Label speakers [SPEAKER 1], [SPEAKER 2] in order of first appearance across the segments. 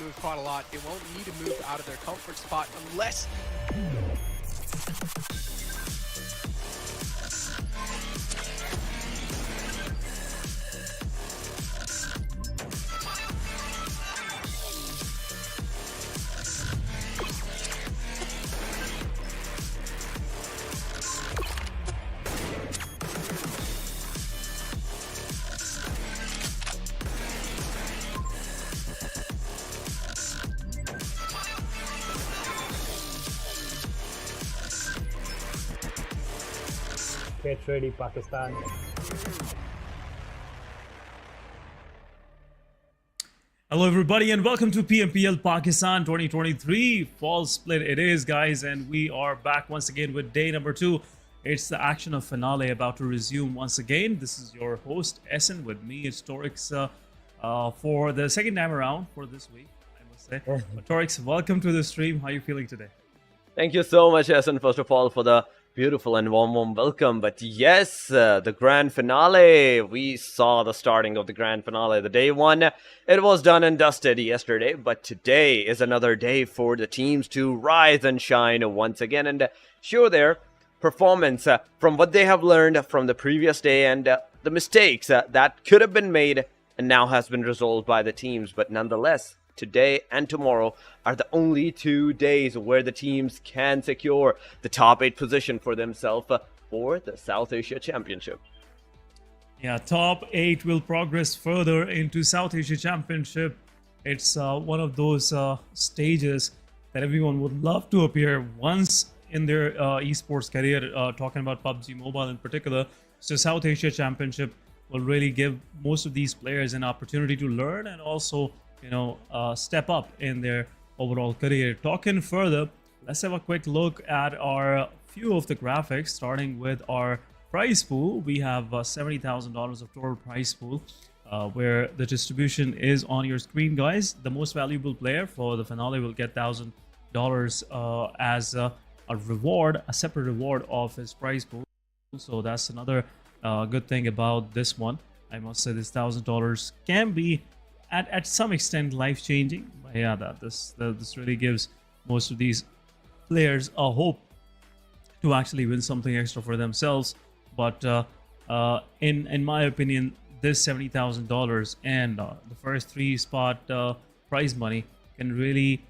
[SPEAKER 1] move quite a lot. They won't need to move out of their comfort spot unless...
[SPEAKER 2] Get ready, Pakistan.
[SPEAKER 3] Hello everybody and welcome to PMPL Pakistan 2023 Fall Split it is, guys, and we are back once again with day number 2. It's the action of finale about to resume once again. This is your host Essen, with me it's Torix for the second time around for this week, I must say. Torix, welcome to the stream. How are you feeling today?
[SPEAKER 4] Thank you so much, Essen, first of all, for the beautiful and warm welcome. But yes, the grand finale. We saw the starting of the grand finale. The day one, it was done and dusted yesterday, but today is another day for the teams to rise and shine once again and show their performance from what they have learned from the previous day and the mistakes that could have been made and now has been resolved by the teams. But nonetheless, today and tomorrow are the only 2 days where the teams can secure the top 8 position for themselves for the South Asia Championship.
[SPEAKER 3] Yeah, top 8 will progress further into South Asia Championship. It's one of those stages that everyone would love to appear once in their esports career, talking about PUBG Mobile in particular. So South Asia Championship will really give most of these players an opportunity to learn and also step up in their overall career. Talking further, let's have a quick look at our few of the graphics, starting with our prize pool. We have $70,000 of total prize pool, where the distribution is on your screen, guys. The most valuable player for the finale will get $1,000 as a reward, a separate reward of his prize pool. So that's another good thing about this one. I must say this $1,000 can be at some extent life-changing, but yeah, this really gives most of these players a hope to actually win something extra for themselves. But in my opinion, this $70,000 and the first 3 spot prize money can really,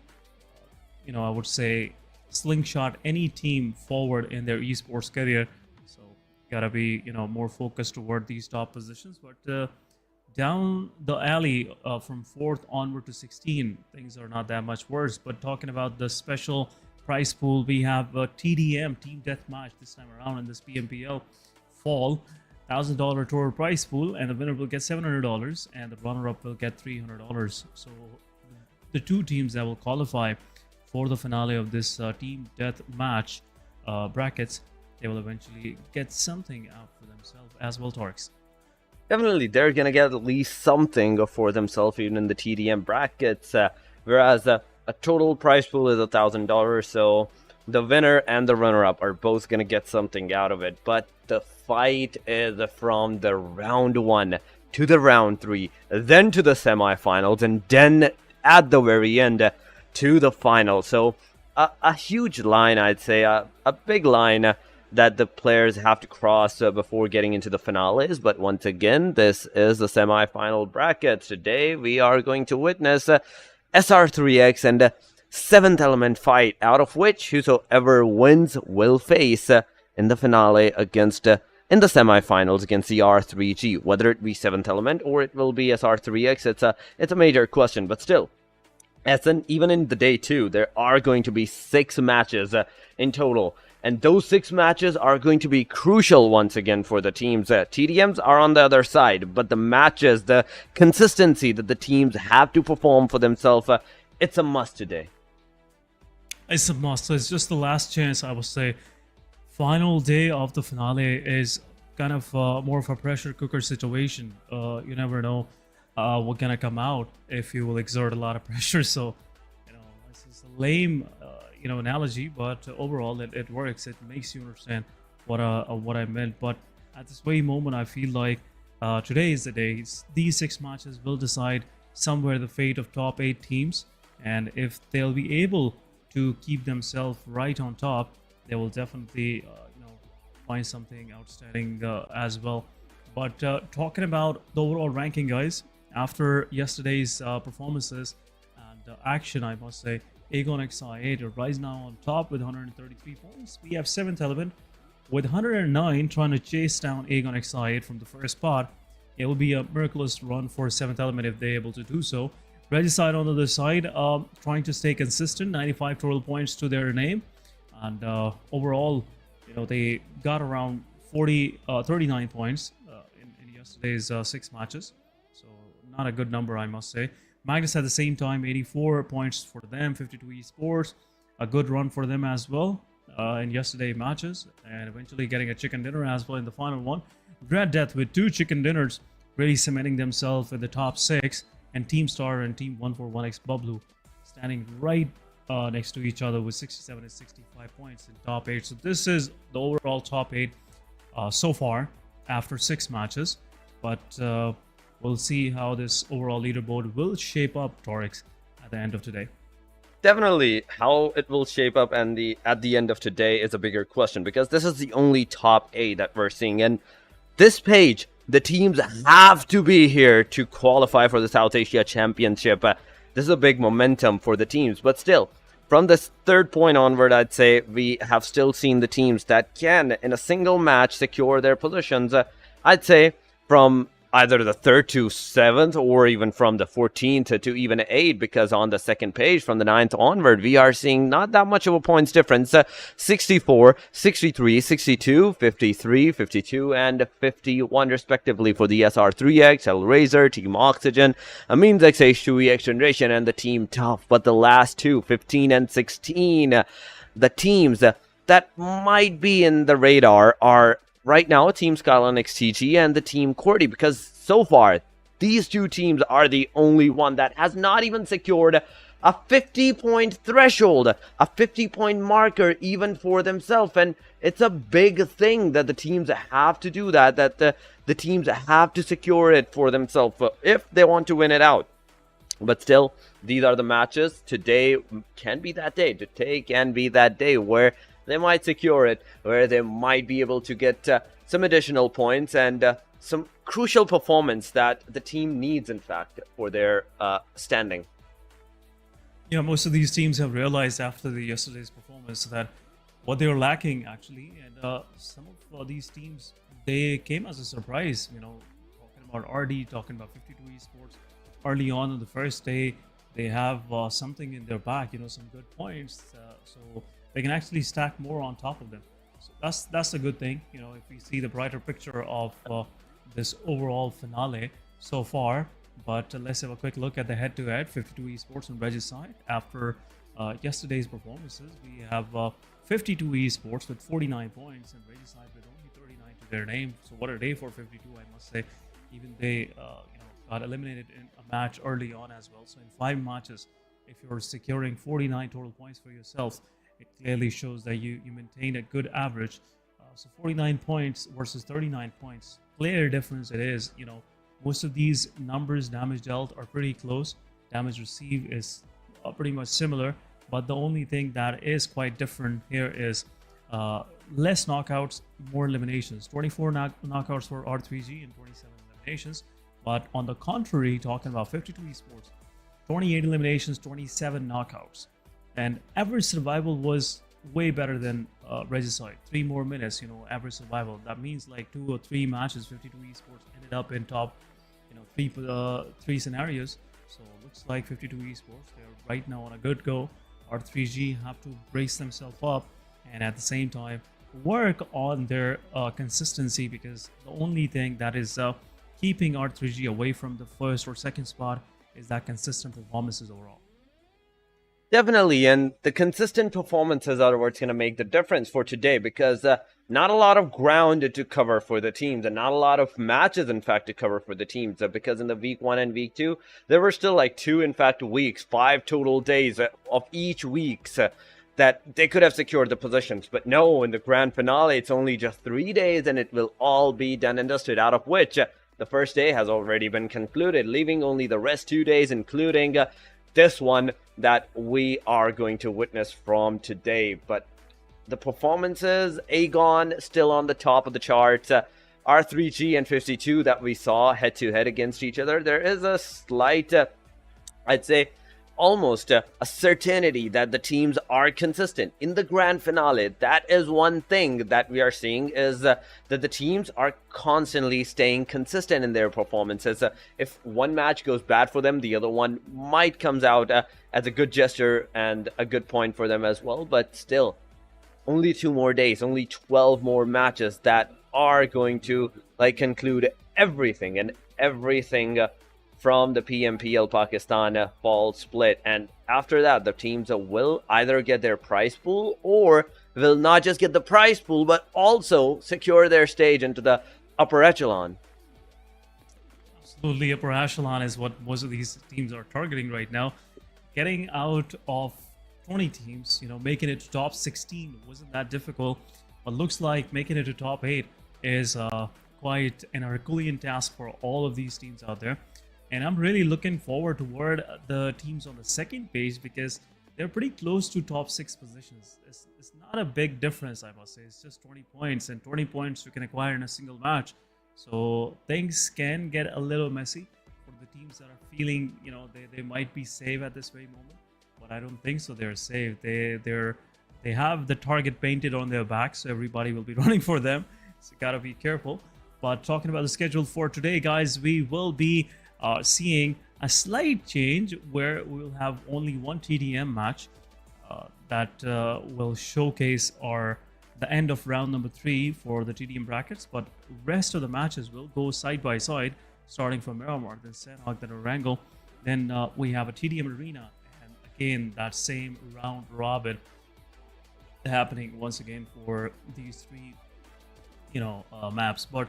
[SPEAKER 3] I would say, slingshot any team forward in their esports career. So gotta be more focused toward these top positions. But down the alley from 4th onward to 16, things are not that much worse. But talking about the special prize pool, we have a TDM, Team Deathmatch, this time around in this PMPL Fall. $1,000 total prize pool, and the winner will get $700 and the runner-up will get $300. So the 2 teams that will qualify for the finale of this Team Deathmatch brackets, they will eventually get something out for themselves as well, Torix.
[SPEAKER 4] Definitely, they're going to get at least something for themselves even in the TDM brackets, whereas a total prize pool is $1,000, so the winner and the runner-up are both going to get something out of it. But the fight is from the round 1 to the round 3, then to the semifinals, and then at the very end to the final. So a huge line, I'd say, a big line that the players have to cross before getting into the finales. But once again, this is the semi-final bracket. Today we are going to witness SR3X and a 7th element fight, out of which whosoever wins will face in the finale against in the semi-finals against the R3G. Whether it be 7th element or it will be SR3X, it's a major question. But still, even in the day 2, there are going to be 6 matches in total. And those 6 matches are going to be crucial once again for the teams. TDMs are on the other side, but the matches, the consistency that the teams have to perform for themselves, it's a must today.
[SPEAKER 3] It's a must. So it's just the last chance, I would say. Final day of the finale is kind of more of a pressure cooker situation. You never know what's gonna come out if you will exert a lot of pressure. So, this is a lame analogy, but overall it works. It makes you understand what I meant. But at this very moment, I feel like today is the day. These 6 matches will decide somewhere the fate of top 8 teams. and if they'll be able to keep themselves right on top, they will definitely find something outstanding as well. But talking about the overall ranking, guys, after yesterday's performances and action, I must say, Aegon XI8 are right now on top with 133 points. We have 7th Element with 109 trying to chase down Aegon XI8 from the first spot. It will be a miraculous run for 7th Element if they're able to do so. Regicide on the other side, trying to stay consistent, 95 total points to their name. And overall, they got around 39 points in yesterday's 6 matches. So not a good number, I must say. Magnus at the same time, 84 points for them, 52 Esports. A good run for them as well in yesterday's matches. And eventually getting a chicken dinner as well in the final one. Red Death with 2 chicken dinners, really cementing themselves in the top 6. And Team Star and Team 141X Bublu standing right next to each other with 67 and 65 points in top 8. So this is the overall top 8 so far after 6 matches. But we'll see how this overall leaderboard will shape up, Torix, at the end of today.
[SPEAKER 4] Definitely, how it will shape up and at the end of today is a bigger question, because this is the only top 8 that we're seeing. And this page, the teams have to be here to qualify for the South Asia Championship. This is a big momentum for the teams, but still, from this 3rd point onward, I'd say we have still seen the teams that can, in a single match, secure their positions. I'd say from either the 3rd to 7th, or even from the 14th to even 8, because on the 2nd page, from the 9th onward, we are seeing not that much of a points difference. 64, 63, 62, 53, 52, and 51, respectively, for the SR3X, HellRaiser, Team Oxygen, Amines XH2E, XGeneration, and the Team Tough. But the last 2, 15 and 16, the teams that might be in the radar are right now Team Skyline XTG and the Team QWERTY, because so far these 2 teams are the only one that has not even secured a 50-point threshold, a 50-point marker even for themselves. And it's a big thing that the teams have to do that the teams have to secure it for themselves if they want to win it out. But still, these are the matches. Today can be that day. Today can be that day where they might secure it, where they might be able to get some additional points and some crucial performance that the team needs, in fact, for their standing.
[SPEAKER 3] Yeah, most of these teams have realized after yesterday's performance that what they were lacking, actually, and some of these teams, they came as a surprise. Talking about RD, talking about 52 Esports, early on the first day, they have something in their back, some good points, so they can actually stack more on top of them. So that's a good thing, if we see the brighter picture of this overall finale so far. But let's have a quick look at the head-to-head 52 Esports and Regicide. After yesterday's performances, we have 52 Esports with 49 points and Regicide with only 39 to their name. So what a day for 52, I must say. Even they got eliminated in a match early on as well. So in 5 matches, if you're securing 49 total points for yourself, it clearly shows that you maintain a good average. So 49 points versus 39 points. Clear difference it is. Most of these numbers, damage dealt, are pretty close. Damage received is pretty much similar. But the only thing that is quite different here is less knockouts, more eliminations. 24 knockouts for R3G and 27 eliminations. But on the contrary, talking about 52 Esports, 28 eliminations, 27 knockouts. And average survival was way better than Regicide. 3 more minutes, average survival. That means like 2 or 3 matches, 52 Esports ended up in top, 3 scenarios. So it looks like 52 Esports, they're right now on a good go. R3G have to brace themselves up and at the same time work on their consistency, because the only thing that is keeping R3G away from the 1st or 2nd spot is that consistent performances overall.
[SPEAKER 4] Definitely, and the consistent performances are what's going to make the difference for today, because not a lot of ground to cover for the teams, and not a lot of matches, in fact, to cover for the teams, because in the week 1 and week 2, there were still like 2, in fact, weeks, 5 total days of each weeks that they could have secured the positions. But no, in the grand finale, it's only just 3 days, and it will all be done and dusted, out of which the first day has already been concluded, leaving only the rest 2 days, including this one, that we are going to witness from today. But the performances, Aegon still on the top of the charts. R3G and 52 that we saw head-to-head against each other. There is a slight, I'd say, almost a certainty that the teams are consistent in the grand finale. That is one thing that we are seeing, is that the teams are constantly staying consistent in their performances. If one match goes bad for them, the other one might comes out as a good gesture and a good point for them as well. But still, only 2 more days, only 12 more matches that are going to conclude everything from the PMPL Pakistan Fall split. And after that, the teams will either get their prize pool, or will not just get the prize pool, but also secure their stage into the upper echelon.
[SPEAKER 3] Absolutely, upper echelon is what most of these teams are targeting right now. Getting out of 20 teams, making it to top 16 wasn't that difficult, but looks like making it to top 8 is quite an Herculean task for all of these teams out there. And I'm really looking forward toward the teams on the second page, because they're pretty close to top 6 positions. It's not a big difference, I must say. It's just 20 points, and 20 points you can acquire in a single match. So things can get a little messy for the teams that are feeling, they might be safe at this very moment. But I don't think so. They're safe. They have the target painted on their back, so everybody will be running for them. So you gotta be careful. But talking about the schedule for today, guys, we will be seeing a slight change where we'll have only one TDM match that will showcase the end of round number 3 for the TDM brackets, but rest of the matches will go side by side, starting from Miramar, then Sanhok, then Erangel. Then we have a TDM arena, and again that same round robin happening once again for these 3 maps. But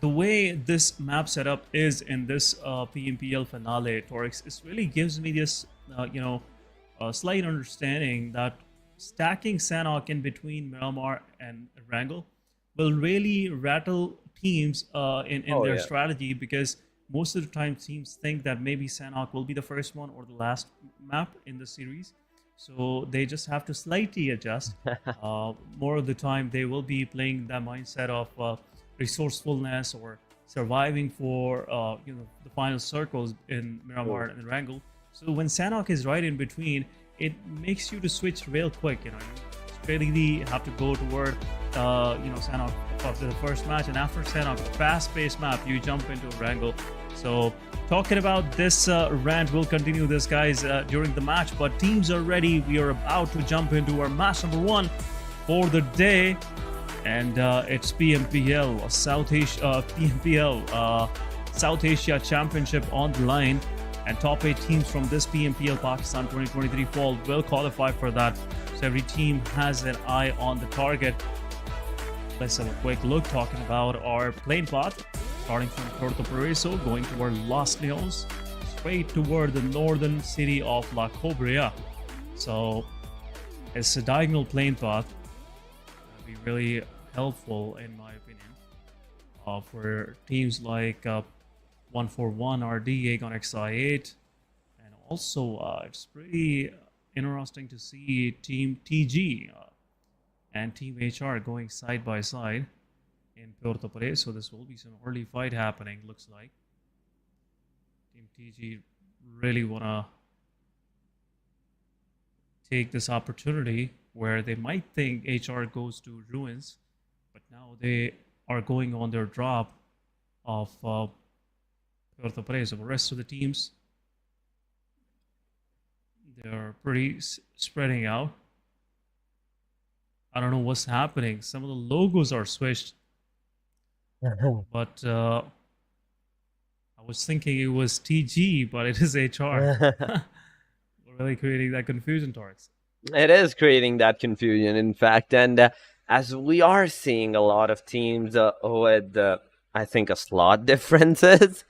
[SPEAKER 3] the way this map setup is in this PMPL finale, Torix, it really gives me this, a slight understanding that stacking Sanhok in between Miramar and Erangel will really rattle teams in their strategy, because most of the time teams think that maybe Sanhok will be the first one or the last map in the series. So they just have to slightly adjust. More of the time they will be playing that mindset of resourcefulness or surviving for the final circles in Miramar and Erangel. So when Sanhok is right in between, it makes you to switch real quick. You really have to go toward Sanhok after the first match, and after Sanhok, fast-paced map, you jump into Erangel. So talking about this rant, we'll continue this, guys, during the match. But teams are ready. We are about to jump into our match number 1 for the day. And it's PMPL South Asia Championship on the line, and top 8 teams from this PMPL Pakistan 2023 Fall will qualify for that. So every team has an eye on the target. Let's have a quick look, talking about our plane path, starting from Puerto Paraiso, going toward Los Leones, straight toward the northern city of La Cobrea. So it's a diagonal plane path. Be really helpful, in my opinion, for teams like 141 RD, Aegon XI8, and also it's pretty interesting to see Team TG and Team HR going side by side in Puerto Paraiso. So this will be some early fight happening, looks like. Team TG really wanna take this opportunity where they might think HR goes to ruins, but now they are going on their drop of Puerto Paraiso. The rest of the teams, they're pretty spreading out. I don't know what's happening. Some of the logos are switched, but I was thinking it was TG, but it is HR. Really creating that confusion, Torx.
[SPEAKER 4] It is creating that confusion, in fact, and as we are seeing a lot of teams with, I think, a slot differences,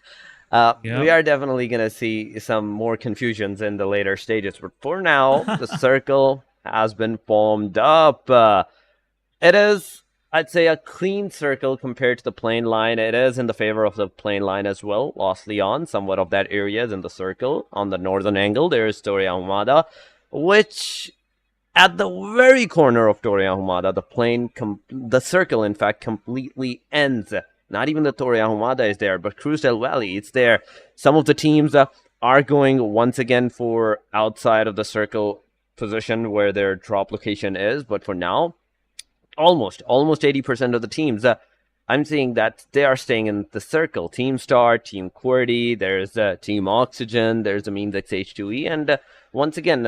[SPEAKER 4] we are definitely going to see some more confusions in the later stages. But for now, the circle has been formed up. It is I'd say a clean circle compared to the plain line. It is in the favor of the plain line as well. Lost Leon, somewhat of that area is in the circle. On the northern angle, there is Toria Humada, which at the very corner of Toria Humada, the circle, in fact, completely ends. Not even the Toria Humada is there, but Cruz del Valle, it's there. Some of the teams are going once again for outside of the circle position where their drop location is, but for now, almost 80% of the teams, I'm seeing that they are staying in the circle. Team Star, Team QWERTY, there's Team Oxygen, there's the Means H2E, and once again,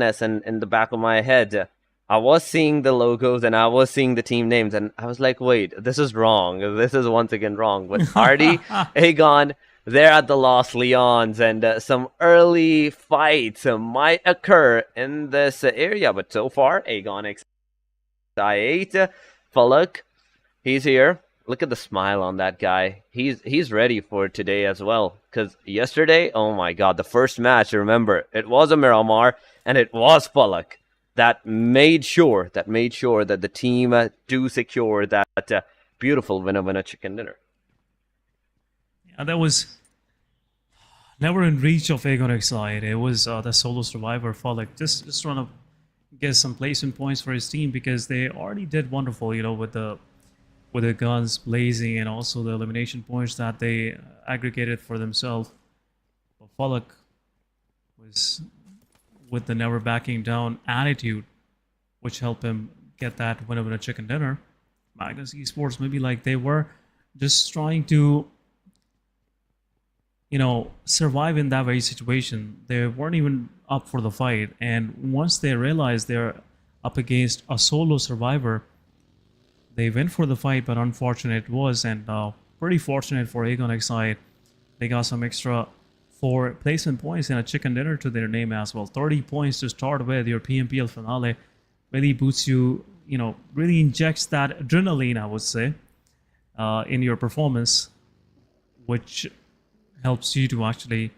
[SPEAKER 4] as in the back of my head, I was seeing the logos and I was seeing the team names, and I was like, wait, this is wrong. This is once again wrong. But Hardy, Aegon, they're at the Lost Leons, and some early fights might occur in this area. But so far, Aegon I8, Faluk, he's here. Look at the smile on that guy. He's ready for today as well. Because yesterday, oh my god, the first match, remember, it was a Miramar, and it was Faluk that made sure that the team do secure that beautiful winner chicken dinner.
[SPEAKER 3] Yeah, that was never in reach of Aegon Exide. It was the solo survivor Faluk just trying to get some placement points for his team, because they already did wonderful, with the guns blazing and also the elimination points that they aggregated for themselves. But Faluk was with the never backing down attitude, which helped him get that winner a chicken dinner. Magnus Esports, maybe like they were just trying to survive in that very situation. They weren't even up for the fight, and once they realized they're up against a solo survivor, they went for the fight. But unfortunate it was, and pretty fortunate for Aegon Exide, they got some extra 4 placement points and a chicken dinner to their name as well. 30 points to start with. Your PMPL finale really boosts you, really injects that adrenaline, I would say, in your performance, which helps you to actually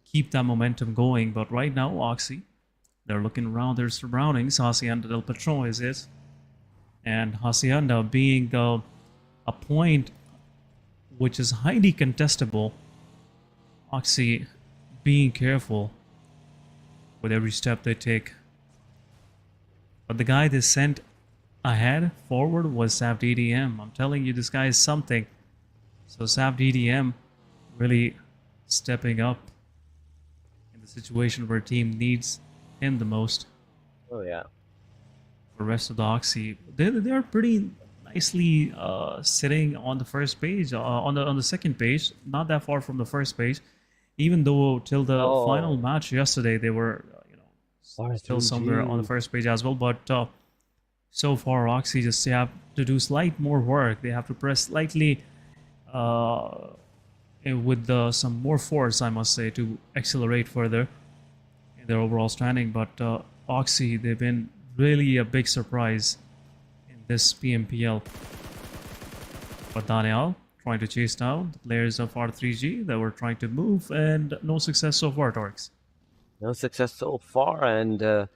[SPEAKER 3] keep that momentum going. But right now, Oxy, they're looking around their surroundings. Hacienda del Patron is it. And Hacienda being a point which is highly contestable. Oxy being careful with every step they take. But the guy they sent ahead forward was SAF I'm telling you, this guy is something. So SAF really stepping up in the situation where team needs him the most.
[SPEAKER 4] Oh yeah.
[SPEAKER 3] The rest of the Oxy, they're pretty nicely sitting on the first page, on the second page, not that far from the first page. Even though till the final match yesterday, they were still somewhere on the first page as well. But so far, Oxy just have to do slight more work. They have to press slightly with some more force, I must say, to accelerate further in their overall standing. But Oxy, they've been really a big surprise in this PMPL. But Daniel trying to chase down the players of R3G that were trying to move, and no success so far, Torx.
[SPEAKER 4] No success so far, and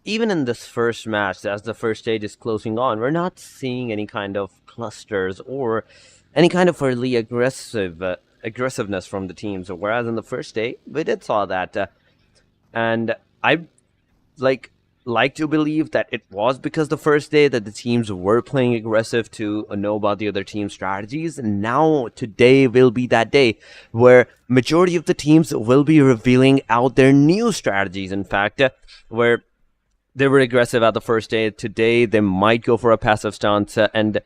[SPEAKER 4] even in this first match, as the first stage is closing on, we're not seeing any kind of clusters or any kind of early aggressiveness from the teams. Whereas in the first day, we did saw that, and I like to believe that it was because the first day that the teams were playing aggressive to know about the other team's strategies. And now today will be that day where majority of the teams will be revealing out their new strategies. In fact, where they were aggressive at the first day, today they might go for a passive stance, and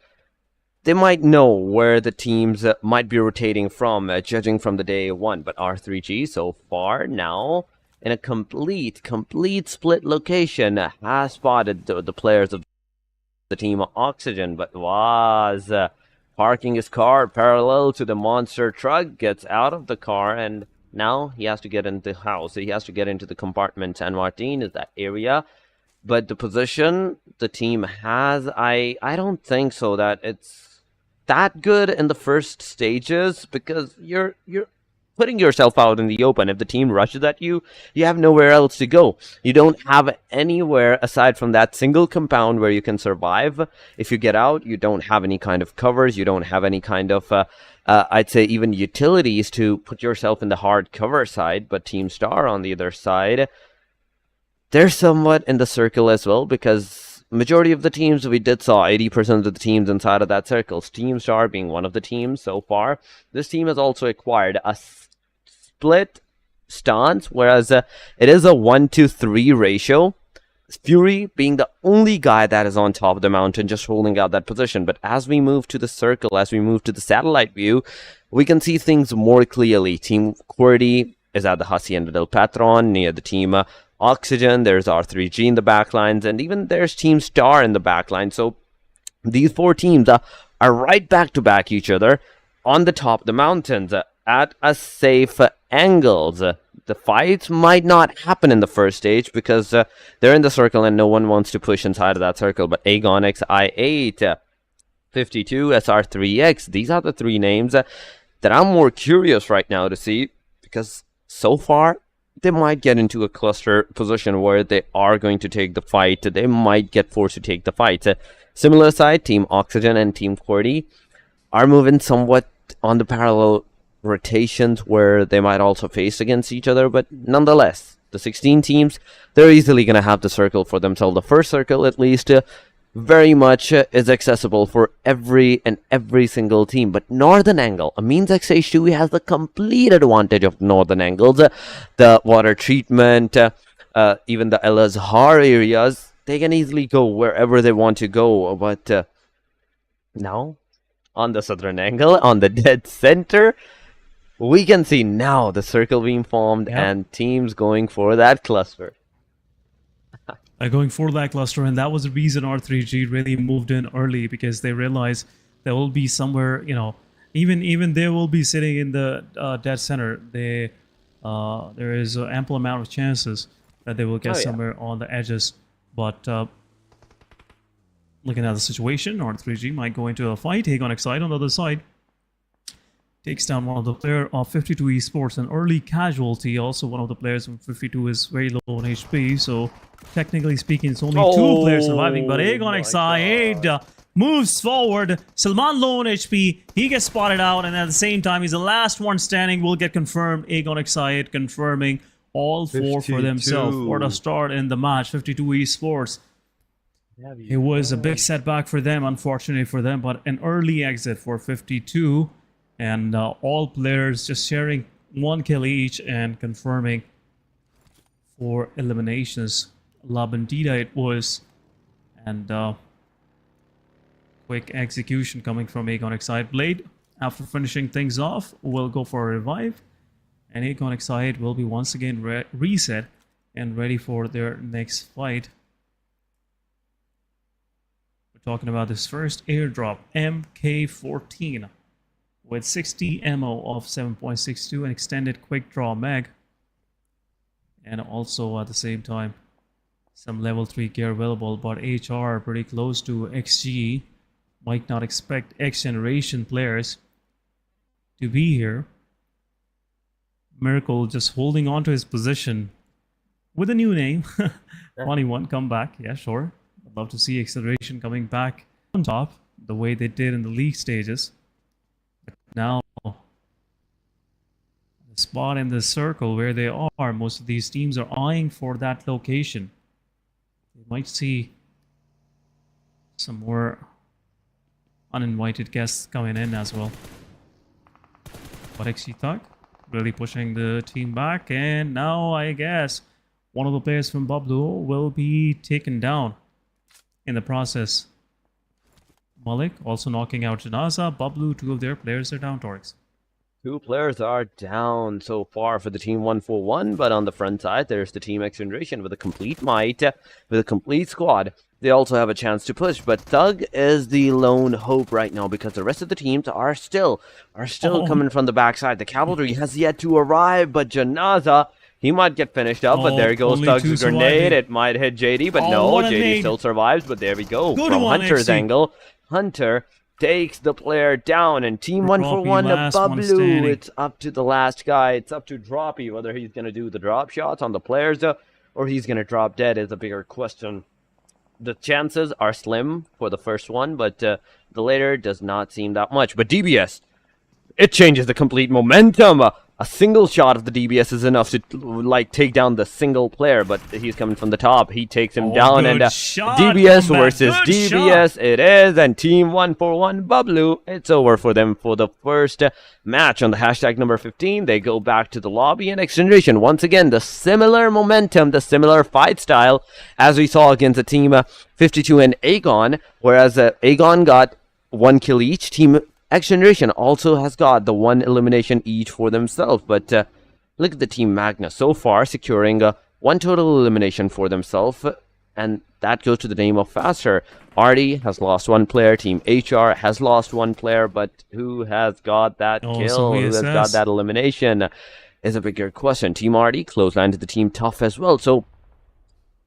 [SPEAKER 4] they might know where the teams might be rotating from, judging from the day one. But R3G so far now, in a complete split location, has spotted the players of the team Oxygen, but was parking his car parallel to the monster truck, gets out of the car, and now he has to get into the house. He has to get into the compartment. San Martin is that area. But the position the team has, I don't think so that it's that good in the first stages, because you're putting yourself out in the open. If the team rushes at you, you have nowhere else to go. You don't have anywhere aside from that single compound where you can survive. If you get out, you don't have any kind of covers. You don't have any kind of, I'd say, even utilities to put yourself in the hard cover side. But Team Star on the other side, they're somewhat in the circle as well, because majority of the teams we did saw 80% of the teams inside of that circle. Team Star being one of the teams so far. This team has also acquired a split stance, whereas it is a 1-to-3 ratio. Fury being the only guy that is on top of the mountain, just holding out that position. But as we move to the circle, as we move to the satellite view, we can see things more clearly. Team QWERTY is at the Hacienda del Patron near the team Oxygen. There's R3G in the backlines, and even there's Team Star in the backline. So these four teams are right back to back each other on the top of the mountains at a safe angles. The fights might not happen in the first stage because they're in the circle and no one wants to push inside of that circle. But Aegon X I8, 52, SR3X, these are the three names that I'm more curious right now to see, because so far they might get into a cluster position where they are going to take the fight. They might get forced to take the fight. Similar side, Team Oxygen and Team QWERTY are moving somewhat on the parallel rotations where they might also face against each other, but nonetheless, the 16 teams, they're easily going to have the circle for themselves. The first circle, at least, very much is accessible for every single team. But Northern Angle, Amin's XH2 has the complete advantage of Northern Angles. The water treatment, even the El Azhar areas, they can easily go wherever they want to go. But now, on the Southern Angle, on the dead center, we can see now the circle being formed and teams going for that cluster.
[SPEAKER 3] Going for that cluster, and that was the reason R3G really moved in early, because they realized there will be somewhere, you know, even they will be sitting in the dead center. There is an ample amount of chances that they will get somewhere on the edges. But looking at the situation, R3G might go into a fight. Aegon Excite on the other side takes down one of the players of 52 Esports, an early casualty. Also, one of the players from 52 is very low on HP, so technically speaking, it's only two players surviving. But Aegon Excite moves forward. Salman low on HP, he gets spotted out, and at the same time, he's the last one standing. Will get confirmed. Aegon Excite confirming all four 52. For themselves for the start in the match. 52 Esports. It was a big setback for them, unfortunately for them, but an early exit for 52. And all players just sharing one kill each and confirming for eliminations. La Bandita it was. And quick execution coming from Aegon Excite. Blade, after finishing things off, will go for a revive. And Aegon Excite will be once again reset and ready for their next fight. We're talking about this first airdrop, MK14. With 60 ammo of 7.62 and extended quick draw mag, and also at the same time some level 3 gear available. But HR pretty close to XG, might not expect XGeneration players to be here. Miracle just holding on to his position with a new name. 21 come back, yeah, sure. I'd love to see XGeneration coming back on top the way they did in the league stages. Now, the spot in the circle where they are, most of these teams are eyeing for that location. You might see some more uninvited guests coming in as well. But XG Thug really pushing the team back, and now I guess one of the players from Bablu will be taken down in the process. Malik also knocking out Janaza. Bablu, two of their players are down, Torx.
[SPEAKER 4] Two players are down so far for the team 141, but on the front side, there's the team XGeneration with a complete might, with a complete squad. They also have a chance to push, but Thug is the lone hope right now because the rest of the teams are still coming from the backside. The cavalry has yet to arrive, but Janaza, he might get finished up, but there goes Thug's grenade. It might hit JD, but no, JD still survives, but there we go. From Hunter's angle. Hunter takes the player down, and team 1-for-1 Bablu, it's up to the last guy. It's up to Droppy whether he's going to do the drop shots on the players or he's going to drop dead is a bigger question. The chances are slim for the first one, but the later does not seem that much. But DBS, it changes the complete momentum. A single shot of the DBS is enough to like take down the single player, but he's coming from the top. He takes him down, and DBS versus DBS it is, and team 1-for-1 Bablu, it's over for them for the first match on the hashtag number 15. They go back to the lobby, and XGeneration once again the similar momentum, the similar fight style as we saw against the team 52 and Aegon, whereas Aegon got 1 kill each. Team XGeneration also has got the 1 elimination each for themselves, but look at the team Magnus so far securing 1 total elimination for themselves, and that goes to the name of Faster. Artie has lost 1 player, team HR has lost 1 player, but who has got that kill, who has got that elimination is a bigger question. Team Artie clothesline to the team Tough as well, so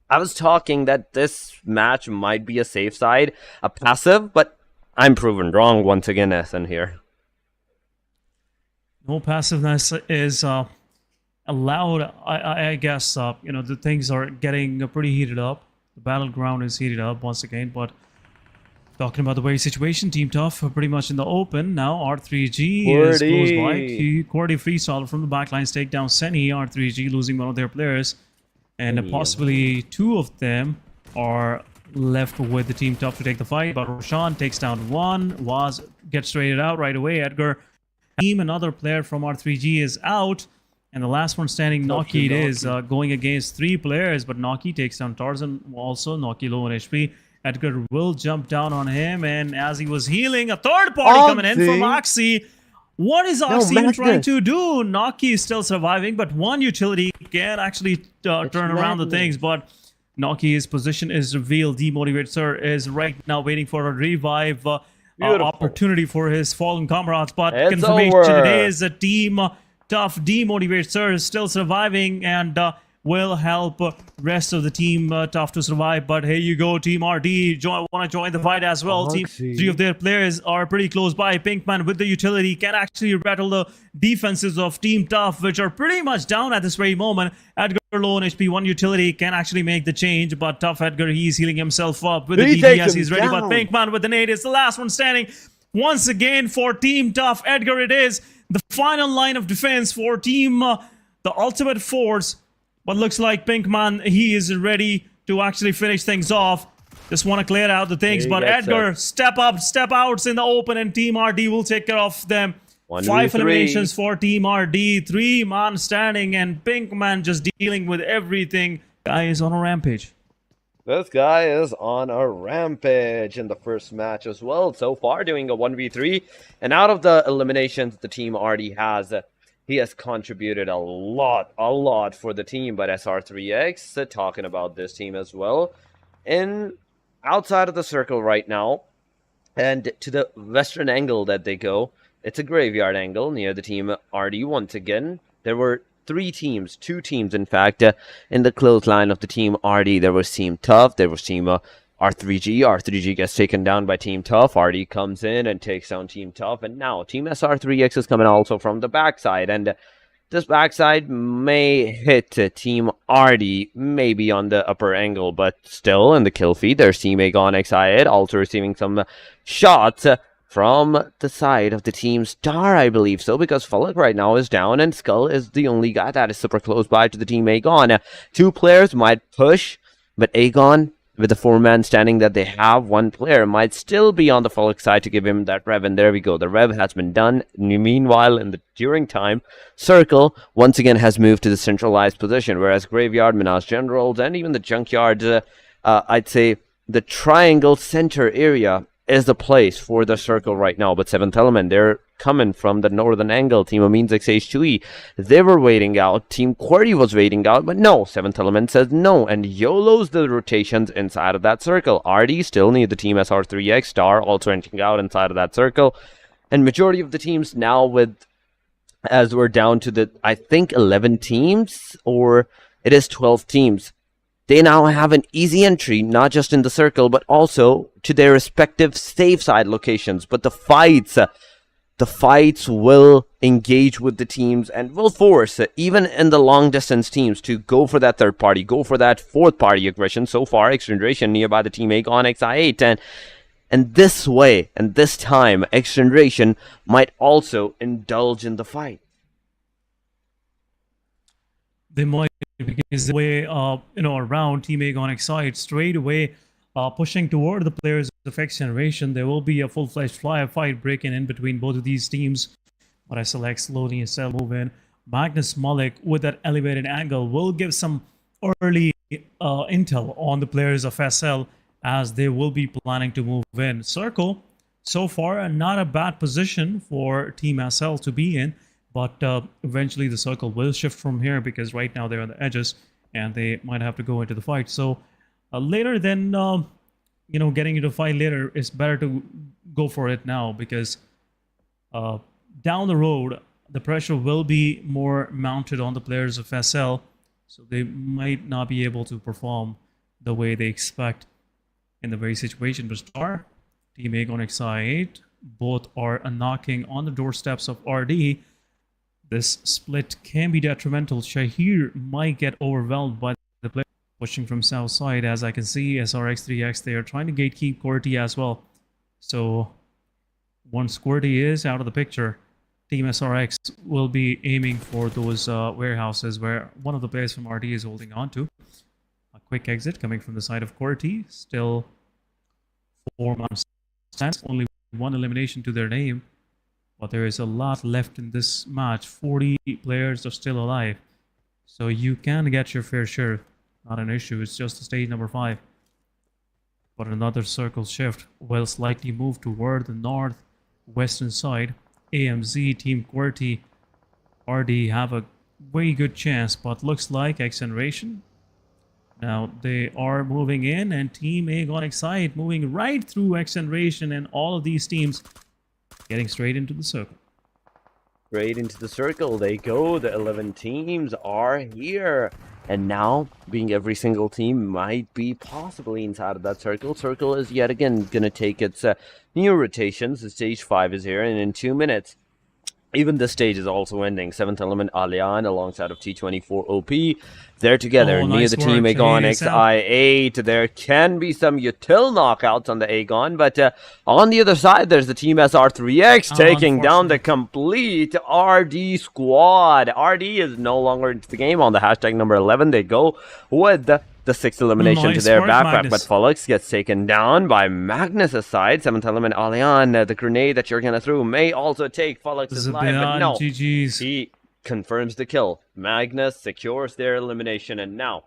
[SPEAKER 4] I was talking that this match might be a safe side, a passive, but I'm proven wrong once again, SN here.
[SPEAKER 3] No passiveness is allowed. I guess, the things are getting pretty heated up. The battleground is heated up once again, but talking about the very situation, Team Tough are pretty much in the open. Now R3G is close by. QWERTY freestyle from the backline take down Seni. R3G losing one of their players. And possibly 2 of them are left with the Team Tough to take the fight, but Roshan takes down 1. Waz gets traded out right away. Edgar, team, another player from R3G is out, and the last one standing, Noki, is going against 3 players, but Noki takes down Tarzan also. Noki low on HP. Edgar will jump down on him, and as he was healing, a third party coming in from Oxy. What is Oxy even trying to do? Noki is still surviving, but 1 utility can actually turn around the things, but Noki's position is revealed. Demotivator is right now waiting for a revive opportunity for his fallen comrades. But confirmation today is that Team Tough Demotivator is still surviving and will help rest of the Team Tough to survive. But here you go, Team RD want to join the fight as well. Team 3 of their players are pretty close by. Pinkman with the utility can actually rattle the defenses of Team Tough, which are pretty much down at this very moment. Edgar low on HP, 1 utility can actually make the change, but Tough Edgar, he's healing himself up with the DPS. He's ready, but Pinkman with the nade is the last one standing. Once again for Team Tough Edgar, it is the final line of defense for Team the Ultimate Force. But looks like Pinkman, he is ready to actually finish things off. Just want to clear out the things, but Edgar, step up, step outs in the open, and Team RD will take care of them. 5 eliminations for Team RD, 3-man standing, and Pinkman just dealing with everything. Guy is on a rampage.
[SPEAKER 4] This guy is on a rampage in the first match as well. So far, doing a 1v3, and out of the eliminations the Team RD has, he has contributed a lot for the team. But SR3X, talking about this team as well, outside of the circle right now, and to the western angle that they go, it's a graveyard angle near the Team RD once again. There were 2 teams in fact, in the clothesline of the Team RD. There was Team Tough, there was Team R3G. R3G gets taken down by Team Tough. RD comes in and takes down Team Tough. And now Team SR3X is coming also from the backside. And this backside may hit Team RD, maybe on the upper angle. But still in the kill feed, there's Team Aegon XID also receiving some shots from the side of the Team Star, I believe so, because Fullock right now is down and Skull is the only guy that is super close by to the Team Aegon. 2 players might push, but Aegon, with the 4-man standing that they have, 1 player might still be on the Fullock side to give him that rev, and there we go. The rev has been done. Meanwhile, during time, Circle once again has moved to the centralized position, whereas Graveyard, Minas Generals, and even the Junkyard, I'd say the triangle center area is the place for the Circle right now. But 7th Element, they're coming from the northern angle. Team Amines XH2E, they were waiting out. Team QWERTY was waiting out, but no, 7th Element says no, and YOLOs the rotations inside of that circle. RD still need the Team SR3X, Star also entering out inside of that circle, and majority of the teams now as we're down to I think 11 teams, or it is 12 teams. they now have an easy entry, not just in the circle, but also to their respective safe side locations. But the fights will engage with the teams and will force, even in the long distance teams, to go for that third party, go for that fourth party aggression. So far, XGeneration nearby the team Aegon XI8, and this way, and this time, XGeneration might also indulge in the fight.
[SPEAKER 3] They might, because the way around Team Aegon XI straight away pushing toward the players of XGeneration. There will be a full-fledged fight breaking in between both of these teams. But I select slowly and still move in. Magnus Malik with that elevated angle will give some early intel on the players of SL as they will be planning to move in. Circle, so far, not a bad position for Team SL to be in. But eventually the circle will shift from here because right now they're on the edges and they might have to go into the fight. So later than, getting into the fight later, it's better to go for it now because down the road, the pressure will be more mounted on the players of SL. So they might not be able to perform the way they expect in the very situation. But Star, Team Aegon XI8, both are knocking on the doorsteps of RD. This split can be detrimental. Shahir might get overwhelmed by the player pushing from south side. As I can see, SRX3X, they are trying to gatekeep QWERTY as well. So once QWERTY is out of the picture, Team SRX will be aiming for those warehouses where one of the players from RD is holding on to. A quick exit coming from the side of QWERTY. Still 4 months. Only one elimination to their name. But there is a lot left in this match. 40 players are still alive. So you can get your fair share. Not an issue. It's just stage number 5. But another circle shift will slightly move toward the northwestern side. AMZ, Team QWERTY, RD have a very good chance. But looks like XGeneration. Now they are moving in. And Team Aegon XI moving right through XGeneration and all of these teams. Getting straight into the circle.
[SPEAKER 4] Straight into the circle they go. The 11 teams are here. And now, being every single team might be possibly inside of that circle. Circle is yet again going to take its new rotations. The stage 5 is here. And in 2 minutes, even this stage is also ending. 7th Element Allian alongside of T24 OP. They're together near
[SPEAKER 3] nice
[SPEAKER 4] the team Aegon XI8. There can be some util knockouts on the Aegon, but on the other side, there's the team SR3X taking down the complete RD squad. RD is no longer into the game. On the hashtag number 11, they go with the 6th elimination to their backpack, but Felix gets taken down by Magnus' side. 7th Element Allian, the grenade that you're going to throw may also take Felix's life, but no.
[SPEAKER 3] GG's.
[SPEAKER 4] He confirms the kill. Magnus secures their elimination, and now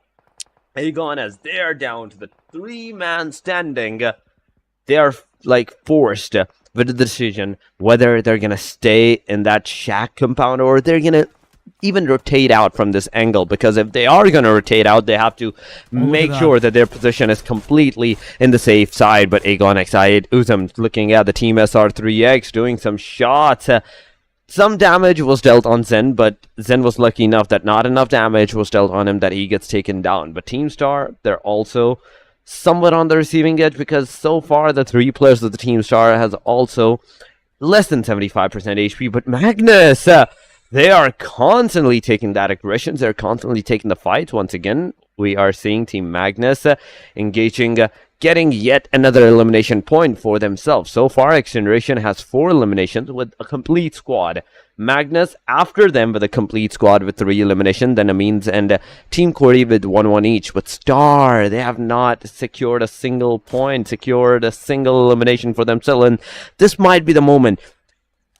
[SPEAKER 4] Aegon, as they're down to the 3-man standing, they are forced with the decision whether they're going to stay in that shack compound or they're going to even rotate out from this angle, because if they are going to rotate out, they have to make sure that their position is completely in the safe side. But Aegon XI8, Uzum looking at the team SR3X, doing some shots. Some damage was dealt on Zen, but Zen was lucky enough that not enough damage was dealt on him that he gets taken down. But Team Star, they're also somewhat on the receiving edge, because so far the 3 players of the Team Star has also less than 75% HP. But Magnus, they are constantly taking that aggression. They're constantly taking the fight. Once again, we are seeing Team Magnus engaging, getting yet another elimination point for themselves. So far, XGeneration has 4 eliminations with a complete squad. Magnus after them with a complete squad with 3 eliminations. Then Amines and Team QWERTY with 1-1 each. But Star, they have not secured a single point, secured a single elimination for themselves. And this might be the moment.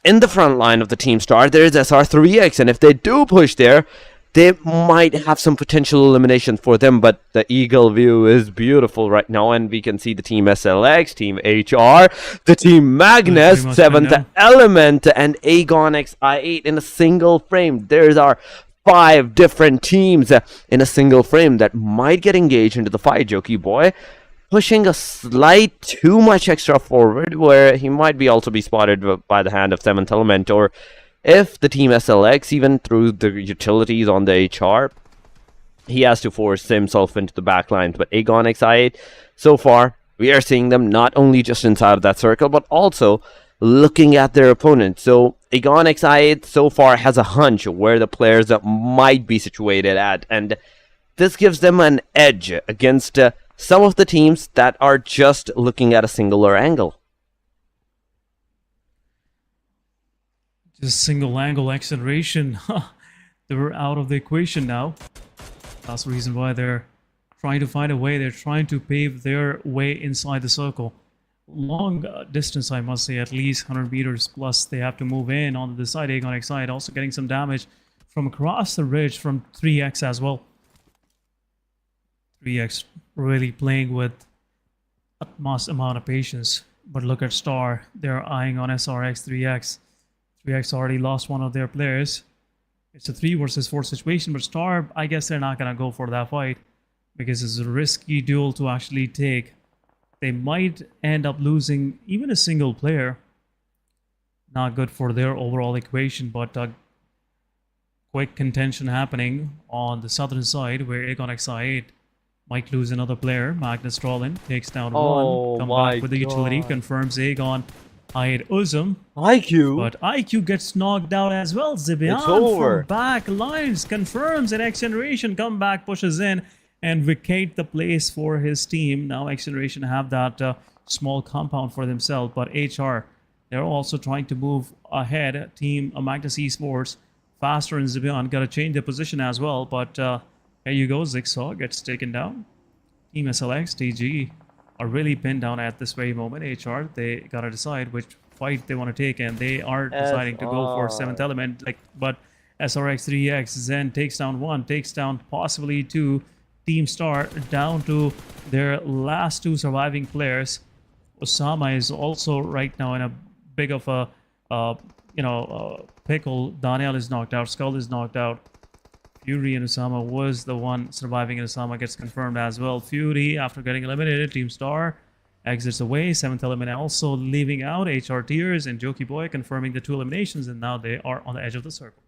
[SPEAKER 4] In the front line of the Team Star, there is SR3X, and if they do push there, they might have some potential eliminations for them, but the eagle view is beautiful right now, and we can see the Team SLX, Team HR, the Team Magnus, 7th Element, and Aegon XI8 in a single frame. There's our 5 different teams in a single frame that might get engaged into the fight, Jokey boy. Pushing a slight too much extra forward, where he might be also be spotted by the hand of 7th Element, or if the Team SLX, even through the utilities on the HR, he has to force himself into the back lines. But Aegon XI8, so far, we are seeing them not only just inside of that circle, but also looking at their opponent. So Aegon XI8 so far has a hunch where the players that might be situated at, and this gives them an edge against some of the teams that are just looking at a singular angle.
[SPEAKER 3] Just single angle acceleration. They were out of the equation now. That's the reason why they're trying to find a way. They're trying to pave their way inside the circle. Long distance, I must say, at least 100 meters plus they have to move in on the side. Aegon XI also getting some damage from across the ridge from 3x as well. 3x really playing with utmost amount of patience. But look at Star. They're eyeing on SRX 3x. 3x already lost one of their players. It's a 3 versus 4 situation, but Star, I guess they're not going to go for that fight because it's a risky duel to actually take. They might end up losing even a single player. Not good for their overall equation, but quick contention happening on the southern side where Aegon XI8 might lose another player. Magnus takes down one. Come back with the utility, confirms Aegon XI8 Uzum.
[SPEAKER 4] IQ.
[SPEAKER 3] But IQ gets knocked out as well. Zibian
[SPEAKER 4] It's over.
[SPEAKER 3] from back lines confirms that XGeneration comeback pushes in and vacate the place for his team. Now XGeneration have that small compound for themselves, but HR, they're also trying to move ahead. Team Magnus Esports faster, and Zibian got to change their position as well, but here you go, Zigsaw gets taken down. Team SLX, TG are really pinned down at this very moment. HR, they got to decide which fight they want to take, and they are deciding to go for 7th element. But SRX 3X, Zen takes down 1, takes down possibly 2. Team Star down to their last 2 surviving players. Osama is also right now in a big of a pickle. Daniel is knocked out. Skull is knocked out. Fury and Osama was the one surviving, and Osama gets confirmed as well. Fury, after getting eliminated, Team Star exits away. 7th element also leaving out. HR Tears and Jokey Boy confirming the 2 eliminations, and now they are on the edge of the circle.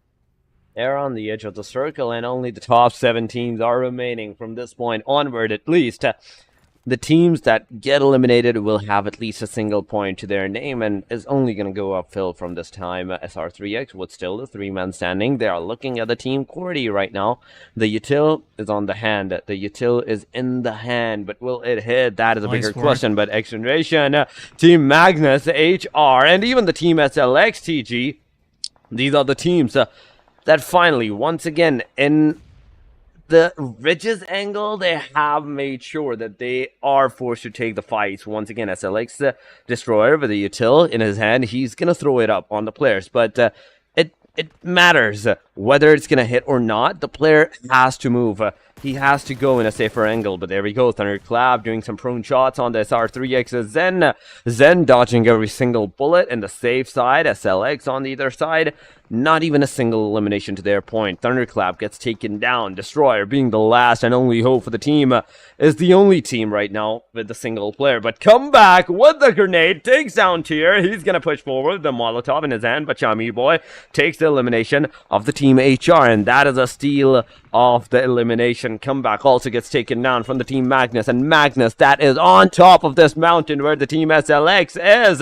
[SPEAKER 4] They're on the edge of the circle, and only the top 7 teams are remaining from this point onward, at least. The teams that get eliminated will have at least a single point to their name, and is only going to go uphill from this time. SR3X with still the 3-man standing. They are looking at the team QWERTY right now. The util is on the hand. The util is in the hand, but will it hit? That is a bigger question. But XGeneration, Team Magnus, HR, and even the Team SLX TG, these are the teams that finally, once again, in the Ridges angle, they have made sure that they are forced to take the fights. Once again, SLX Destroyer with the util in his hand, he's going to throw it up on the players. But it matters whether it's going to hit or not. The player has to move. He has to go in a safer angle. But there we go. Thunderclap doing some prone shots on the SR3X. Zen dodging every single bullet in the safe side. SLX on the other side. Not even a single elimination to their point. Thunderclap gets taken down. Destroyer, being the last and only hope for the team, is the only team right now with the single player. But come back with the grenade. Takes down Tier. He's going to push forward. The Molotov in his hand. But Chami Boy takes the elimination of the team HR. And that is a steal of the elimination. Comeback also gets taken down from the team Magnus. And Magnus, that is on top of this mountain where the team SLX is.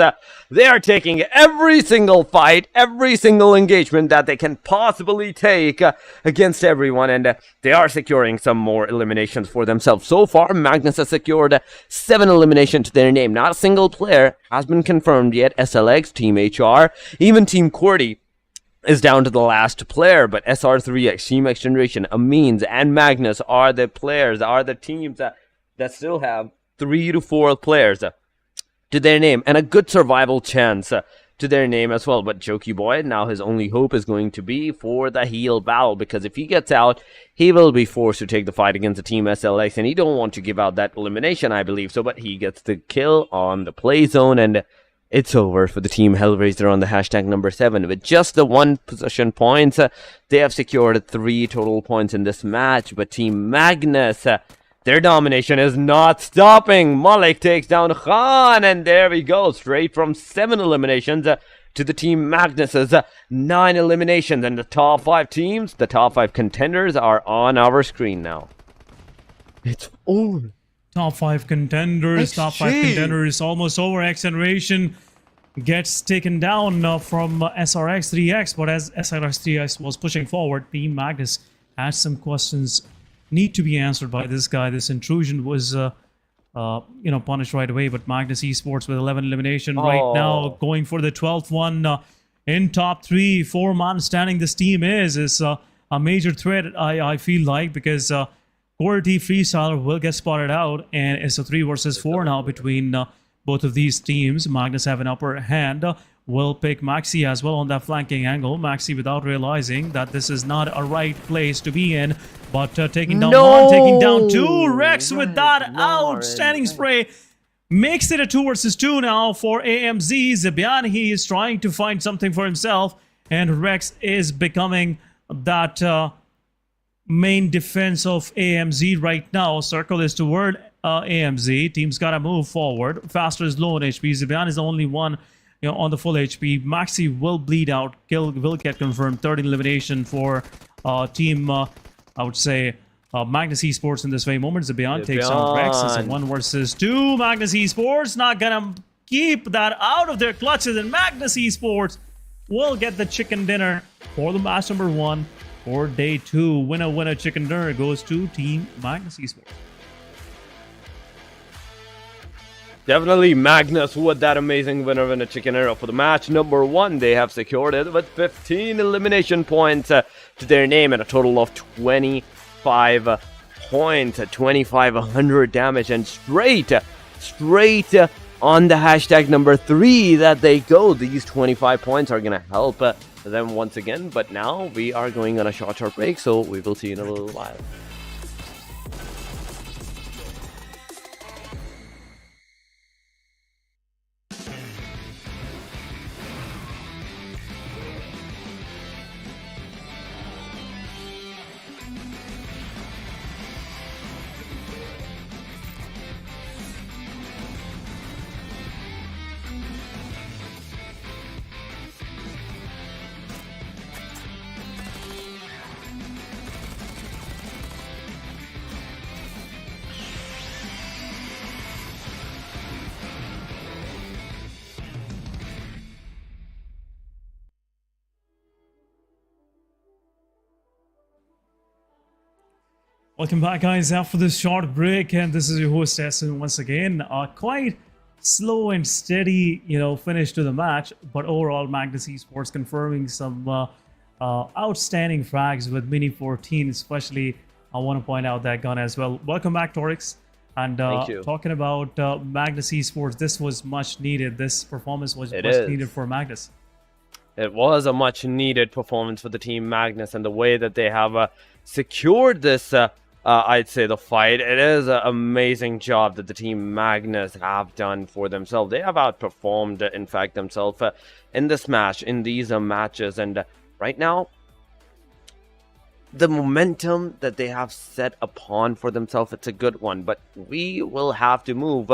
[SPEAKER 4] They are taking every single fight, every single engagement that they can possibly take against everyone, and they are securing some more eliminations for themselves. So far, Magnus has secured 7 eliminations to their name. Not a single player has been confirmed yet. SLX, Team HR, even Team QWERTY is down to the last player, but SR3X, Team XGeneration, Amines, and Magnus are the players, are the teams that still have 3 to 4 players to their name, and a good survival chance to their name as well. But Jokey Boy, now his only hope is going to be for the heal battle, because if he gets out, he will be forced to take the fight against the team SLX, and he don't want to give out that elimination, I believe. So, but he gets the kill on the play zone, and it's over for the team HellRaiser on the hashtag number 7. With just the 1 possession points, they have secured 3 total points in this match. But Team Magnus, their domination is not stopping. Malik takes down Khan, and there we go. Straight from 7 eliminations to the team Magnus's 9 eliminations. And the top 5 teams, the top 5 contenders are on our screen now. It's on.
[SPEAKER 3] Top 5 contenders, top 5 contenders, almost over. XGeneration gets taken down from SRX3X, but as SRX3X was pushing forward, Team Magnus had some questions need to be answered by this guy. This intrusion was, punished right away, but Magnus Esports with 11 elimination right now, going for the 12th one in top 3. 4-man standing this team is a major threat, I feel like, because QWERTY Freestyler will get spotted out, and it's a 3 versus 4 now between both of these teams. Magnus have an upper hand. Will pick Maxi as well on that flanking angle. Maxi without realizing that this is not a right place to be in, but taking down one, taking down 2. Rex with that outstanding spray makes it a 2 versus 2 now for AMZ. Zibian, he is trying to find something for himself, and Rex is becoming that main defense of AMZ right now. Circle is toward AMZ. Team's gotta move forward. Faster is low on HP. Zibian is the only one on the full HP. Maxi will bleed out. Kill will get confirmed. 13 elimination for team, I would say, Magnus Esports in this very moment. Zibian takes on Rex. It's a 1 versus 2. Magnus Esports not gonna keep that out of their clutches, and Magnus Esports will get the chicken dinner for the match number 1 for day 2. Winner chicken dinner goes to Team Magnus Esports.
[SPEAKER 4] Definitely Magnus with that amazing winner chicken dinner for the match number 1. They have secured it with 15 elimination points to their name and a total of 25 points, 2,500 damage, and straight on the hashtag number 3 that they go. These 25 points are going to help them once again, but now we are going on a short break, so we will see you in a little while.
[SPEAKER 3] Welcome back, guys, after this short break, and this is your host Essen once again. Quite slow and steady, finish to the match, but overall Magnus Esports confirming some outstanding frags with Mini 14, especially I want to point out that gun as well. Welcome back, Torix. And talking about Magnus Esports, this was much needed. This performance was much needed for Magnus.
[SPEAKER 4] It was a much needed performance for the team Magnus, and the way that they have secured this I'd say the fight. It is an amazing job that the team Magnus have done for themselves. They have outperformed, in fact, themselves in this match, in these matches. And right now, the momentum that they have set upon for themselves, it's a good one. But we will have to move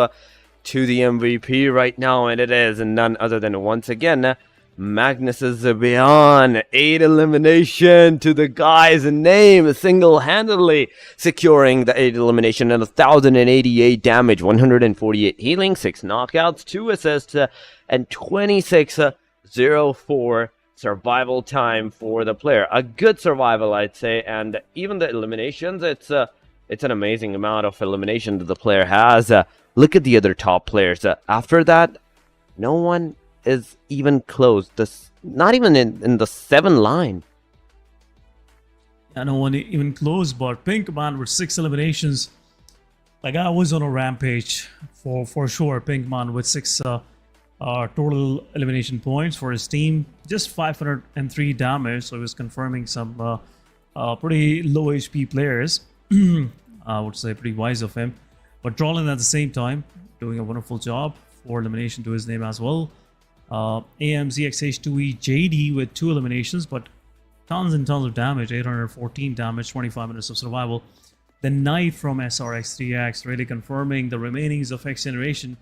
[SPEAKER 4] to the MVP right now, and it is none other than, once again, Magnus's beyond 8 elimination to the guy's name, single-handedly securing the 8 elimination and 1,088 damage, 148 healing, 6 knockouts, 2 assists, and 26.04 survival time for the player. A good survival, I'd say, and even the eliminations, it's an amazing amount of elimination that the player has. Look at the other top players. After that, no one is even close. Not even in the 7 line.
[SPEAKER 3] Yeah, no one even close, but Pinkman with 6 eliminations. Like, I was on a rampage for sure. Pinkman with 6 total elimination points for his team. Just 503 damage, so he was confirming some pretty low HP players. I would say pretty wise of him. But Drollin at the same time, doing a wonderful job. 4 elimination to his name as well. AMZXH2E JD with 2 eliminations, but tons and tons of damage, 814 damage, 25 minutes of survival. The Knight from SRX3X really confirming the remainings of XGeneration.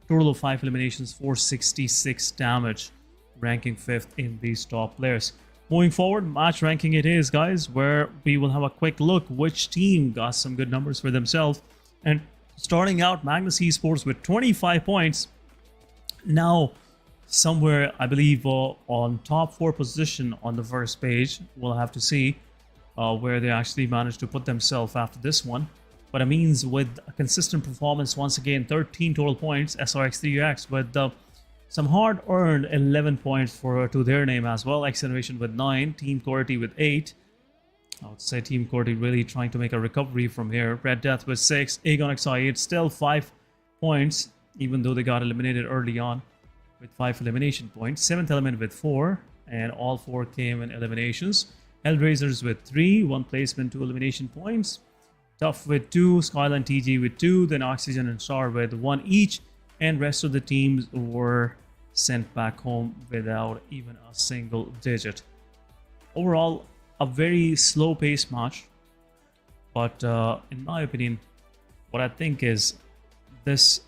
[SPEAKER 3] Total of 5 eliminations, 466 damage. ranking 5th in these top players. Moving forward, match ranking it is, guys, where we will have a quick look which team got some good numbers for themselves. And starting out, Magnus Esports with 25 points. Now, somewhere, I believe, on top 4 position on the first page. We'll have to see where they actually managed to put themselves after this one. But it means with a consistent performance, once again, 13 total points, SRX3X with some hard-earned 11 points to their name as well. XGeneration with 9, Team QWERTY with 8. I would say Team QWERTY really trying to make a recovery from here. Red Death with 6, Aegon XI8 still 5 points, even though they got eliminated early on with 5 elimination points. 7th Element with 4, and all 4 came in eliminations. HellRaisers with 3, 1 placement, 2 elimination points. Tough with 2, Skyline TG with 2, then Oxygen and Star with 1 each, and rest of the teams were sent back home without even a single digit. Overall, a very slow-paced match, but in my opinion, what I think is this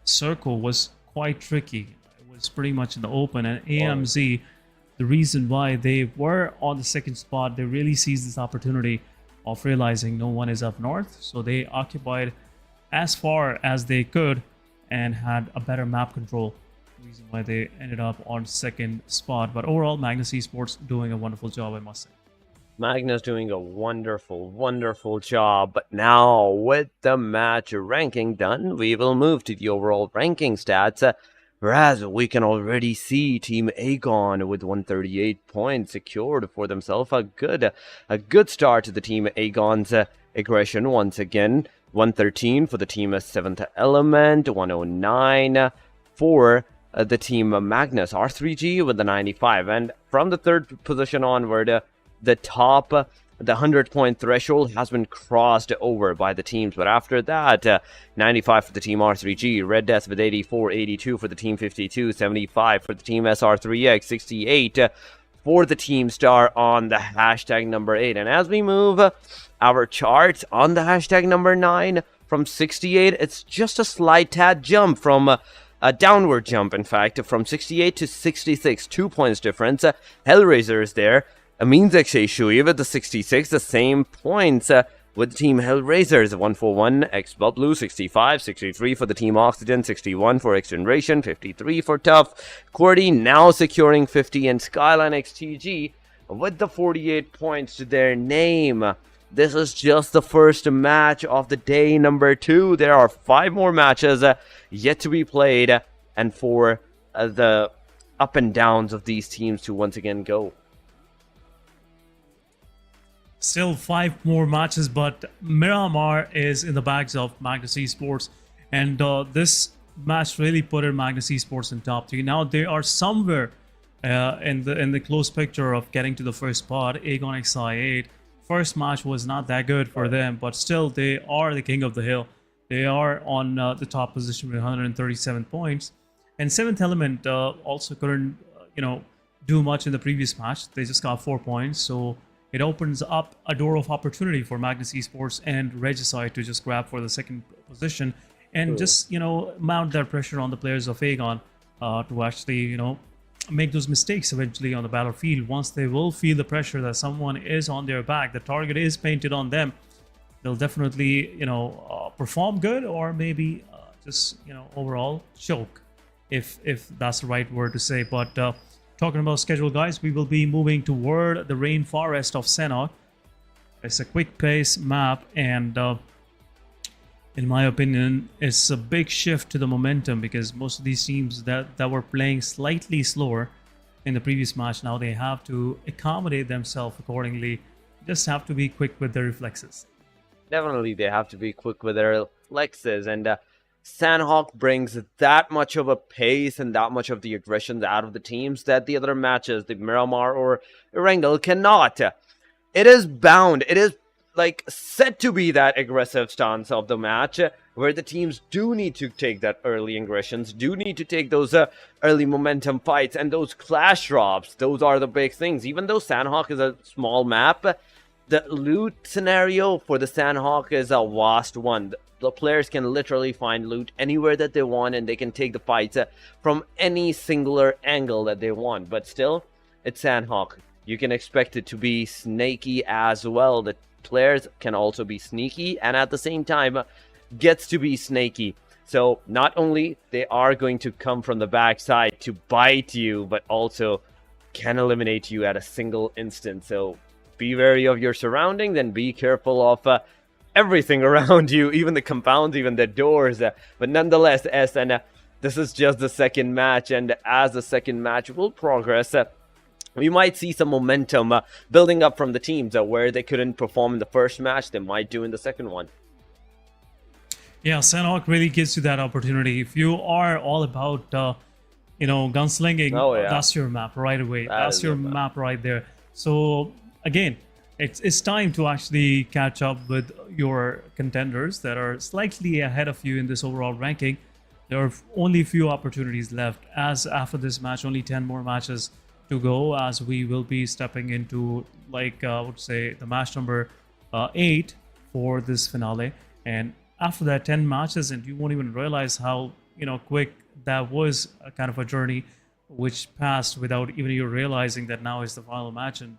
[SPEAKER 3] circle was quite tricky. It was pretty much in the open, and AMZ, the reason why they were on the 2nd spot, they really seized this opportunity of realizing no one is up north, so they occupied as far as they could and had a better map control. Reason why they ended up on 2nd spot. But overall, Magnus Esports doing a wonderful job, I must say.
[SPEAKER 4] Magnus doing a wonderful job. But now, with the match ranking done, we will move to the overall ranking stats. Whereas we can already see Team Aegon with 138 points secured for themselves. A good start to the Team Aegon's aggression once again. 113 for the Team 7th Element, 109 for the Team Magnus. R3G with the 95. And from the 3rd position onward, the top, the 100-point threshold has been crossed over by the teams. But after that, 95 for the Team R3G, Red Death with 84, 82 for the Team 52, 75 for the Team SR3X, 68 for the Team Star on the hashtag number 8. And as we move our charts on the hashtag number 9, from 68, it's just a slight tad jump from a downward jump, in fact, from 68 to 66, 2 points difference. HellRaisers there. Means XA Shui with the 66, the same points with Team HellRaisers. 141, XBubblue, 65, 63 for the Team Oxygen, 61 for XGeneration, 53 for Tough. QWERTY now securing 50, and Skyline XTG with the 48 points to their name. This is just the first match of the day number 2. There are 5 more matches yet to be played, and for the up and downs of these teams to once again go.
[SPEAKER 3] Still 5 more matches, but Miramar is in the bags of Magnus Esports, and this match really put Magnus Esports in top 3. Now they are somewhere in the close picture of getting to the 1st spot. Aegon XI8. First match was not that good for them, but still they are the king of the hill. They are on the top position with 137 points, and 7th Element also couldn't do much in the previous match. They just got 4 points, so it opens up a door of opportunity for Magnus Esports and Regicide to just grab for the 2nd position and just, mount their pressure on the players of Aegon to actually, make those mistakes eventually on the battlefield. Once they will feel the pressure that someone is on their back, the target is painted on them, they'll definitely, perform good, or maybe just, overall choke, if that's the right word to say. But talking about schedule, guys, we will be moving toward the rainforest of Sanhok. It's a quick pace map, and in my opinion, it's a big shift to the momentum, because most of these teams that were playing slightly slower in the previous match, now they have to accommodate themselves accordingly. Just have to be quick with their reflexes.
[SPEAKER 4] Definitely, they have to be quick with their reflexes, and Sanhok brings that much of a pace and that much of the aggression out of the teams that the other matches, the Miramar or Erangel, cannot. It is bound. It is like set to be that aggressive stance of the match, where the teams do need to take that early aggressions, do need to take those early momentum fights, and those clash drops. Those are the big things. Even though Sanhok is a small map, the loot scenario for the Sanhok is a vast one. The players can literally find loot anywhere that they want, and they can take the fights from any singular angle that they want. But still, it's Sanhok. You can expect it to be snaky as well. The players can also be sneaky, and at the same time gets to be snaky. So not only they are going to come from the backside to bite you, but also can eliminate you at a single instant. So be wary of your surroundings and be careful of everything around you, even the compounds, even the doors. But nonetheless, SN, this is just the second match, and as the second match will progress, we might see some momentum building up from the teams where they couldn't perform in the first match. They might do in the second one.
[SPEAKER 3] Yeah, Sanhok really gives you that opportunity. If you are all about, gunslinging, that's your map right away. That's your map right there. So, again, it's time to actually catch up with your contenders that are slightly ahead of you in this overall ranking. There are only a few opportunities left, as after this match, only 10 more matches to go, as we will be stepping into, I would say, the match number 8 for this finale. And after that, 10 matches, and you won't even realize how quick that was, a kind of a journey which passed without even you realizing that now is the final match, and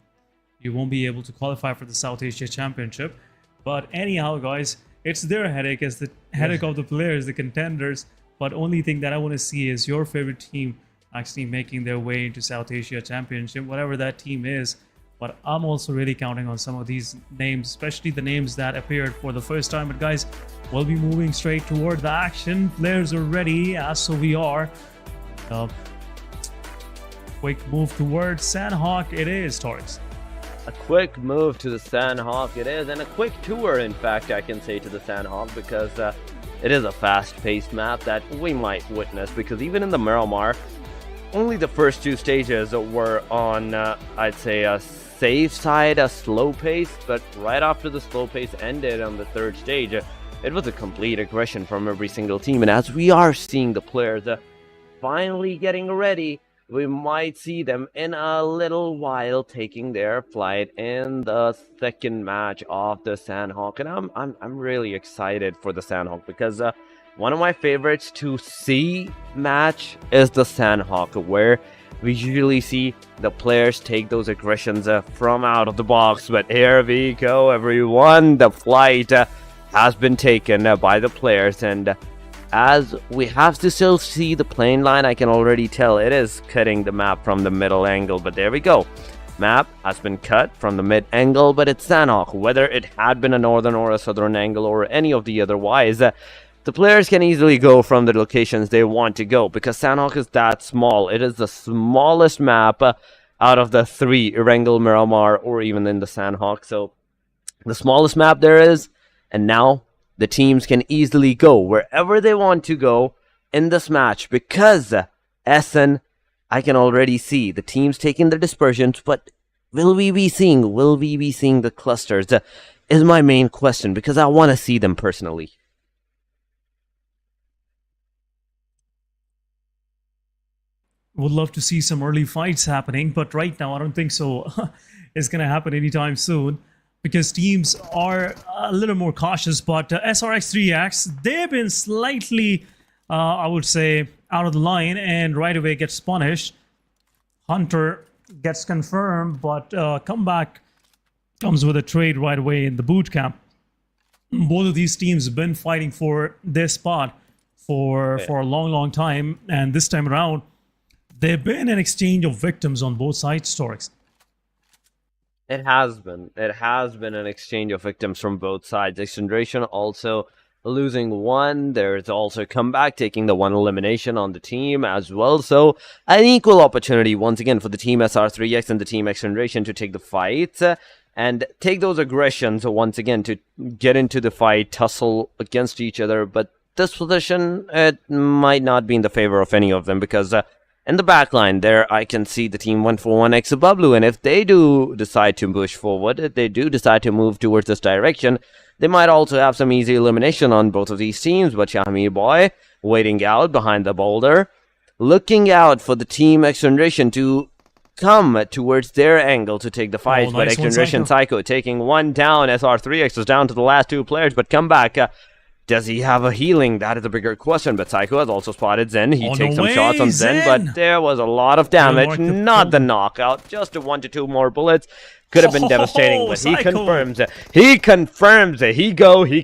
[SPEAKER 3] you won't be able to qualify for the South Asia Championship. But anyhow, guys, it's their headache. It's the headache of the players, the contenders. But only thing that I want to see is your favorite team actually making their way into South Asia Championship, whatever that team is. But I'm also really counting on some of these names, especially the names that appeared for the first time. But guys, we'll be moving straight toward the action. Players are ready, as so we are. Quick move towards Sanhok it is, Torx.
[SPEAKER 4] A quick move to the Sanhok it is, and a quick tour, in fact, I can say, to the Sanhok, because it is a fast-paced map that we might witness, because even in the Miramar, only the first 2 stages were on, I'd say, a safe side, a slow pace, but right after the slow pace ended on the 3rd stage, it was a complete aggression from every single team. And as we are seeing the players finally getting ready, we might see them in a little while taking their flight in the second match of the Sanhok. And I'm really excited for the Sanhok, because one of my favorites to see match is the Sanhok, where we usually see the players take those aggressions from out of the box. But here we go, everyone. The flight has been taken by the players, and as we have to still see the plane line, I can already tell it is cutting the map from the middle angle. But there we go. Map has been cut from the mid angle, but it's Sanhok. Whether it had been a northern or a southern angle or any of the otherwise, the players can easily go from the locations they want to go, because Sanhok is that small. It is the smallest map out of the 3, Erangel, Miramar, or even in the Sanhok. So the smallest map there is, and now the teams can easily go wherever they want to go in this match, because SN, I can already see the teams taking the dispersions. But will we be seeing the clusters is my main question, because I want to see them personally.
[SPEAKER 3] Would love to see some early fights happening, but right now I don't think so. It's going to happen anytime soon, because teams are a little more cautious. But SRX3X, they've been slightly, I would say, out of the line, and right away gets punished. Hunter gets confirmed, but comeback comes with a trade right away in the boot camp. Both of these teams have been fighting for their spot for a long time, and this time around, there've been an exchange of victims on both sides, Torx.
[SPEAKER 4] It has been an exchange of victims from both sides. XGeneration also losing 1. There's also comeback taking the 1 elimination on the team as well. So an equal opportunity once again for the team SR3X and the team XGeneration to take the fight and take those aggressions once again to get into the fight, tussle against each other. But this position, it might not be in the favor of any of them, because in the back line there, I can see the team 141X Bablu, and if they do decide to push forward, if they do decide to move towards this direction, they might also have some easy elimination on both of these teams. But Shami Boy waiting out behind the boulder, looking out for the team XGeneration to come towards their angle to take the fight. But XGeneration Psycho taking 1 down. SR3X is down to the last 2 players, but come back Does he have a healing? That is a bigger question. But Psycho has also spotted Zen. He takes some
[SPEAKER 3] way,
[SPEAKER 4] shots on Zen, but there was a lot of damage. Not the knockout. Just 1 to 2 more bullets. Could have been devastating, but he confirms it. He confirms it. He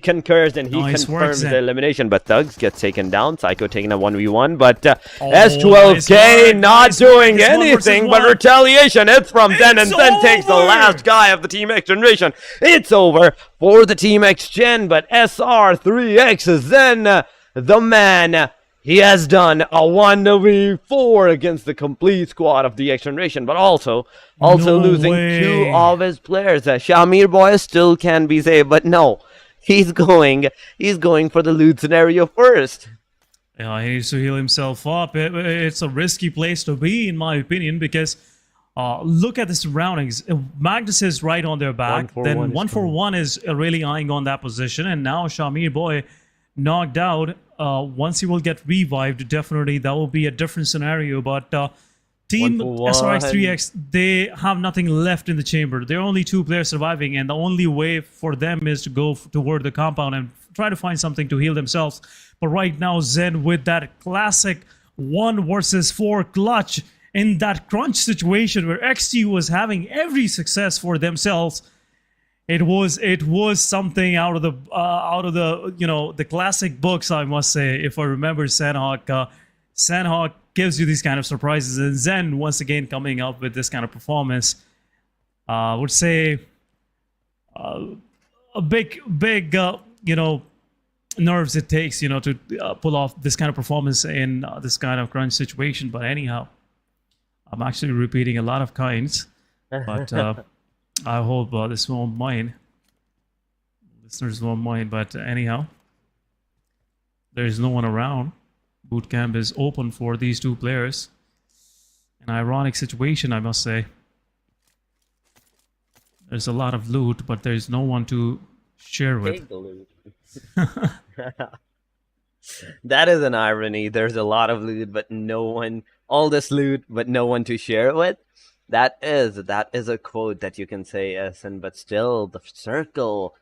[SPEAKER 4] concurs, and he confirms the elimination. But Thugs gets taken down. Psycho taking a 1v1, but S12K not doing anything but retaliation. It's from Zen, and Zen takes the last guy of the Team XGeneration. It's over for the Team XGen, but SR3X is Zen, the man. He has done a 1v4 against the complete squad of the XGeneration, but also losing 2 of his players. Shamir boy still can be saved, but no, he's going for the loot scenario first.
[SPEAKER 3] Yeah, he needs to heal himself up. It's a risky place to be, in my opinion, because look at the surroundings. Magnus is right on their back. Then 141 is really eyeing on that position, and now Shamir boy knocked out. Once he will get revived, definitely that will be a different scenario. But Team SRX3X, they have nothing left in the chamber. There are only 2 players surviving, and the only way for them is to go toward the compound and try to find something to heal themselves. But right now, Zen with that classic 1 versus 4 clutch in that crunch situation where XT was having every success for themselves. It was something out of the the classic books, I must say. If I remember Sanhok, Sanhok gives you these kind of surprises, and Zen once again coming up with this kind of performance. I would say a big nerves it takes to pull off this kind of performance in this kind of crunch situation. But anyhow, I'm actually repeating a lot of kinds, but. I hope this won't mind. Listeners won't mind, but anyhow, there's no one around. Boot camp is open for these 2 players. An ironic situation, I must say. There's a lot of loot, but there's no one to share with.
[SPEAKER 4] Take the loot. That is an irony. There's a lot of loot, but no one. All this loot, but no one to share it with. That is a quote that you can say, Essen, but still, the circle.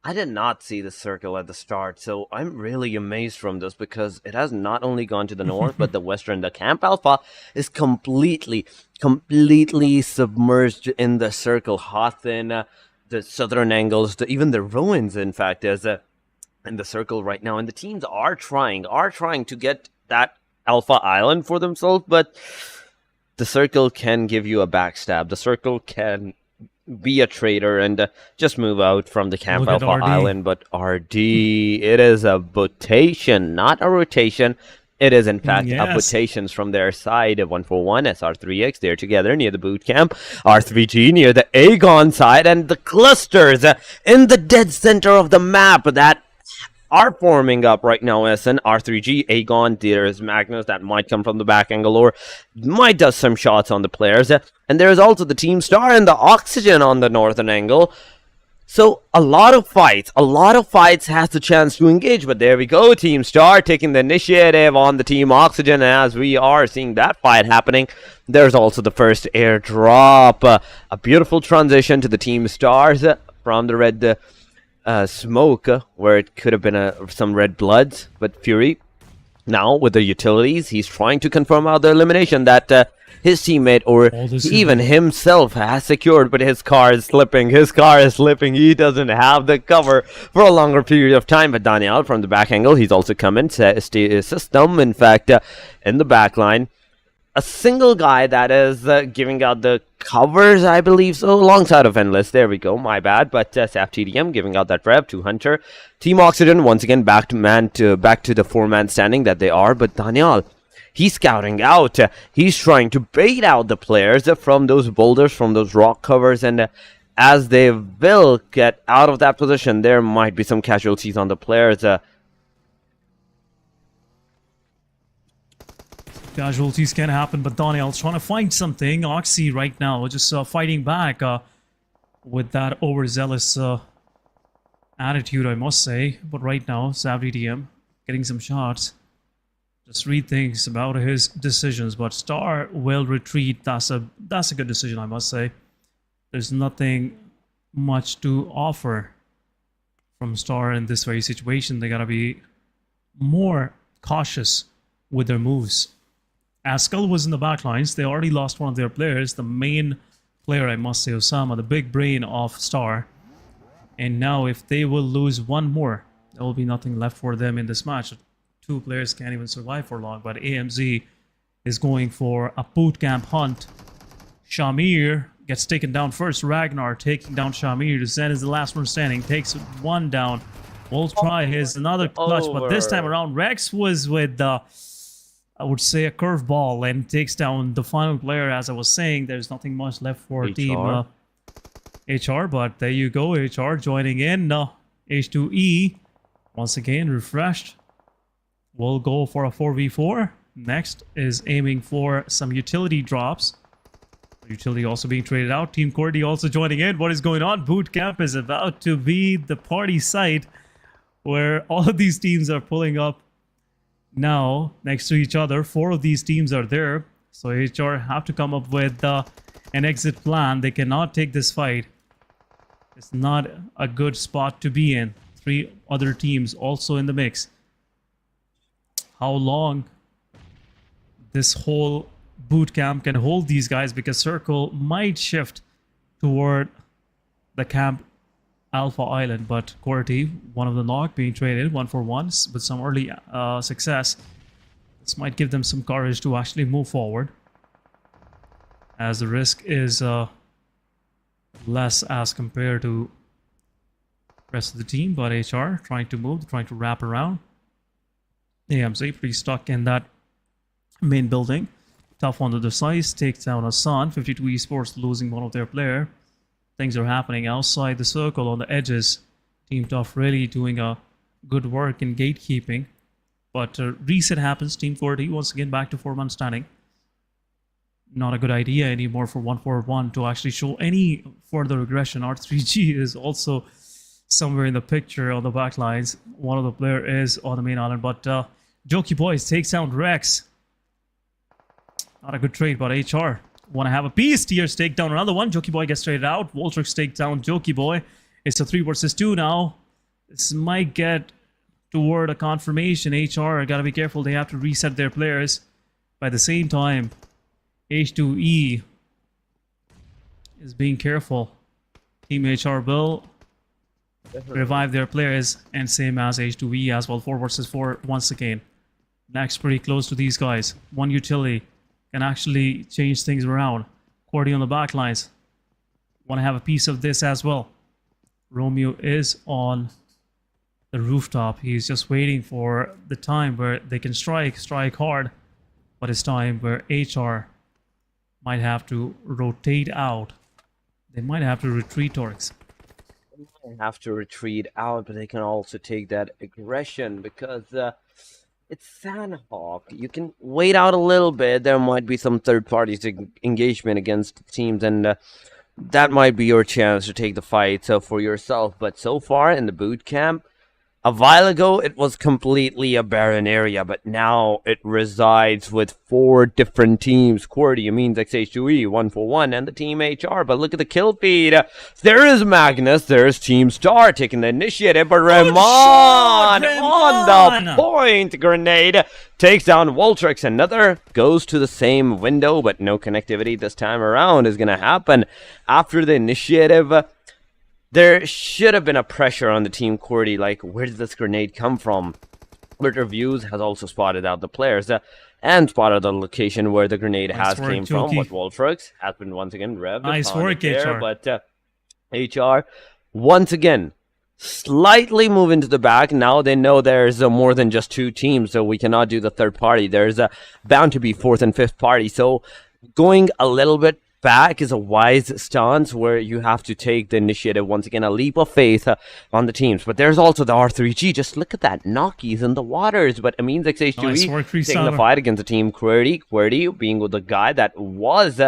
[SPEAKER 4] I did not see the circle at the start, so I'm really amazed from this because it has not only gone to the north, but the western. The Camp Alpha is completely submerged in the circle. Hothin, the southern angles, even the ruins, in fact, is in the circle right now. And the teams are trying to get that Alpha Island for themselves, but the circle can give you a backstab. The circle can be a traitor and just move out from the Camp Alpha Island. But RD, it is a rotation, not a rotation. It is, in fact, rotations from their side. 141, SR3X, they're together near the boot camp. R3G near the Aegon side, and the clusters in the dead center of the map that are forming up right now. SN, R3G, Aegon, there is Magnus that might come from the back angle or might do some shots on the players. And there is also the Team Star and the Oxygen on the northern angle. So a lot of fights has the chance to engage, but there we go. Team Star taking the initiative on the Team Oxygen, and as we are seeing that fight happening, there's also the first airdrop. A beautiful transition to the Team Stars from the red smoke, where it could have been some red bloods, but Fury now with the utilities, he's trying to confirm out the elimination that his teammate or even himself has secured, but his car is slipping. He doesn't have the cover for a longer period of time. But Daniel from the back angle, he's also coming to system, in fact, in the back line. A single guy that is giving out the covers, I believe so, alongside of Endless. There we go, my bad. But SAF TDM giving out that rev to Hunter. Team Oxygen once again back to the 4-man standing that they are. But Daniel, he's scouting out. He's trying to bait out the players from those boulders, from those rock covers, and as they will get out of that position, there might be some casualties on the players.
[SPEAKER 3] Casualties can happen, but Daniel's trying to find something. Oxy right now just fighting back with that overzealous attitude, I must say. But right now, SavDDM getting some shots. Just rethinks about his decisions, but Star will retreat. That's a good decision, I must say. There's nothing much to offer from Star in this very situation. They gotta be more cautious with their moves. As Skull was in the backlines, they already lost one of their players, the main player, I must say, Osama, the big brain of Star. And now if they will lose one more, there will be nothing left for them in this match. Two players can't even survive for long, but AMZ is going for a boot camp hunt. Shamir gets taken down first. Ragnar taking down Shamir. Zen is the last one standing, takes one down. Will try his another clutch, but this time around Rex was with the, I would say, a curveball and takes down the final player. As I was saying, there's nothing much left for team HR, but there you go, HR joining in. H2E once again refreshed. We'll go for a 4v4. Next is aiming for some utility drops. Utility also being traded out. Team QWERTY also joining in. What is going on? Boot camp is about to be the party site where all of these teams are pulling up now next to each other. 4 of these teams are there. So HR have to come up with an exit plan. They cannot take this fight. It's not a good spot to be in. 3 other teams also in the mix. How long this whole boot camp can hold these guys, because Circle might shift toward the camp Alpha Island, but QWERTY, one of the knock, being traded 1-for-1 with some early success. This might give them some courage to actually move forward, as the risk is less as compared to the rest of the team. But HR trying to move, trying to wrap around. AMZ pretty stuck in that main building. Tough on the size, takes down Hassan. 52 Esports losing one of their player. Things are happening outside the circle on the edges. Team Tough really doing a good work in gatekeeping. But reset happens. Team QWERTY once again back to 4-man standing. Not a good idea anymore for 1-4-1 to actually show any further aggression. R3G is also somewhere in the picture on the back lines. One of the player is on the main island, but Jokey Boys takes down Rex. Not a good trade, but HR want to have a piece. Tears take down another one. Jokey Boy gets traded out. Voltrix take down Jokey Boy. It's a 3 versus 2 now. This might get toward a confirmation. HR gotta be careful. They have to reset their players. By the same time, H2E is being careful. Team HR will revive their players, and same as H2E as well. 4 versus 4 once again. Next, pretty close to these guys. One utility can actually change things around. QWERTY on the back lines. Want to have a piece of this as well. Romeo is on the rooftop. He's just waiting for the time where they can strike hard. But it's time where HR might have to rotate out. They might have to retreat, Torx.
[SPEAKER 4] They have to retreat out, but they can also take that aggression because it's Sanhok. You can wait out a little bit. There might be some third parties engagement against teams, and that might be your chance to take the fight for yourself. But so far in the boot camp, a while ago, it was completely a barren area, but now it resides with 4 different teams. QWERTY, means XH2E, 1-for-1, and the team HR. But look at the kill feed. There is Magnus, there's Team Star taking the initiative, but Ramon on the point grenade takes down Voltrix. Another goes to the same window, but no connectivity this time around is going to happen after the initiative. There should have been a pressure on the team QWERTY, like, where did this grenade come from? But Reviews has also spotted out the players and spotted the location where the grenade came from. But Voltrix has been once again revved.
[SPEAKER 3] Nice work, HR.
[SPEAKER 4] But HR, once again, slightly move into the back. Now they know there's more than just 2 teams, so we cannot do the third party. There's bound to be 4th and 5th party. So going a little bit back is a wise stance where you have to take the initiative. Once again, a leap of faith on the teams. But there's also the R3G. Just look at that knock. He's in the waters. But it means XH2E taking the fight against the team QWERTY. QWERTY being with the guy that was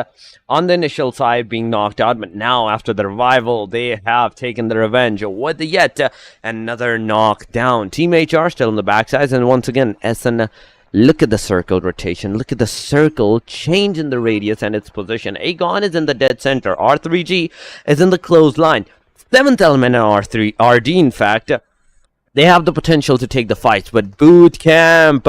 [SPEAKER 4] on the initial side being knocked out. But now after the revival, they have taken the revenge. With the yet another knockdown. Team HR still in the backside. And once again, SN. Look at the circle rotation. Look at the circle change in the radius and its position. Aegon is in the dead center. R3G is in the closed line. 7th element and R3, RD in fact, they have the potential to take the fights, but boot camp,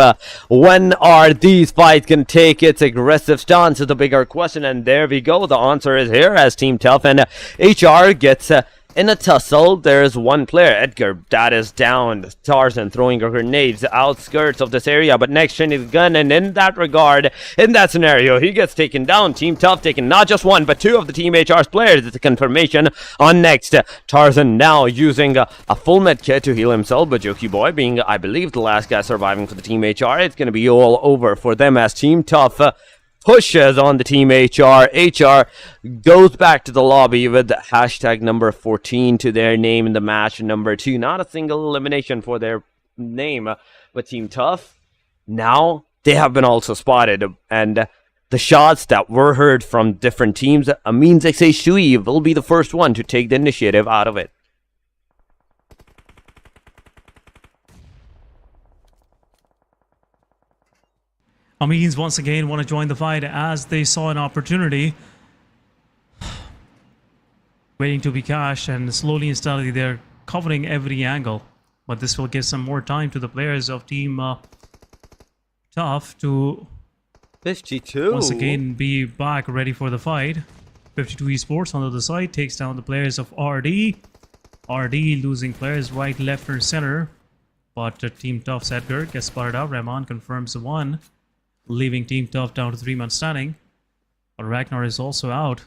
[SPEAKER 4] when are these fights going to take its aggressive stance is the bigger question, and there we go. The answer is here as Team Tough and HR gets in a tussle. There's one player, Edgar, that is down. Tarzan throwing grenades outskirts of this area, but next gen is gun, and in that regard, in that scenario, he gets taken down. Team Tough taking not just one, but two of the Team HR's players. It's a confirmation on next. Tarzan now using a full med kit to heal himself, but Jokey Boy being, I believe, the last guy surviving for the Team HR. It's going to be all over for them as Team Tough pushes on the Team HR. HR goes back to the lobby with hashtag number 14 to their name in the match number 2. Not a single elimination for their name, but Team Tough, now they have been also spotted, and the shots that were heard from different teams means XH2E will be the first one to take the initiative out of it.
[SPEAKER 3] Amines once again want to join the fight as they saw an opportunity waiting to be cashed, and slowly and steadily they're covering every angle, but this will give some more time to the players of Team Tough to
[SPEAKER 4] 52
[SPEAKER 3] once again be back ready for the fight. 52 Esports on the other side takes down the players of RD. RD losing players right, left and center, but Team Tough's Edgar gets spotted out. Rahman confirms the one, leaving Team Tough down to 3-man standing. But Ragnar is also out.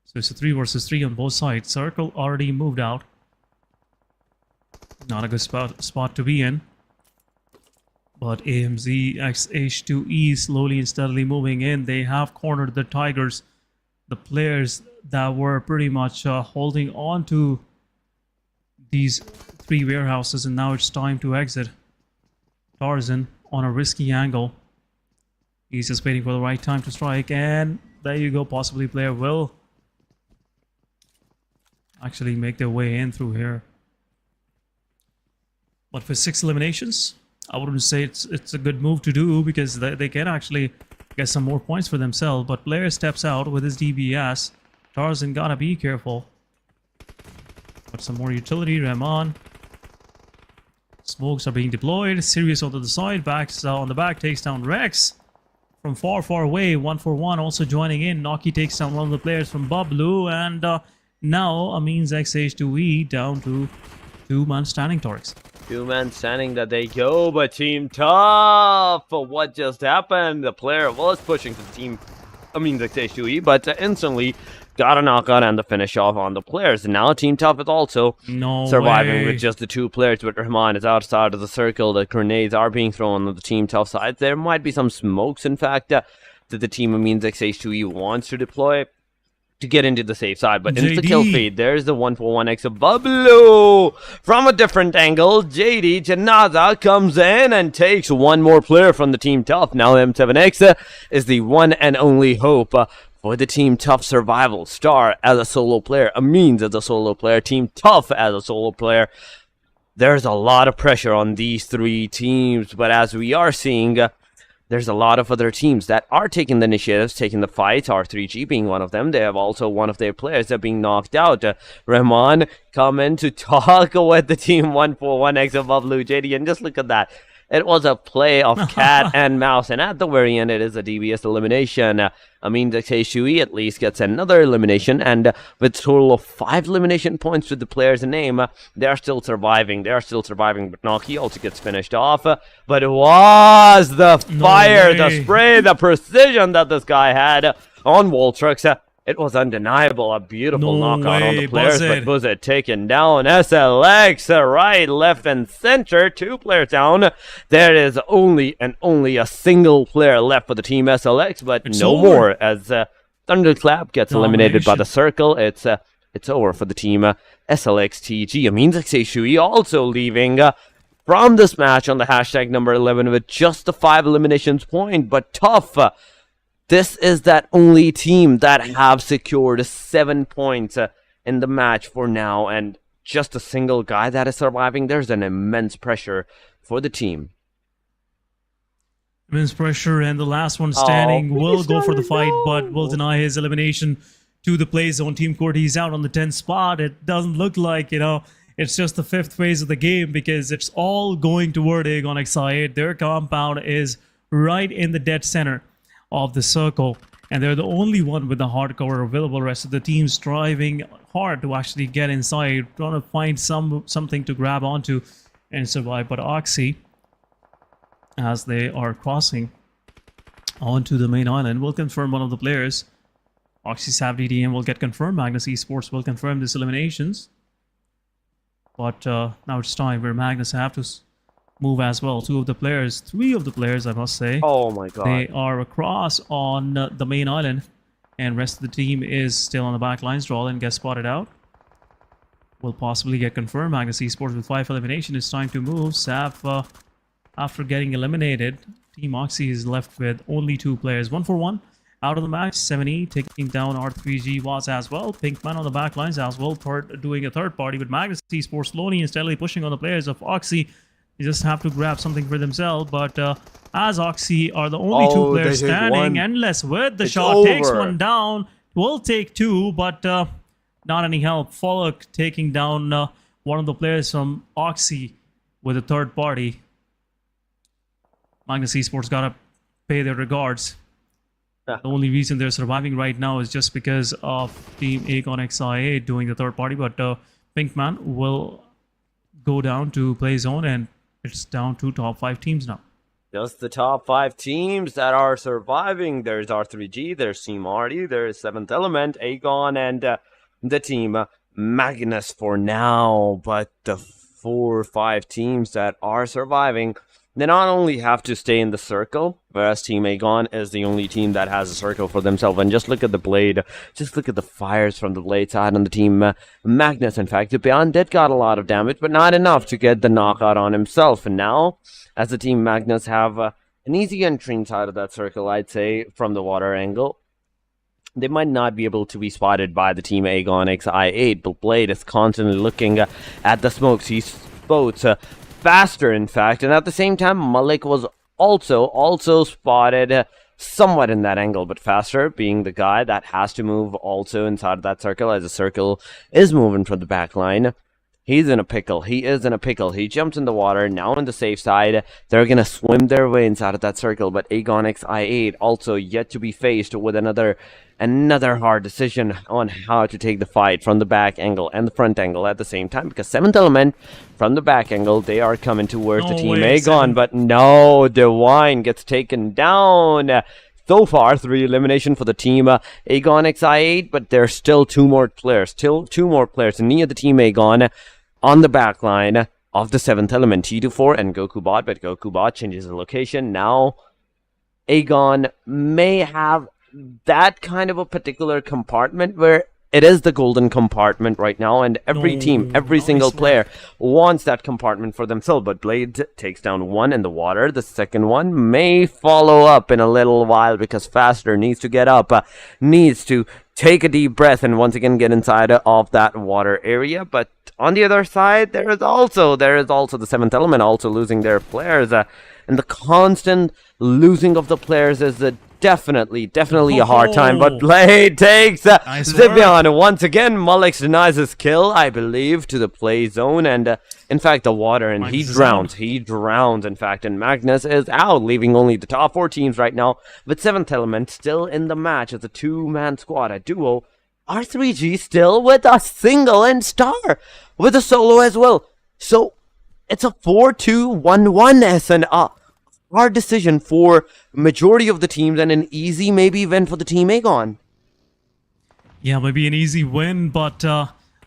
[SPEAKER 3] So it's a 3 versus 3 on both sides. Circle already moved out. Not a good spot to be in. But AMZ XH2E slowly and steadily moving in. They have cornered the Tigers. The players that were pretty much holding on to these 3 warehouses, and now it's time to exit. Tarzan on a risky angle. He's just waiting for the right time to strike, and there you go. Possibly player will actually make their way in through here. But for 6 eliminations, I wouldn't say it's a good move to do, because they can actually get some more points for themselves. But player steps out with his DBS. Tarzan gotta be careful. But some more utility. Rahman. Smokes are being deployed. Sirius onto the side. Backs on the back. Takes down Rex from far away. 1-for-1 also joining in. Noki takes down one of the players from Bablu. And now Amines XH2E down to 2-man standing, Torx.
[SPEAKER 4] 2-man standing that they go, but Team Tough, what just happened? The player was pushing to the team, XH2E, but instantly got a knockout and the finish off on the players. And now Team Tough is also surviving with just the 2 players, but Rahman is outside of the circle. The grenades are being thrown on the Team Tough side. There might be some smokes, in fact, that the team XH2E wants to deploy to get into the safe side, but insta kill feed. There's the 1-for-1x of Bablu from a different angle. JD Janaza comes in and takes one more player from the Team Tough. Now M7X is the one and only hope for the Team Tough survival. Star as a solo player, Amines as a solo player, Team Tough as a solo player. There's a lot of pressure on these 3 teams, but as we are seeing, there's a lot of other teams that are taking the initiatives, taking the fights, R3G being one of them. They have also one of their players that are being knocked out. Rahman coming to talk with the Team 1-for-1x above Blue JD, and just look at that. It was a play of cat and mouse, and at the very end, it is a DBS elimination. Amines XH2E at least gets another elimination, and with a total of 5 elimination points with the player's name, they are still surviving. They are still surviving, but Noki also gets finished off. But it was the fire, the spray, the precision that this guy had on wall trucks. It was undeniable, a beautiful knockout on the players, but Buzzet taken down. SLX, right, left, and center, 2 players down. There is only a single player left for the Team SLX, but no more, as Thunderclap gets eliminated by the circle. It's over for the Team SLX TG. Amines XH2E also leaving from this match on the hashtag number 11 with just the 5 eliminations point, but Tough. This is that only team that have secured 7 points in the match for now, and just a single guy that is surviving. There's an immense pressure for the team.
[SPEAKER 3] Immense pressure, and the last one standing will go for the fight, but will deny his elimination. to the play zone. Team QWERTY is out on the 10th spot. It doesn't look like, it's just the 5th phase of the game, because it's all going toward Aegon XI8. Their compound is right in the dead center of the circle, and they're the only one with the hard cover available. Rest of the team's striving hard to actually get inside, trying to find something to grab onto and survive. But Oxy, as they are crossing onto the main island, will confirm one of the players. Oxy Sav DDM will get confirmed. Magnus Esports will confirm this eliminations. But now it's time where Magnus have to move as well. 3 of the players, I must say.
[SPEAKER 4] Oh my god.
[SPEAKER 3] They are across on the main island, and rest of the team is still on the back lines. Draw and get spotted out. Will possibly get confirmed. Magnus Esports with 5 elimination. It's time to move. Sav, after getting eliminated, Team Oxy is left with only 2 players. 1 for 1 out of the match. 70 taking down R3G was as well. Pinkman on the back lines as well, doing a third party, with Magnus Esports slowly and steadily pushing on the players of Oxy. They just have to grab something for themselves, but as Oxy are the only 2 players standing, Endless with the shot, takes one down, will take 2, but not any help. Fallock taking down one of the players from Oxy with a third party. Magnus Esports gotta pay their regards. The only reason they're surviving right now is just because of Team Aegon XI8 doing the third party, but Pinkman will go down to play zone, and it's down to top 5 teams now.
[SPEAKER 4] Just the top 5 teams that are surviving. There's R3G, there's Team Arty, there's 7th Element, Aegon, and the Team Magnus for now. But the 4 or 5 teams that are surviving, they not only have to stay in the circle, whereas Team Aegon is the only team that has a circle for themselves. And just look at the blade. Just look at the fires from the blade side on the Team Magnus. In fact, the Beyond did got a lot of damage, but not enough to get the knockout on himself. And now, as the Team Magnus have an easy entry inside of that circle, I'd say, from the water angle, they might not be able to be spotted by the Team Aegon XI8, but Blade is constantly looking at the smokes. He spots faster, in fact, and at the same time Malik was also spotted somewhat in that angle, but faster being the guy that has to move also inside of that circle, as the circle is moving from the back line. He's in a pickle. He is in a pickle. He jumps in the water, now on the safe side. They're gonna swim their way inside of that circle, but Aegon XI8 also yet to be faced with another hard decision on how to take the fight from the back angle and the front angle at the same time, because 7th Element from the back angle, they are coming towards the Team Aegon, but no, Divine gets taken down. So far, 3 elimination for the Team Aegon XI8, but there's still 2 more players, near the Team Aegon on the back line of the 7th Element, T24 and Goku Bot, but Goku Bot changes the location. Now, Aegon may have that kind of a particular compartment where it is the golden compartment right now, and every team, every single player wants that compartment for themselves. But Blade takes down 1 in the water. The second one may follow up in a little while, because Faster needs to get up, needs to take a deep breath and once again get inside of that water area. But on the other side, there is also the 7th Element also losing their players, and the constant losing of the players is definitely a hard time. But Blade takes Zibion. Once again, Mulix denies his kill, I believe, to the play zone, and in fact the water, and he drowns in fact, and Magnus is out, leaving only the top 4 teams right now, with 7th Element still in the match as a 2-man squad, a duo. R3G still with a single, and Star with a solo as well. So it's a 4-2-1-1 and hard decision for majority of the teams, and an easy maybe win for the Team Aegon.
[SPEAKER 3] Yeah, maybe an easy win, but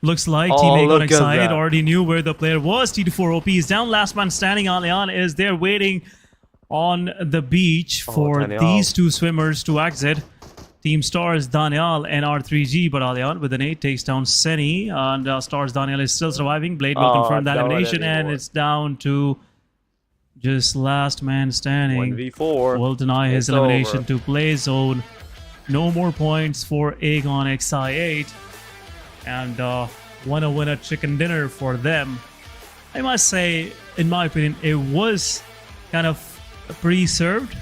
[SPEAKER 3] looks like Team Aegon XI8 already knew where the player was. T24 OP is down, last man standing. Alian is there waiting on the beach for these 2 swimmers to exit. Team Stars, Daniel and R3G, but Alian with an 8 takes down Seni, and Stars Daniel is still surviving. Blade will confirm that elimination, and it's down to just last man standing.
[SPEAKER 4] 1v4
[SPEAKER 3] will deny his elimination to play zone. No more points for Aegon XI8, and winner chicken dinner for them. I must say, in my opinion, it was kind of pre-served.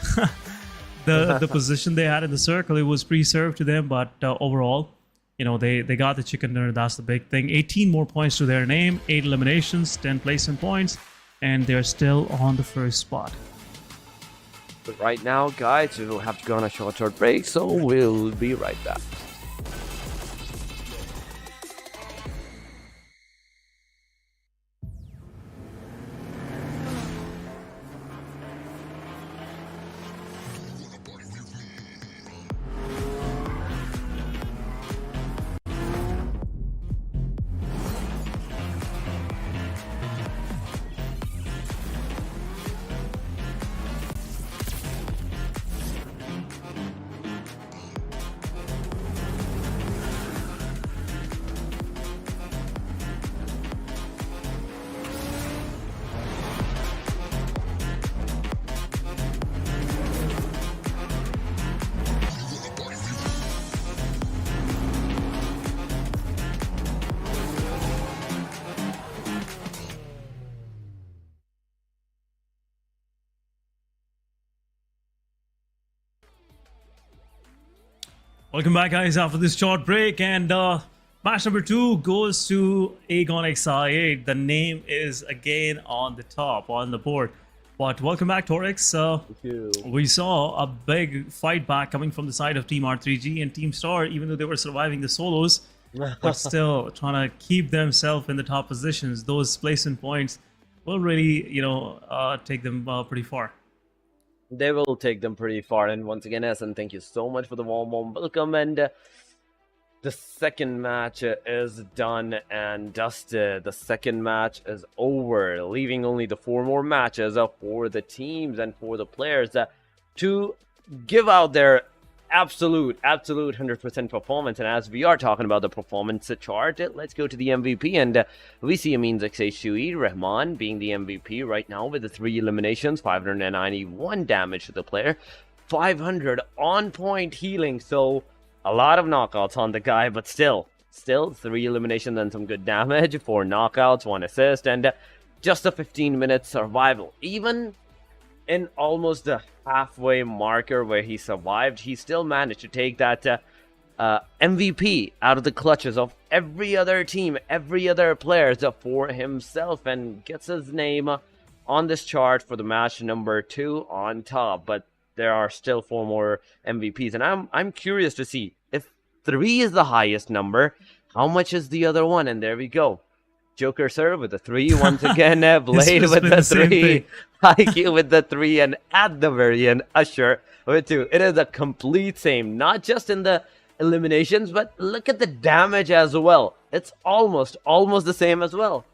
[SPEAKER 3] the position they had in the circle, it was pre-served to them, but overall they got the chicken dinner. That's the big thing. 18 more points to their name, 8 eliminations, 10 placement points, and they're still on the first spot.
[SPEAKER 4] But right now, guys, we will have to go on a short break, so we'll be right back.
[SPEAKER 3] Welcome back, guys, after this short break, and match number 2 goes to Aegon XI8. The name is again on the top, on the board. But welcome back, Torix.
[SPEAKER 4] Thank you.
[SPEAKER 3] We saw a big fight back coming from the side of Team R3G and Team Star, even though they were surviving the solos, but still trying to keep themselves in the top positions. Those placement points will really, take them pretty far.
[SPEAKER 4] They will take them pretty far. And once again, Essen, thank you so much for the warm welcome. And the second match is done and dusted. The second match is over, leaving only the 4 more matches for the teams and for the players to give out their absolute 100% performance. And as we are talking about the performance chart, let's go to the MVP, and we see Amin's XH2E Rahman being the MVP right now with the 3 eliminations, 591 damage to the player, 500 on point healing, so a lot of knockouts on the guy, but still 3 eliminations and some good damage, 4 knockouts, 1 assist, and just a 15-minute survival. Even in almost the halfway marker where he survived, he still managed to take that MVP out of the clutches of every other team, every other player for himself, and gets his name on this chart for the match number 2 on top. But there are still 4 more MVPs, and I'm curious to see if 3 is the highest number, how much is the other one? And there we go. Joker Sir with the 3 once again, Blade with the 3, IQ with the 3, and at the very end, Usher with 2. It is a complete same, not just in the eliminations, but look at the damage as well. It's almost the same as well.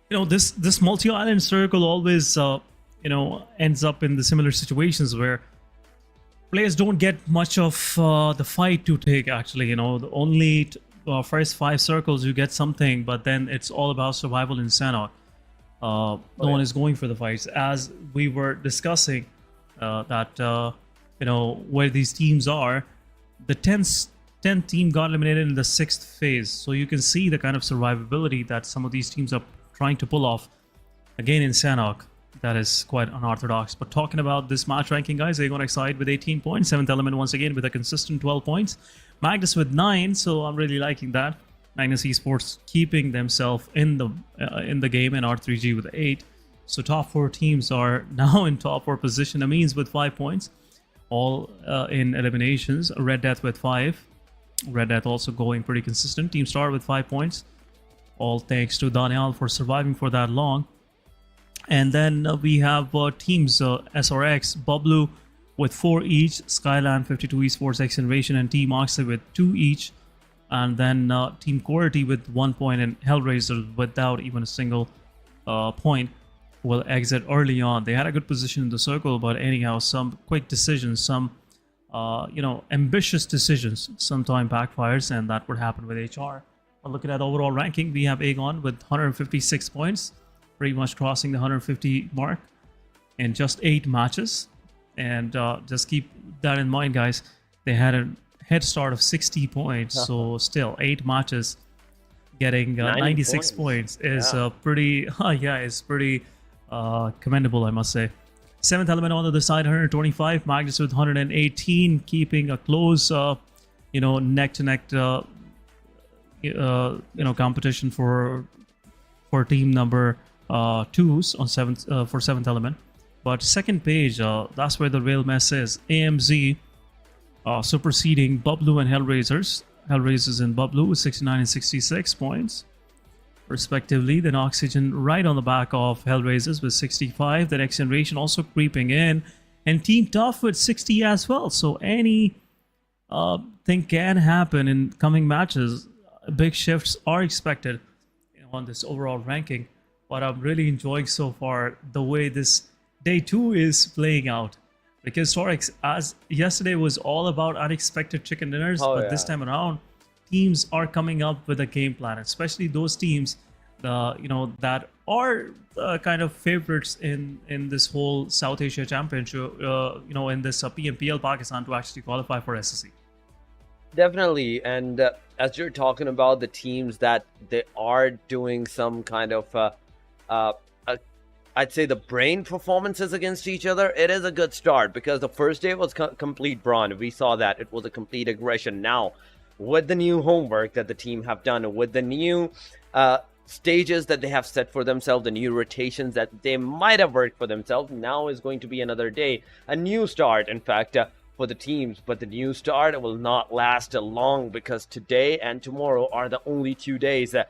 [SPEAKER 3] This multi-island circle always, ends up in the similar situations where players don't get much of the fight to take, actually. The only first 5 circles you get something, but then it's all about survival in Sanhok. No one is going for the fights, as we were discussing that where these teams are. The 10th team got eliminated in the 6th phase, so you can see the kind of survivability that some of these teams are trying to pull off again in Sanhok. That is quite unorthodox. But talking about this match ranking, guys, Aegon XI with 18 points, 7th Element once again with a consistent 12 points, Magnus with 9, so I'm really liking that. Magnus Esports keeping themselves in the game, and R3G with 8. So top 4 teams are now in top 4 position. Amines with 5 points, all in eliminations. Red Death with 5. Red Death also going pretty consistent. Team Star with 5 points, all thanks to Daniel for surviving for that long. And then we have teams SRX, Bublu with 4 each, Skyline, 52 Esports, XGeneration, and Team Oxley with 2 each. And then Team QWERTY with 1 point, and HellRaisers without even a single point will exit early on. They had a good position in the circle, but anyhow, some quick decisions, some ambitious decisions sometimes backfires, and that would happen with HR. But looking at overall ranking, we have Aegon with 156 points, pretty much crossing the 150 mark in just 8 matches. And just keep that in mind, guys. They had a head start of 60 points, so still 8 matches getting 96 points is pretty commendable, I must say. 7th Element on the other side, 125. Magnus with 118, keeping a close neck to neck competition for team number 2s on seventh element. But second page, that's where the real mess is. AMZ superseding Bublu and HellRaisers. HellRaisers and Bublu with 69 and 66 points respectively. Then Oxygen right on the back of HellRaisers with 65. Then XGeneration also creeping in, and Team Tough with 60 as well. So any thing can happen in coming matches. Big shifts are expected on this overall ranking, but I'm really enjoying so far the way this day 2 is playing out, because Torix, as yesterday was all about unexpected chicken dinners, but this time around teams are coming up with a game plan, especially those teams that are kind of favorites in this whole South Asia Championship, in this PMPL Pakistan to actually qualify for SSC.
[SPEAKER 4] Definitely, and as you're talking about the teams that they are doing some kind of I'd say the brain performances against each other, it is a good start, because the first day was complete brawn. We saw that it was a complete aggression. Now, with the new homework that the team have done, with the new stages that they have set for themselves, the new rotations that they might have worked for themselves, now is going to be another day, a new start, in fact, for the teams. But the new start will not last long, because today and tomorrow are the only 2 days that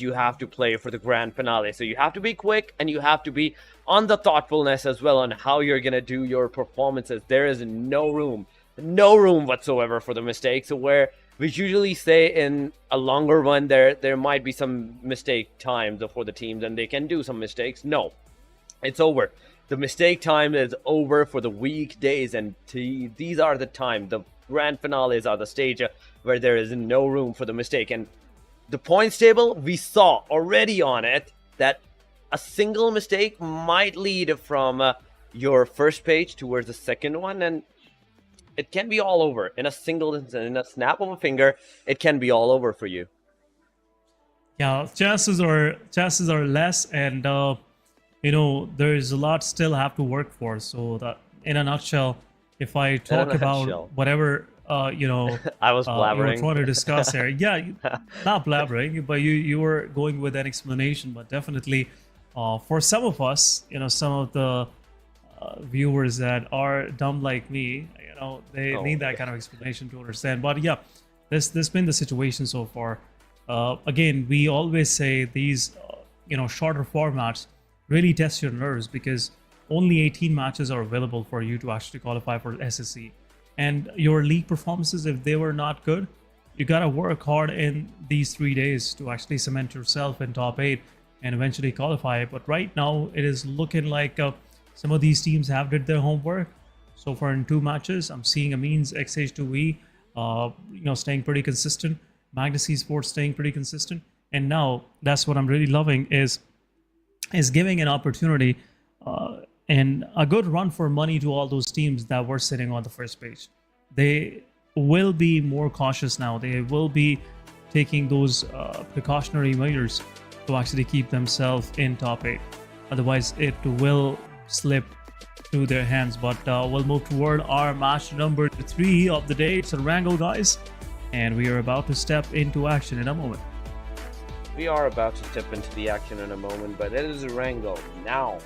[SPEAKER 4] you have to play for the grand finale. So you have to be quick, and you have to be on the thoughtfulness as well on how you're going to do your performances. There is no room whatsoever for the mistakes. So where we usually say in a longer one, there might be some mistake times for the teams and they can do some mistakes. No, it's over. The mistake time is over for the weekdays, and these are the time. The grand finales are the stage where there is no room for the mistake. And the points table, we saw already on it that a single mistake might lead from your first page towards the second one, and it can be all over in a snap of a finger. It can be all over for you.
[SPEAKER 3] Yeah, chances are less, and there is a lot still have to work for. So that, in a nutshell, if I talk about whatever
[SPEAKER 4] I was blabbering.
[SPEAKER 3] You were trying to discuss here. Yeah, not blabbering, but you were going with an explanation. But definitely, for some of us, some of the viewers that are dumb like me, they need that kind of explanation to understand. But yeah, this been the situation so far. Again, we always say these shorter formats really test your nerves, because only 18 matches are available for you to actually qualify for SSC. And your league performances, if they were not good, you gotta work hard in these 3 days to actually cement yourself in top 8 and eventually qualify. But right now, it is looking like some of these teams have did their homework. So far in 2 matches, I'm seeing Amin's XH2E, staying pretty consistent. Magnus Esports staying pretty consistent. And now, that's what I'm really loving is giving an opportunity and a good run for money to all those teams that were sitting on the first page. They will be more cautious now. They will be taking those precautionary measures to actually keep themselves in top 8. Otherwise, it will slip through their hands. But we'll move toward our match number 3 of the day. It's Erangel, guys. And we are about to step into action in a moment.
[SPEAKER 4] We are about to step into the action in a moment, but it is Erangel now.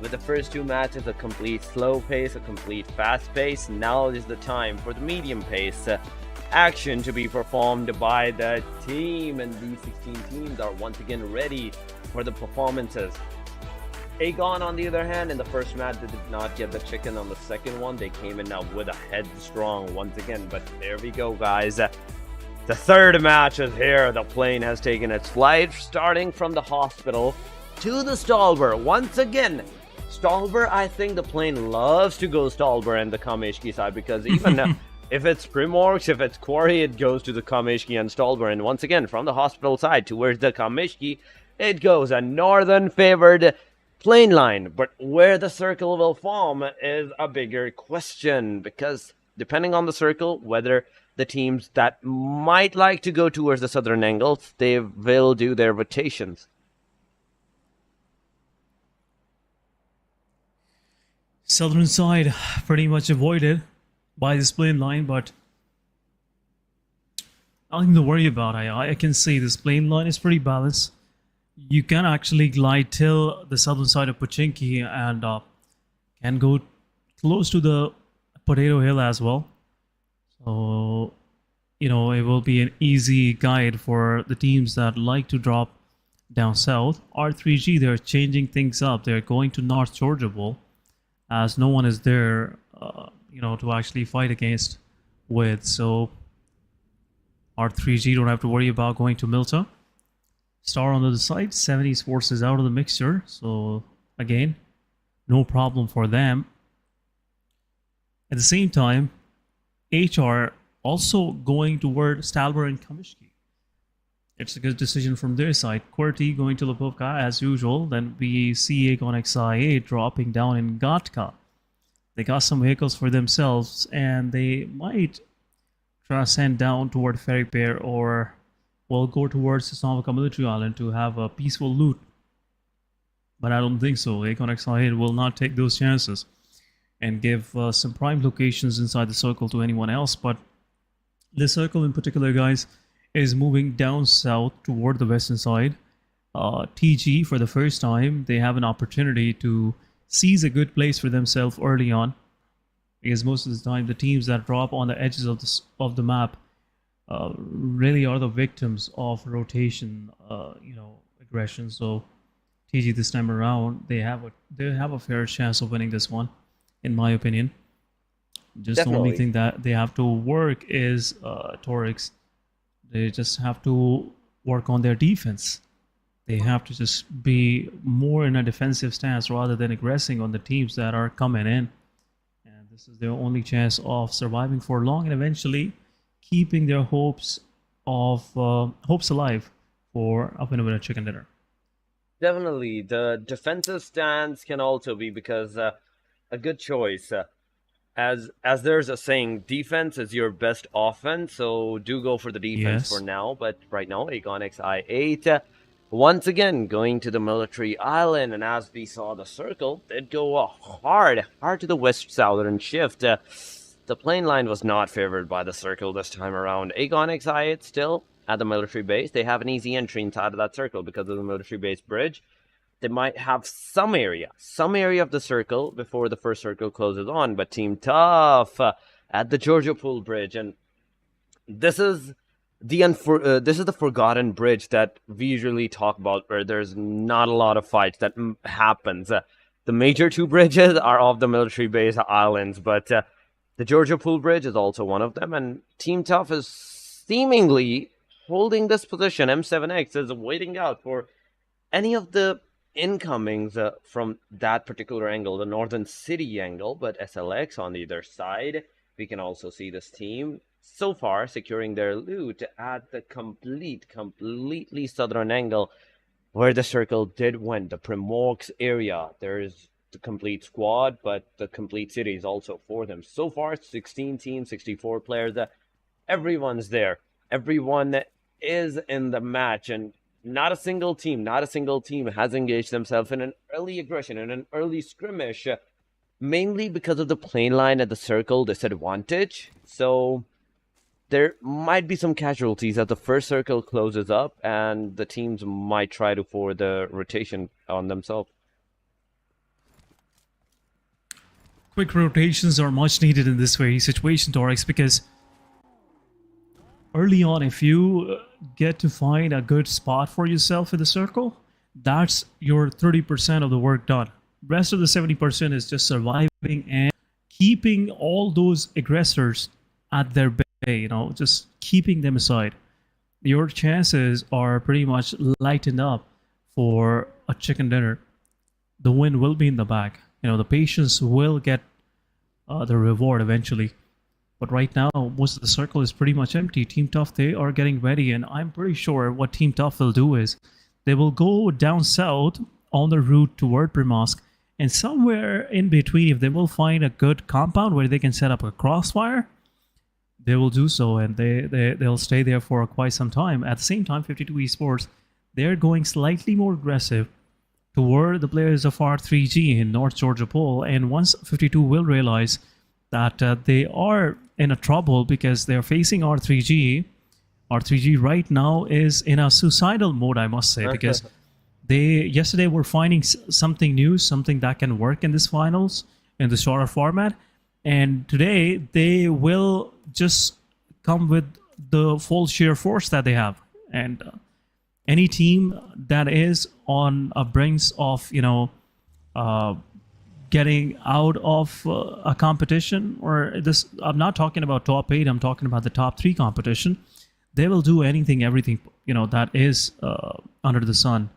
[SPEAKER 4] With the first 2 matches, a complete slow pace, a complete fast pace. Now is the time for the medium pace action to be performed by the team. And these 16 teams are once again ready for the performances. Aegon, on the other hand, in the first match, they did not get the chicken. On the second one, they came in now with a headstrong once again. But there we go, guys. The third match is here. The plane has taken its flight, starting from the hospital to the Stalber. Once again, Stalber, I think the plane loves to go Stalber and the Kameshki side, because even if it's Primorx, if it's QWERTY, it goes to the Kameshki and Stalber. And once again, from the hospital side towards the Kameshki, it goes a northern favored plane line. But where the circle will form is a bigger question, because depending on the circle, whether the teams that might like to go towards the southern angles, they will do their rotations.
[SPEAKER 3] Southern side pretty much avoided by this plane line, but Nothing to worry about. I can see this plane line is pretty balanced. You can actually glide till the southern side of Pochinki and can go close to the Potato Hill as well. So, it will be an easy guide for the teams that like to drop down south. R3G, they're changing things up. They're going to North Georgia Bowl as no one is there, to actually fight against with. So, R3G don't have to worry about going to Milta. Star on the other side, 70 Sports is out of the mixture. So, again, no problem for them. At the same time, HR also going toward Stalber and Kamishki. It's a good decision from their side. QWERTY going to Lipovka as usual. Then we see Aegon XIA dropping down in Gatka. They got some vehicles for themselves and they might transcend down toward Ferry Pair or will go towards the Sanhok military island to have a peaceful loot. But I don't think so. Aegon XIA will not take those chances and give some prime locations inside the circle to anyone else. But this circle in particular, guys, is moving down south toward the western side. TG, for the first time, they have an opportunity to seize a good place for themselves early on. Because most of the time, the teams that drop on the edges of the map really are the victims of rotation, aggression. So TG this time around, they have a fair chance of winning this one, in my opinion. Just
[SPEAKER 4] Definitely.
[SPEAKER 3] The only thing that they have to work is Torix. They just have to work on their defense. They have to just be more in a defensive stance rather than aggressing on the teams that are coming in. And this is their only chance of surviving for long and eventually keeping their hopes alive for a winner chicken dinner.
[SPEAKER 4] Definitely, the defensive stance can also be because a good choice. As there's a saying, defense is your best offense, so do go for the defense for now. But right now, Aegon XI8 once again going to the military island, and as we saw, the circle did go hard to the west-southern shift. The plane line was not favored by the circle this time around. Aegon XI8 still at the military base. They have an easy entry inside of that circle because of the military base bridge. They might have some area of the circle before the first circle closes on, but Team Tough at the Georgia Pool Bridge, and this is the forgotten bridge that we usually talk about, where there's not a lot of fights that happens. The major two bridges are off the military base islands, but the Georgia Pool Bridge is also one of them, and Team Tough is seemingly holding this position. M7X is waiting out for any of the incomings from that particular angle, the northern city angle, but SLX on the other side. We can also see this team so far securing their loot at the completely southern angle where the circle did win, the Primox area. There is the complete squad, but the complete city is also for them. So far, 16 teams, 64 players. Everyone's there. Everyone is in the match, and not a single team has engaged themselves in an early aggression, in an early skirmish, mainly because of the plane line at the circle disadvantage. So there might be some casualties as the first circle closes up, and the teams might try to forward the rotation on themselves.
[SPEAKER 3] Quick rotations are much needed in this very situation, Torix, because early on, if you get to find a good spot for yourself in the circle, that's your 30% of the work done. Rest of the 70% is just surviving and keeping all those aggressors at their bay, just keeping them aside. Your chances are pretty much lightened up for a chicken dinner. The win will be in the bag. The patience will get the reward eventually. But right now, most of the circle is pretty much empty. Team Tough, they are getting ready, and I'm pretty sure what Team Tough will do is they will go down south on the route toward Primosk, and somewhere in between, if they will find a good compound where they can set up a crossfire, they will do so, and they'll stay there for quite some time. At the same time, 52 Esports, they're going slightly more aggressive toward the players of R3G in North Georgia Pool, and once 52 will realize that they are in a trouble because they're facing R3G R3G right now is in a suicidal mode, I must say, because they yesterday were finding something new, something that can work in this finals in the shorter format, and today they will just come with the full sheer force that they have. And any team that is on a brink of getting out of a competition, or this, I'm not talking about top 8, I'm talking about the top 3 competition, they will do anything, everything, that is under the sun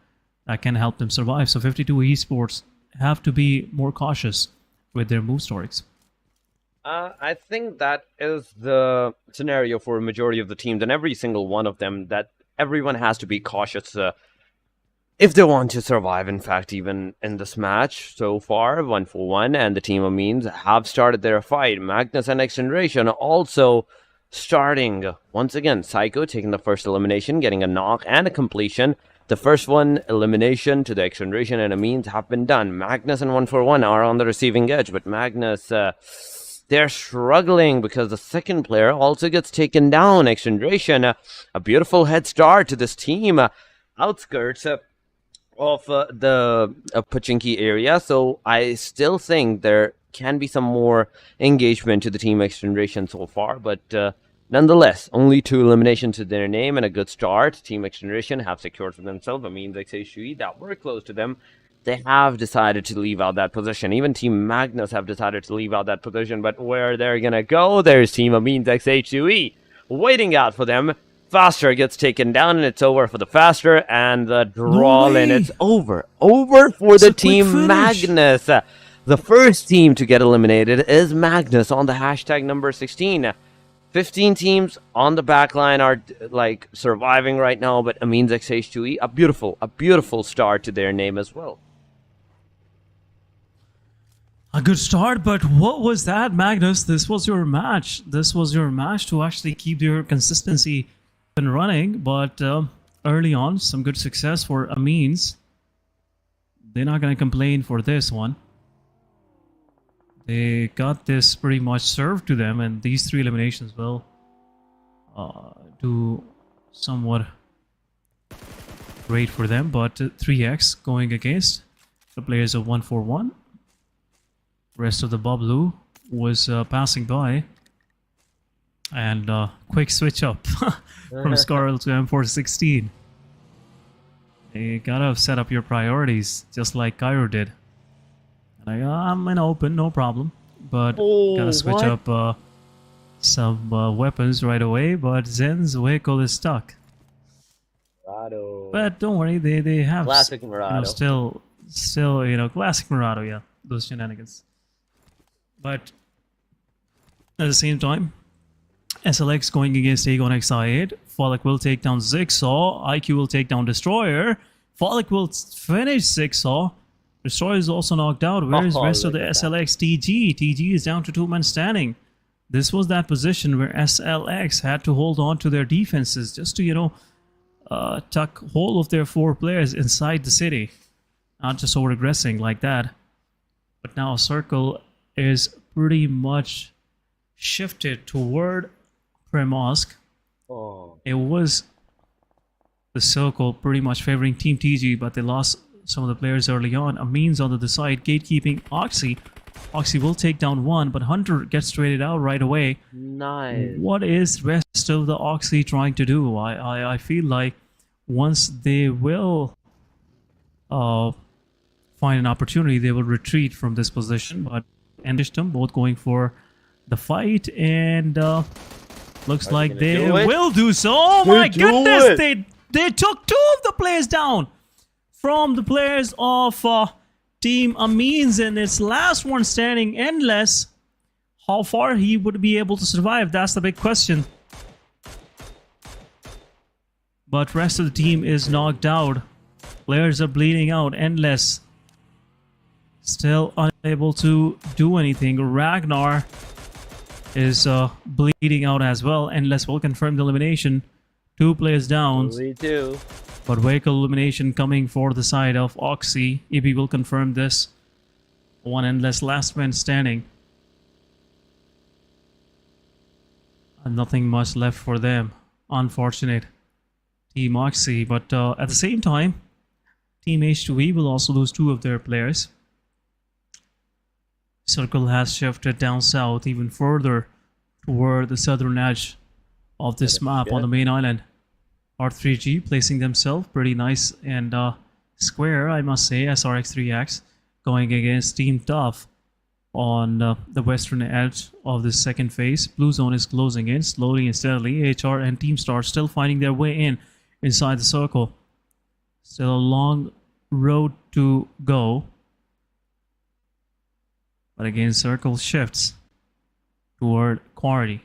[SPEAKER 3] that can help them survive. So 52 Esports have to be more cautious with their move stories.
[SPEAKER 4] I think that is the scenario for a majority of the teams, and every single one of them, that everyone has to be cautious if they want to survive. In fact, even in this match so far, 1-for-1, and the team of memes have started their fight. Magnus and XGeneration also starting. Once again, Psycho taking the first elimination, getting a knock and a completion. The first one elimination to the XGeneration and memes have been done. Magnus and 1-for-1 are on the receiving edge, but Magnus, they're struggling because the second player also gets taken down. XGeneration, a beautiful head start to this team. Outskirts of the Pachinki area, so I still think there can be some more engagement to the team XGeneration so far, but nonetheless, only 2 eliminations to their name and a good start. Team XGeneration have secured for themselves a means XHUE that were close to them. They have decided to leave out that position. Even Team Magnus have decided to leave out that position, but where they're gonna go, there's Team Amin's XHUE waiting out for them. Faster gets taken down, and it's over for the Faster, and the draw in, it's over. Over for the Team Magnus. The first team to get eliminated is Magnus on the hashtag number 16. 15 teams on the back line are like surviving right now, but Amin's XH2E, a beautiful start to their name as well.
[SPEAKER 3] A good start, but what was that, Magnus? This was your match. This was your match to actually keep your consistency been running, but early on, some good success for Amines. They're not going to complain for this one. They got this pretty much served to them, and these 3 eliminations will do somewhat great for them, but 3x going against the players of 1-for-1. Rest of the Bablu was passing by. And quick switch up from Scarlet to M416. You gotta set up your priorities just like Cairo did. And I'm in open, no problem. But gotta switch up some weapons right away. But Zen's vehicle is stuck.
[SPEAKER 4] Murado.
[SPEAKER 3] But don't worry, they have
[SPEAKER 4] classic Murado.
[SPEAKER 3] Still classic Murado, yeah, those shenanigans. But at the same time, SLX going against Aegon XI8. Frolic will take down Zigsaw. IQ will take down Destroyer. Frolic will finish Zigsaw. Destroyer is also knocked out. Where is the rest of the SLX TG? TG is down to 2 men standing. This was that position where SLX had to hold on to their defenses just to, tuck hold of their 4 players inside the city. Not just over-aggressing like that. But now Circle is pretty much shifted toward Premosk. It was the circle pretty much favoring Team TG, but they lost some of the players early on. Amin's on the other side, gatekeeping Oxy. Oxy will take down 1, but Hunter gets traded out right away.
[SPEAKER 4] Nice.
[SPEAKER 3] What is rest of the Oxy trying to do? I feel like once they will find an opportunity, they will retreat from this position. But Endishtam both going for the fight, and looks like they will do so. Oh my goodness! They took 2 of the players down from the players of Team Amines, and its last one standing, Endless. How far he would be able to survive? That's the big question. But rest of the team is knocked out. Players are bleeding out. Endless still unable to do anything. Ragnar is bleeding out as well. Endless will confirm the elimination. 2 players down. But vehicle elimination coming for the side of Oxy. EB will confirm this. 1 Endless, last man standing. And nothing much left for them. unfortunate. Team Oxy, but at the same time, Team H2E will also lose 2 of their players. Circle has shifted down south even further toward the southern edge of this map on the main island. R3G placing themselves pretty nice and square, I must say. SRX3X going against Team Tough on the western edge of the second phase. Blue zone is closing in slowly and steadily. HR and Team Star still finding their way in inside the circle. Still a long road to go. But again, circle shifts toward QWERTY.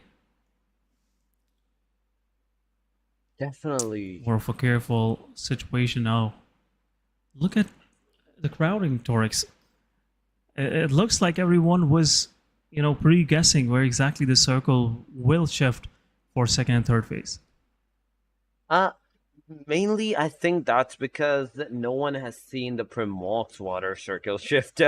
[SPEAKER 4] Definitely.
[SPEAKER 3] More of a careful situation now. Look at the crowding, Torix. It looks like everyone was, pre-guessing where exactly the circle will shift for second and third phase.
[SPEAKER 4] Mainly, I think that's because no one has seen the Primox water circle shift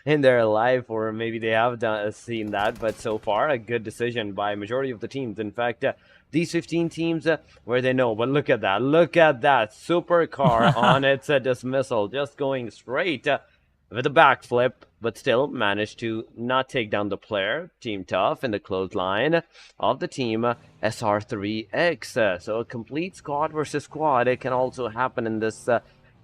[SPEAKER 4] in their life, or maybe they have seen that, but so far, a good decision by majority of the teams. In fact, these 15 teams, where they know, but look at that supercar on its dismissal, just going straight with a backflip, but still managed to not take down the player, Team Tough, in the clothesline of the team SR3X. So a complete squad versus squad. It can also happen in this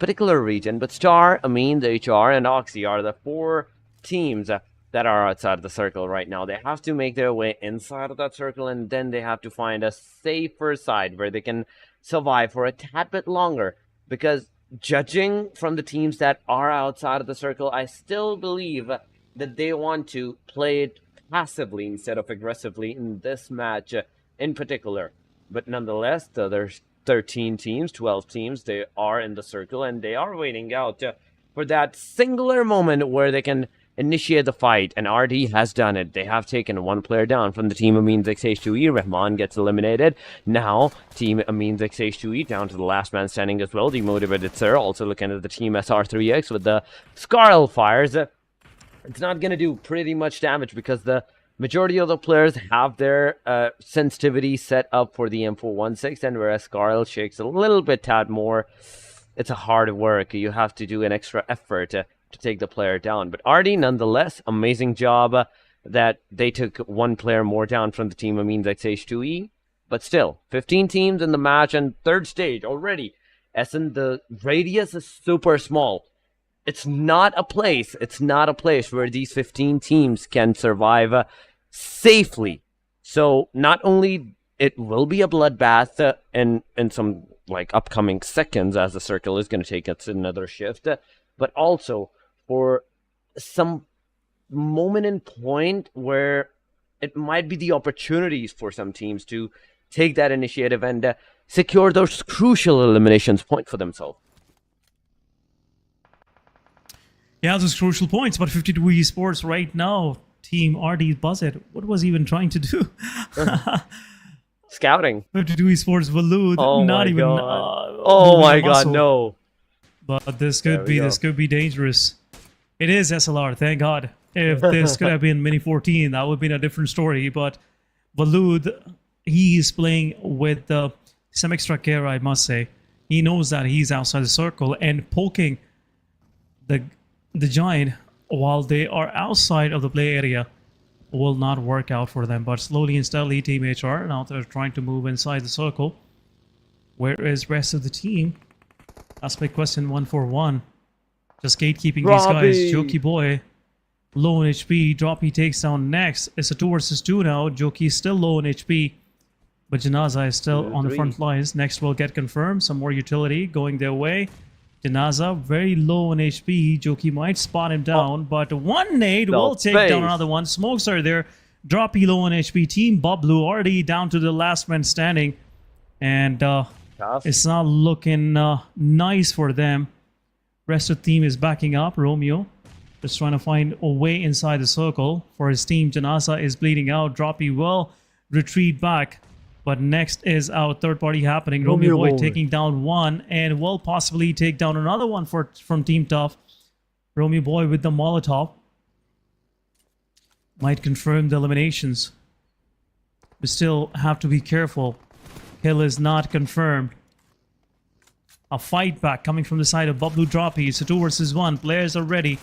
[SPEAKER 4] particular region. But Star, Amines, HR, and Oxy are the 4 teams that are outside of the circle right now. They have to make their way inside of that circle, and then they have to find a safer side where they can survive for a tad bit longer. Because judging from the teams that are outside of the circle, I still believe that they want to play it passively instead of aggressively in this match in particular. But nonetheless, there's 13 teams, 12 teams, they are in the circle, and they are waiting out for that singular moment where they can initiate the fight, and RD has done it. They have taken 1 player down from the team Amines XH2E. Rahman gets eliminated. Now, team Amines XH2E down to the last man standing as well. Demotivated Sir also looking at the team SR3X with the Scarl fires. It's not going to do pretty much damage because the majority of the players have their sensitivity set up for the M416, and whereas Scarl shakes a little bit tad more, it's a hard work. You have to do an extra effort to take the player down. But RD, nonetheless, amazing job that they took 1 player more down from the team Amines XH2E. But still, 15 teams in the match and 3rd stage already. As in, the radius is super small. It's not a place where these 15 teams can survive safely. So not only it will be a bloodbath in some upcoming seconds, as the circle is going to take its another shift, but also for some moment in point where it might be the opportunities for some teams to take that initiative and secure those crucial eliminations point for themselves.
[SPEAKER 3] Yeah, those crucial points, but 52 Esports right now, Team RD Buzzet, what was he even trying to do?
[SPEAKER 4] Scouting.
[SPEAKER 3] 52 Esports Valud,
[SPEAKER 4] oh
[SPEAKER 3] not
[SPEAKER 4] my
[SPEAKER 3] even.
[SPEAKER 4] God. Oh my God, no.
[SPEAKER 3] But this could be dangerous. It is SLR, thank God. If this could have been Mini 14, that would have been a different story. But Valud, he is playing with some extra care, I must say. He knows that he's outside the circle, and poking the giant while they are outside of the play area will not work out for them. But slowly and steadily, Team HR, now they're trying to move inside the circle. Where is rest of the team? That's my question, 1-for-1. Just gatekeeping these guys. Jokey boy, low on HP. Droppy takes down next. It's a 2 versus 2 now. Jokey is still low on HP. But Janaza is still on the front lines. Next will get confirmed. Some more utility going their way. Janaza very low on HP. Jokey might spot him down. But 1 nade will take down another one. Smokes are there. Droppy low on HP. Team Bob Blue already down to the last man standing. And it's not looking nice for them. Rest of the team is backing up. Romeo just trying to find a way inside the circle for his team. Janaza is bleeding out. Droppy will retreat back. But next is our third party happening. Romeo Boy taking down 1 and will possibly take down another one from Team Tough. Romeo Boy with the Molotov might confirm the eliminations. We still have to be careful Kill is not confirmed. A fight back coming from the side of Bablu Droppy. It's a 2 versus 1. Players are ready.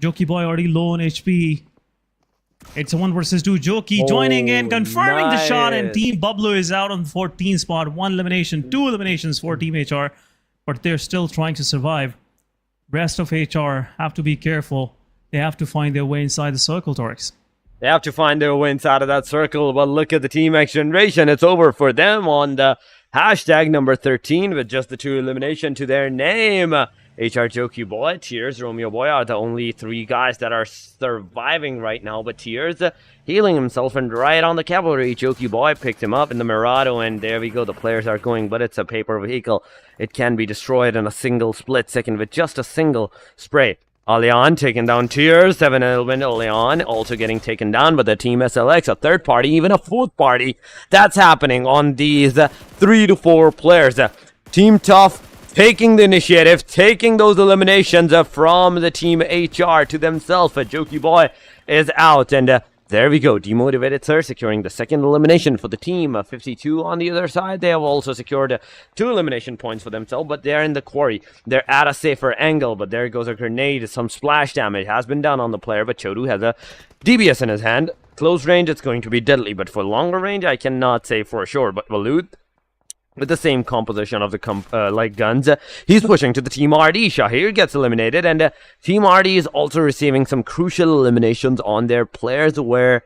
[SPEAKER 3] Jokey Boy already low on HP. It's a 1 versus 2. Jokey joining in, confirming the shot, and Team Bablu is out on the 14th spot. 1 elimination, 2 eliminations for Team HR, but they're still trying to survive. Rest of HR have to be careful. They have to find their way inside the circle, Torx.
[SPEAKER 4] They have to find their way inside of that circle, but look at the Team XGeneration. It's over for them on the hashtag number 13 with just the 2 elimination to their name. HR Jokey Boy, Tears, Romeo Boy are the only 3 guys that are surviving right now, but Tears healing himself, and right on the cavalry, Jokey Boy picked him up in the Mirado, and there we go, the players are going, but it's a paper vehicle. It can be destroyed in a single split second with just a single spray. Alian taking down Tears, 7 element Alian also getting taken down by the Team SLX, a 3rd party, even a 4th party. That's happening on these 3 to 4 players. Team Tough taking the initiative, taking those eliminations from the Team HR to themselves. Jokey Boy is out, and there we go. Demotivated Sir securing the 2nd elimination for the team. 52 on the other side. They have also secured 2 elimination points for themselves, but they're in the quarry. They're at a safer angle, but there goes a grenade. Some splash damage has been done on the player, but Chodu has a DBS in his hand. Close range, it's going to be deadly, but for longer range, I cannot say for sure. But Walud, with the same composition of the guns, he's pushing to the Team RD. Shahir gets eliminated, and Team RD is also receiving some crucial eliminations on their players, where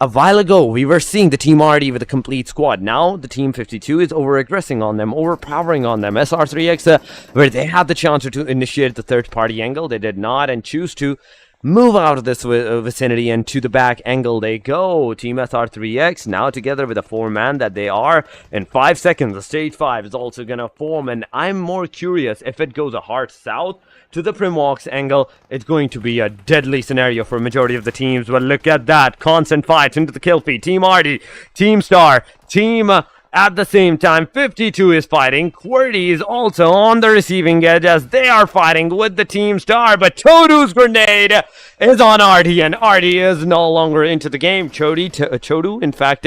[SPEAKER 4] a while ago we were seeing the Team RD with a complete squad. Now the Team 52 is over-aggressing on them, overpowering on them. SR3X, where they had the chance to initiate the 3rd party angle, they did not, and choose to move out of this vicinity, and to the back angle they go. Team SR3X now together with a 4-man that they are. In 5 seconds, the stage 5 is also going to form, and I'm more curious if it goes a hard south to the Primwalks angle. It's going to be a deadly scenario for a majority of the teams, but look at that. Constant fights into the kill feed. Team RD, Team Star, Team... At the same time, 52 is fighting. QWERTY is also on the receiving edge as they are fighting with the Team Star. But Chodu's grenade is on RD, and RD is no longer into the game. Chodu, in fact,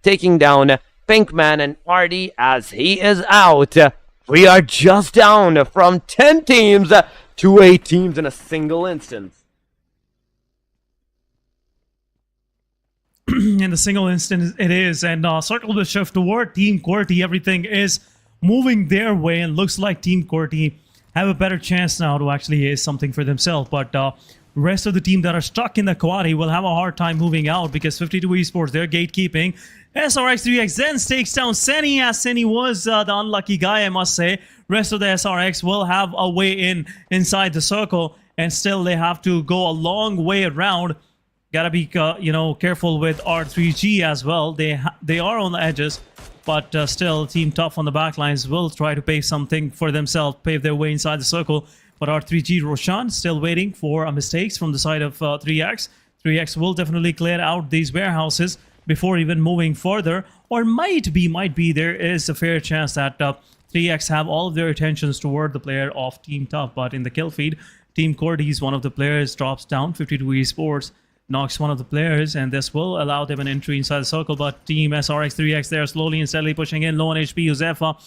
[SPEAKER 4] taking down Pinkman, and RD as he is out. We are just down from 10 teams to 8 teams in a single instance.
[SPEAKER 3] In the single instance it is, and circle the shift toward Team QWERTY. Everything is moving their way, and looks like Team QWERTY have a better chance now to actually ace something for themselves, but rest of the team that are stuck in the quaddy will have a hard time moving out, because 52 Esports, they're gatekeeping. SRX3X then takes down Senny, as Senny was the unlucky guy, I must say. Rest of the SRX will have a way inside the circle, and still they have to go a long way around. Gotta be, careful with R3G as well. They are on the edges, but still, Team Tough on the backlines will try to pave something for themselves, pave their way inside the circle. But R3G Roshan still waiting for mistakes from the side of 3X. 3X will definitely clear out these warehouses before even moving further, or might be there is a fair chance that 3X have all of their attentions toward the player of Team Tough. But in the kill feed, Team QWERTY is one of the players, drops down. 52 Esports knocks one of the players, and this will allow them an entry inside the circle. But Team SRX3X, they are slowly and steadily pushing in. Low on HP, Josefa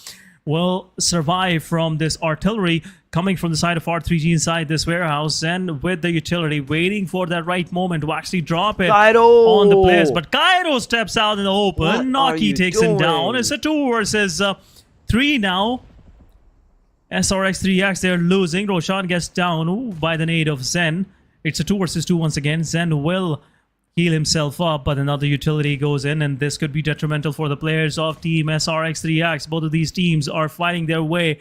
[SPEAKER 3] will survive from this artillery coming from the side of R3G inside this warehouse, and with the utility waiting for that right moment to actually drop it on the players. But Cairo steps out in the open. Naki takes him down. It's a 2 versus 3 now. SRX3X, they're losing. Roshan gets down by the nade of Zen. It's a 2 versus 2 once again. Zen will heal himself up, but another utility goes in, and this could be detrimental for the players of Team SRX3X. Both of these teams are fighting their way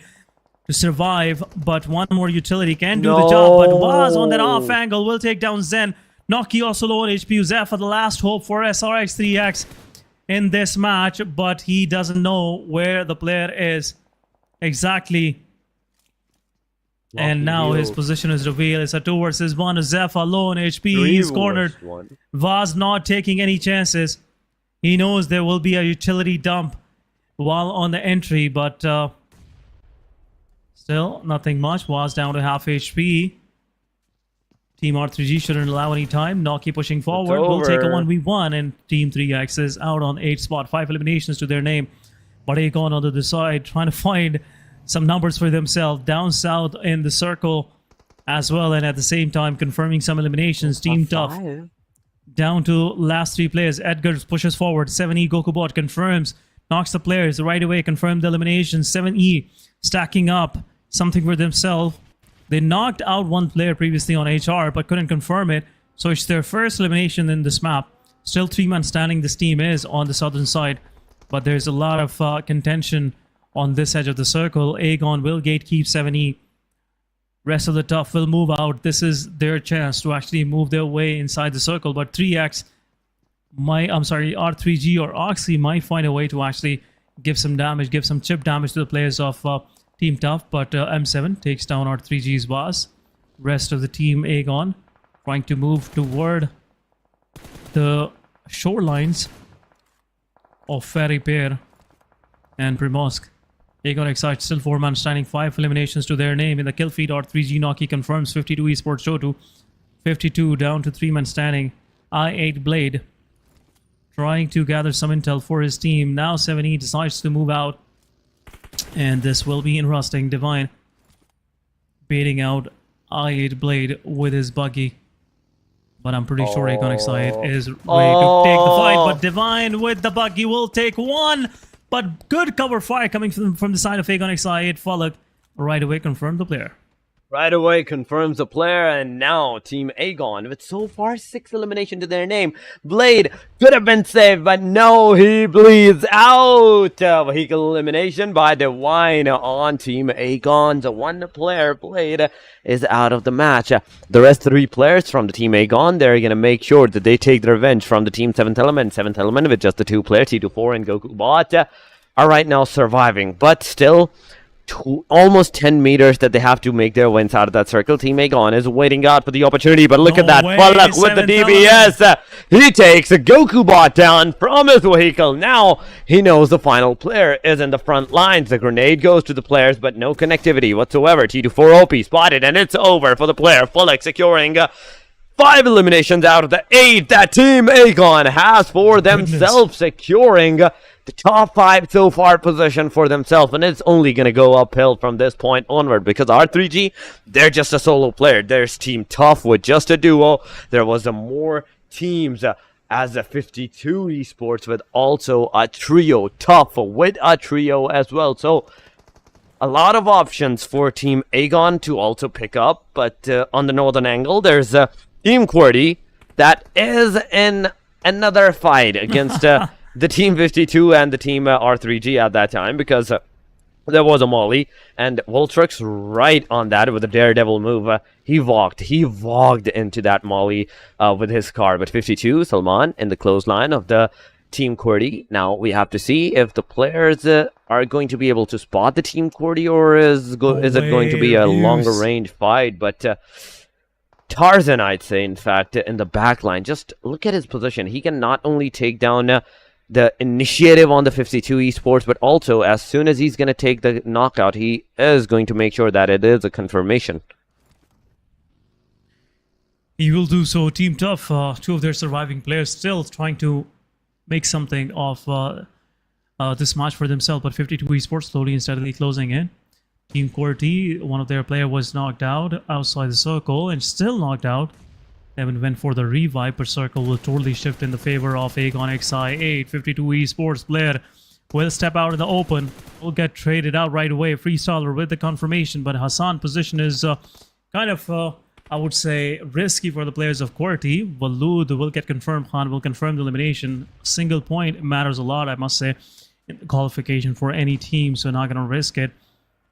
[SPEAKER 3] to survive, but one more utility can do the job. But Waz on that off angle will take down Zen. Noki also low on HP. Zefa, the last hope for SRX3X in this match, but he doesn't know where the player is exactly. And now his position is revealed. It's a 2 versus 1. Zefa low on HP. He's cornered. Vaz not taking any chances. He knows there will be a utility dump while on the entry, but still nothing much. Vaz down to half HP. Team R3G shouldn't allow any time. Noki pushing forward. Will take a 1v1, and Team 3X is out on 8 spot. 5 eliminations to their name. But Aegon on the other side trying to find some numbers for themselves down south in the circle as well, and at the same time confirming some eliminations. Team Tough down to last 3 players. Edgar pushes forward. 7E Gokubot confirms, knocks the players right away, confirmed the elimination. 7E stacking up something for themselves. They knocked out 1 player previously on HR but couldn't confirm it, so it's their first elimination in this map. Still 3-man standing this team is on the southern side, but there's a lot of contention on this edge of the circle. Aegon will gatekeep 7E. Rest of the Tough will move out. This is their chance to actually move their way inside the circle, but 3X R3G or Oxy might find a way to actually give some damage, give some chip damage to the players of Team Tough, but M7 takes down R3G's boss. Rest of the team, Aegon, trying to move toward the shorelines of Ferry Pair and Primosk. Aegon excited, still 4-man standing, 5 eliminations to their name in the kill feed. R3G Noki confirms 52 Esports Shotu. 52 down to 3-man standing. I8 Blade trying to gather some intel for his team. Now 7E decides to move out, and this will be interesting. Divine baiting out I8 Blade with his buggy, but I'm pretty sure Aegon Excited is ready to take the fight. But Divine with the buggy will take 1. But good cover fire coming from the side of Aegon Excited. Fallout right away confirmed the player.
[SPEAKER 4] Right away confirms the player, and now Team Aegon with so far 6 elimination to their name. Blade could have been saved, but no, he bleeds out. Vehicle elimination by Divine on Team Aegon. The 1 player, Blade, is out of the match. The rest 3 players from the Team Aegon, they're going to make sure that they take the revenge from the Team 7th Element. 7th Element with just the 2 players, T24 and Goku Bot, are right now surviving, but still almost 10 meters that they have to make their wins out of that circle. Team Aegon is waiting out for the opportunity, but look at that. Falak with the DBS. He takes a Goku Bot down from his vehicle. Now he knows the final player is in the front lines. The grenade goes to the players, but no connectivity whatsoever. T24 OP spotted, and it's over for the player. Falak securing 5 eliminations out of the 8 that Team Aegon has for themselves, securing the top 5 so far position for themselves, and it's only going to go uphill from this point onward, because R3G, they're just a solo player. There's Team Tough with just a duo. There was more teams as a 52 Esports with also a trio. Tough with a trio as well. So a lot of options for Team Aegon to also pick up, but on the northern angle, there's Team QWERTY that is in another fight against the Team 52 and the Team R3G at that time, because there was a molly, and Voltrix right on that with a daredevil move. He vogued into that molly with his car. But 52, Salman in the clothesline of the Team QWERTY. Now we have to see if the players are going to be able to spot the Team QWERTY, or is it going to be a longer range fight. But Tarzan, I'd say, in fact, in the back line, just look at his position. He can not only take down the initiative on the 52 Esports, but also as soon as he's going to take the knockout, he is going to make sure that it is a confirmation.
[SPEAKER 3] He will do so. Team Tough, 2 of their surviving players still trying to make something of this match for themselves, but 52 Esports slowly and steadily closing in. Team QWERTY, 1 of their players was knocked out outside the circle and still knocked out. Then went for the revive, but circle will totally shift in the favor of Aegon XI8. 52 Esports player will step out in the open. Will get traded out right away. Freestyler with the confirmation, but Hassan position is kind of, I would say, risky for the players of QWERTY. Walud will get confirmed. Khan will confirm the elimination. Single point matters a lot, I must say, in the qualification for any team, so not going to risk it.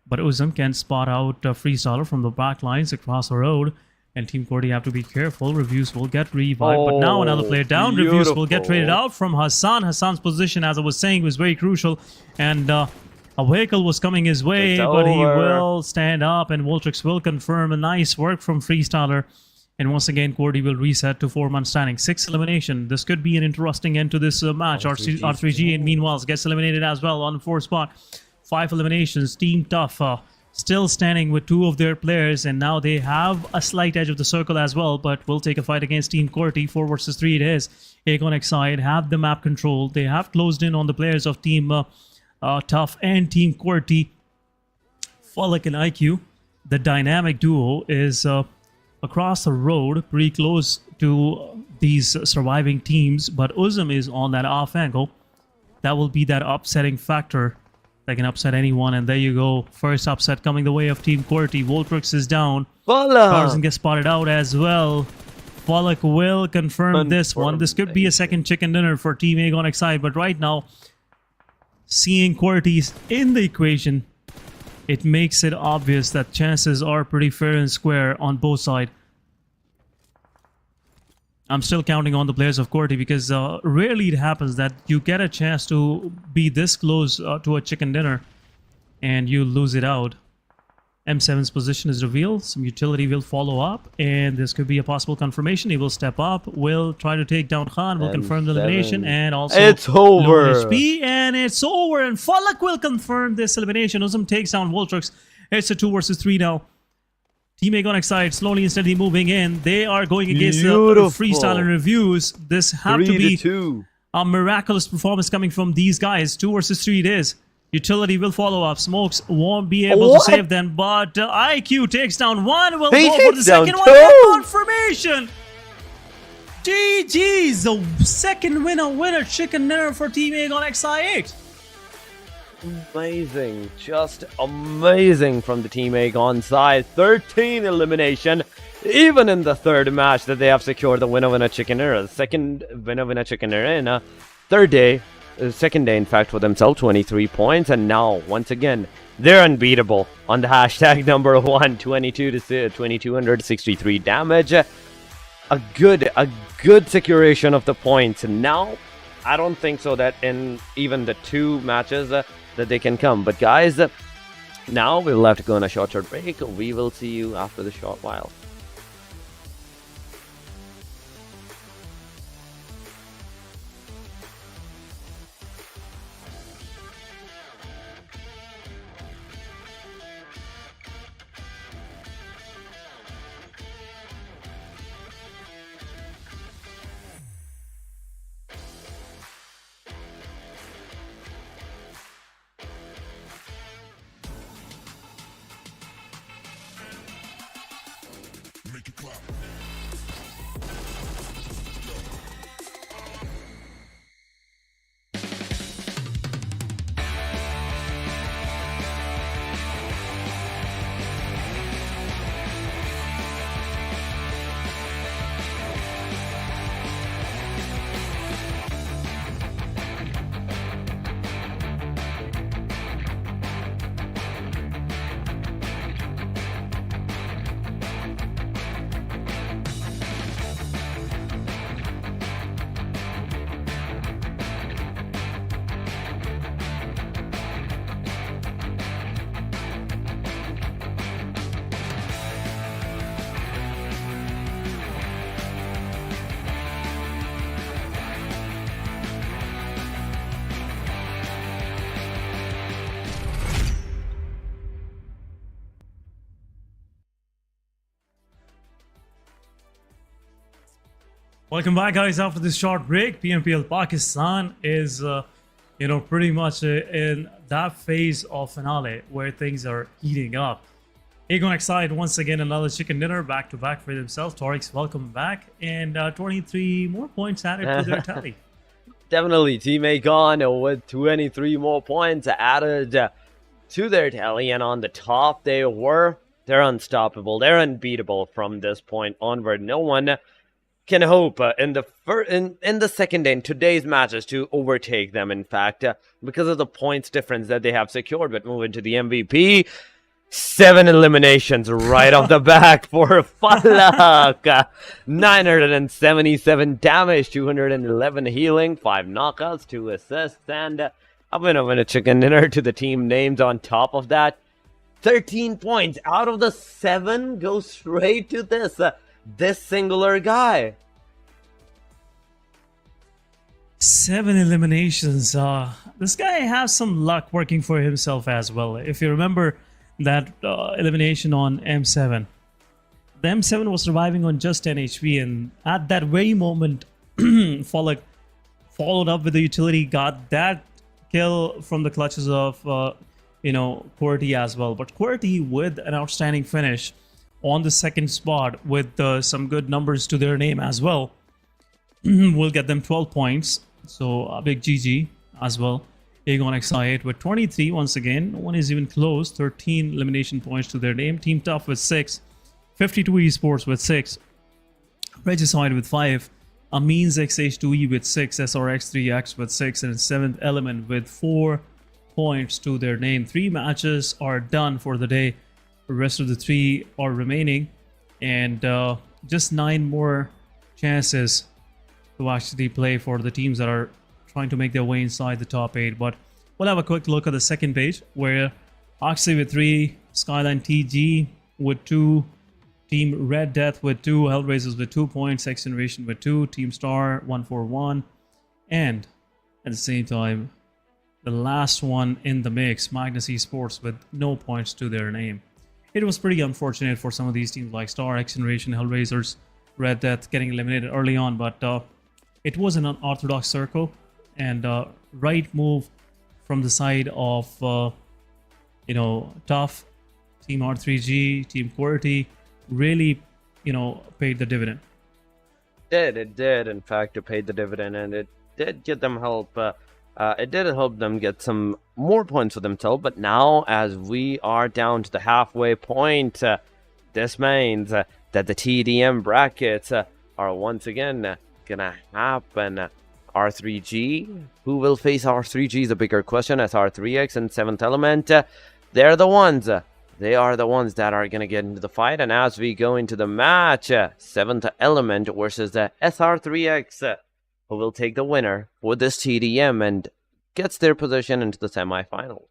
[SPEAKER 3] But Uzum can spot out Freestyler from the back lines across the road. And Team QWERTY have to be careful. Reviews will get revived. But now another player down. Beautiful. Reviews will get traded out from Hassan. Hassan's position, as I was saying, was very crucial. And a vehicle was coming his way, but he will stand up. And Voltrix will confirm a nice work from Freestyler. And once again, QWERTY will reset to 4-man standing. 6 elimination. This could be an interesting end to this match. R3G, and meanwhile, gets eliminated as well on the 4th spot. 5 eliminations. Team Tough still standing with 2 of their players, and now they have a slight edge of the circle as well, but will take a fight against Team QWERTY. 4 versus 3 it is. Aegon Exide have the map control. They have closed in on the players of Team Tough and Team QWERTY, Falak and IQ. The dynamic duo is across the road, pretty close to these surviving teams, but Uzum is on that off angle. That will be that upsetting factor that can upset anyone, and there you go. First upset coming the way of Team QWERTY. Voltrix is down. Tarzan gets spotted out as well. Falak will confirm this one. This could be a second chicken dinner for Team Agon XI, but right now, seeing QWERTY in the equation, it makes it obvious that chances are pretty fair and square on both sides. I'm still counting on the players of QWERTY because rarely it happens that you get a chance to be this close to a chicken dinner and you lose it out. M7's position is revealed. Some utility will follow up, and this could be a possible confirmation. He will step up, will try to take down Khan, will confirm the elimination, and also
[SPEAKER 4] it's over.
[SPEAKER 3] HP, and it's over. And Falak will confirm this elimination. Uzum takes down Voltrix. It's a 2 versus 3 now. Team Agon XI slowly and steadily moving in. They are going against the freestyle and reviews. This have to be a miraculous performance coming from these guys. 2 versus 3 it is. Utility will follow up. Smokes won't be able to save them, but IQ takes down one. Will go for the second one. Confirmation. GG's. The second winner chicken dinner for Team Agon XI8.
[SPEAKER 4] Amazing. Just amazing from the Team Agon side. 13 elimination. Even in the third match that they have secured the winner chicken dinner. The second winner chicken dinner in a third day. Second day, in fact, for themselves, 23 points, and now once again they're unbeatable on the hashtag number 1, 2263 damage. A good securation of the points. And now I don't think so that in even the 2 matches that they can come. But guys, now we'll have to go on a short break. We will see you after the short while.
[SPEAKER 3] Welcome back, guys. After this short break, PMPL Pakistan is, pretty much in that phase of finale where things are heating up. Agon XI once again another chicken dinner back to back for themselves. Torix, welcome back, and 23 more points added to their tally.
[SPEAKER 4] Definitely, Team Agon with 23 more points added to their tally, and on the top they're unstoppable. They're unbeatable from this point onward. No one can hope in the second day, in today's matches, to overtake them, in fact, because of the points difference that they have secured. But moving to the MVP, 7 eliminations right off the back for Falak. 977 damage, 211 healing, 5 knockouts, 2 assists, and a winner chicken dinner to the team names on top of that. 13 points out of the 7 go straight to this singular guy.
[SPEAKER 3] 7 eliminations. This guy has some luck working for himself as well. If you remember that elimination on M7, the M7 was surviving on just 10 HP, and at that very moment, Falak followed up with the utility, got that kill from the clutches of, QWERTY as well. But QWERTY with an outstanding finish on the second spot with some good numbers to their name as well will get them 12 points. So a big GG as well. Aegon X8 with 23 once again. No one is even close. 13 elimination points to their name. Team Tough with 6. 52 Esports with 6. Regicide with 5. Amin's XH2E with 6. SRX3X with 6. And 7th Element with 4 points to their name. 3 matches are done for the day. The rest of the 3 are remaining. And just 9 more chances to actually play for the teams that are trying to make their way inside the top 8. But we'll have a quick look at the second page, where Oxy with 3, Skyline TG with 2, Team Red Death with 2, HellRaisers with 2 points, XGeneration with 2, Team Star 141, and at the same time, the last one in the mix, Magnus Esports with no points to their name. It was pretty unfortunate for some of these teams like Star, XGeneration, HellRaisers, Red Death getting eliminated early on, but it was an unorthodox circle. And right move from the side of Tough, Team R3G, Team QWERTY really paid the dividend.
[SPEAKER 4] It did in fact it paid the dividend, and it did get them help. It did help them get some more points for themselves. But now, as we are down to the halfway point, this means that the TDM brackets are once again gonna happen. R3G, who will face R3G is a bigger question, as R3X and 7th Element, they're the ones. They are the ones that are going to get into the fight. And as we go into the match, 7th Element versus the SR3X, who will take the winner with this TDM and gets their position into the semifinals.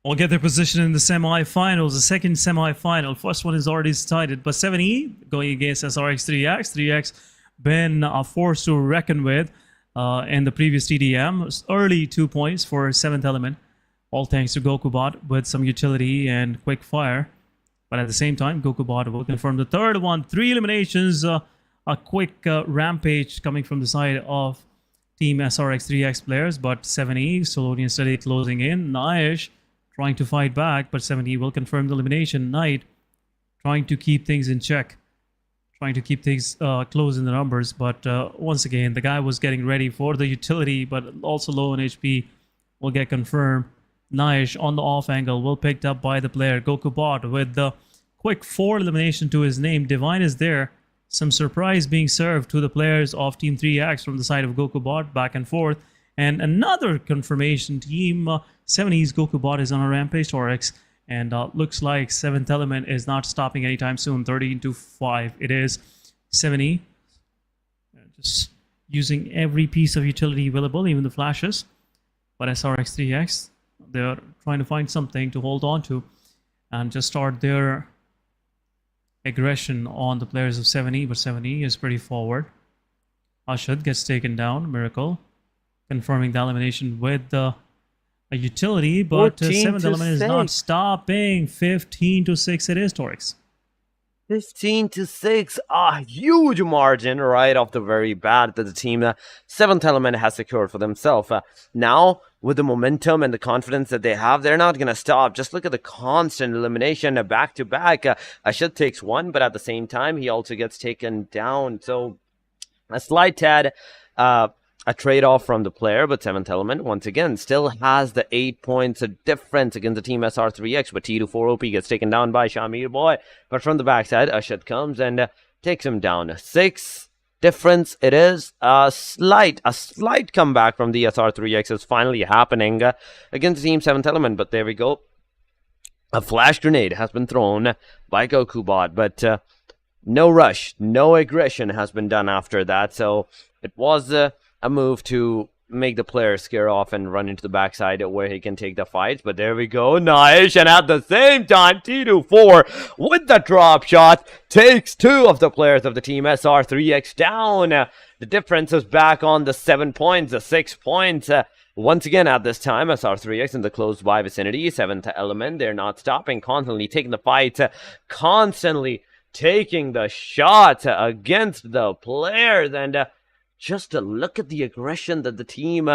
[SPEAKER 3] Will get their position in the semifinals, the second semifinal. First one is already decided, but 7E going against SRX3X. 3X been a force to reckon with in the previous TDM. Early 2 points for 7th Element, all thanks to GokuBot with some utility and quick fire. But at the same time, GokuBot will confirm the third one. 3 eliminations, a quick rampage coming from the side of Team SRX3X players, but 7E, Solonian steady closing in. Naish trying to fight back, but 7E will confirm the elimination. Knight trying to keep things in check, trying to keep things close in the numbers, but once again, the guy was getting ready for the utility, but also low on HP, will get confirmed. Naish on the off angle will picked up by the player GokuBot with the quick 4 elimination to his name. Divine is there. Some surprise being served to the players of Team 3X from the side of GokuBot, back and forth. And another confirmation, Team 70's GokuBot is on a rampage Torx. And looks like 7th Element is not stopping anytime soon. 13-5 it is. 70 just using every piece of utility available, even the flashes. But SRX3X, they're trying to find something to hold on to and just start their aggression on the players of 7E. But 7E is pretty forward. Ashad gets taken down. Miracle confirming the elimination with the a utility, but 7th Element is not stopping. 15-6 it is, Torx.
[SPEAKER 4] 15-6, a huge margin right off the very bat that the team 7th Element has secured for themselves. Now, with the momentum and the confidence that they have, they're not going to stop. Just look at the constant elimination back-to-back. Ashad takes one, but at the same time, he also gets taken down. So, a slight tad a trade-off from the player, but 7th Element, once again, still has the 8 points difference against the Team SR3X, but T24OP gets taken down by Shamir Boy. But from the backside, Ashad comes and takes him down. 6 difference it is. A slight comeback from the SR3X is finally happening against the Team 7th Element, but there we go. A flash grenade has been thrown by GokuBot, but no rush, no aggression has been done after that, so it was a move to make the player scare off and run into the backside where he can take the fights. But there we go, Naish, and at the same time, T24 with the drop shot takes 2 of the players of the Team SR3X down. The difference is back on the 7 points, the 6 points. Once again, at this time, SR3X in the close by vicinity. 7th Element, they're not stopping, constantly taking the fight, constantly taking the shot against the players. And just to look at the aggression that the Team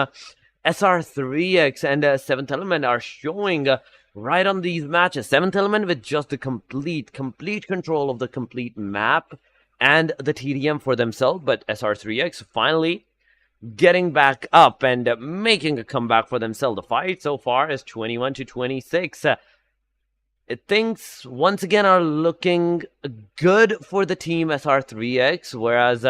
[SPEAKER 4] SR3X and 7th Element are showing right on these matches. 7th Element with just the complete control of the complete map and the TDM for themselves, but SR3X finally getting back up and making a comeback for themselves. The fight so far is 21-26. Things once again are looking good for the team SR3X, whereas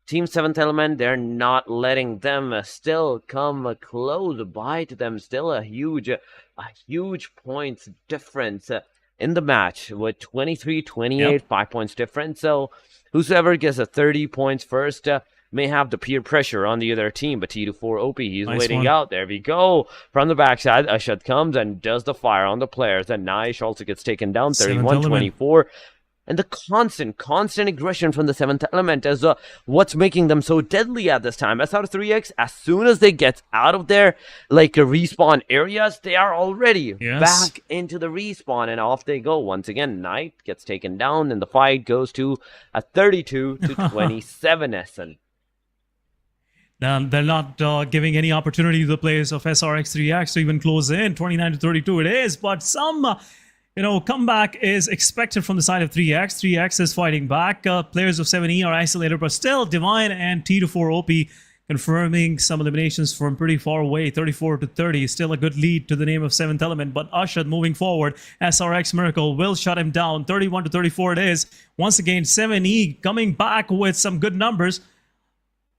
[SPEAKER 4] Team 7th Element, they're not letting them still come close by to them. Still a huge points difference in the match with 23-28, 5 points difference. So whosoever gets a 30 points first may have the peer pressure on the other team, but T24 OP, he's waiting out. There we go. From the backside, Ashad comes and does the fire on the players. And Naish also gets taken down, 31-24. And the constant aggression from the 7th Element is what's making them so deadly at this time. SR3X, as soon as they get out of their respawn areas, they are already back into the respawn, and off they go. Once again, Knight gets taken down, and the fight goes to a 32-27 SL.
[SPEAKER 3] They're not giving any opportunity to the players of SRX3X to even close in. 29-32 it is, but some comeback is expected from the side of 3X. 3X is fighting back. Players of 7E are isolated, but still Divine and T24 OP confirming some eliminations from pretty far away. 34-30, still a good lead to the name of 7th Element, but Ashad moving forward. SRX Miracle will shut him down. 31-34 it is. Once again, 7E coming back with some good numbers,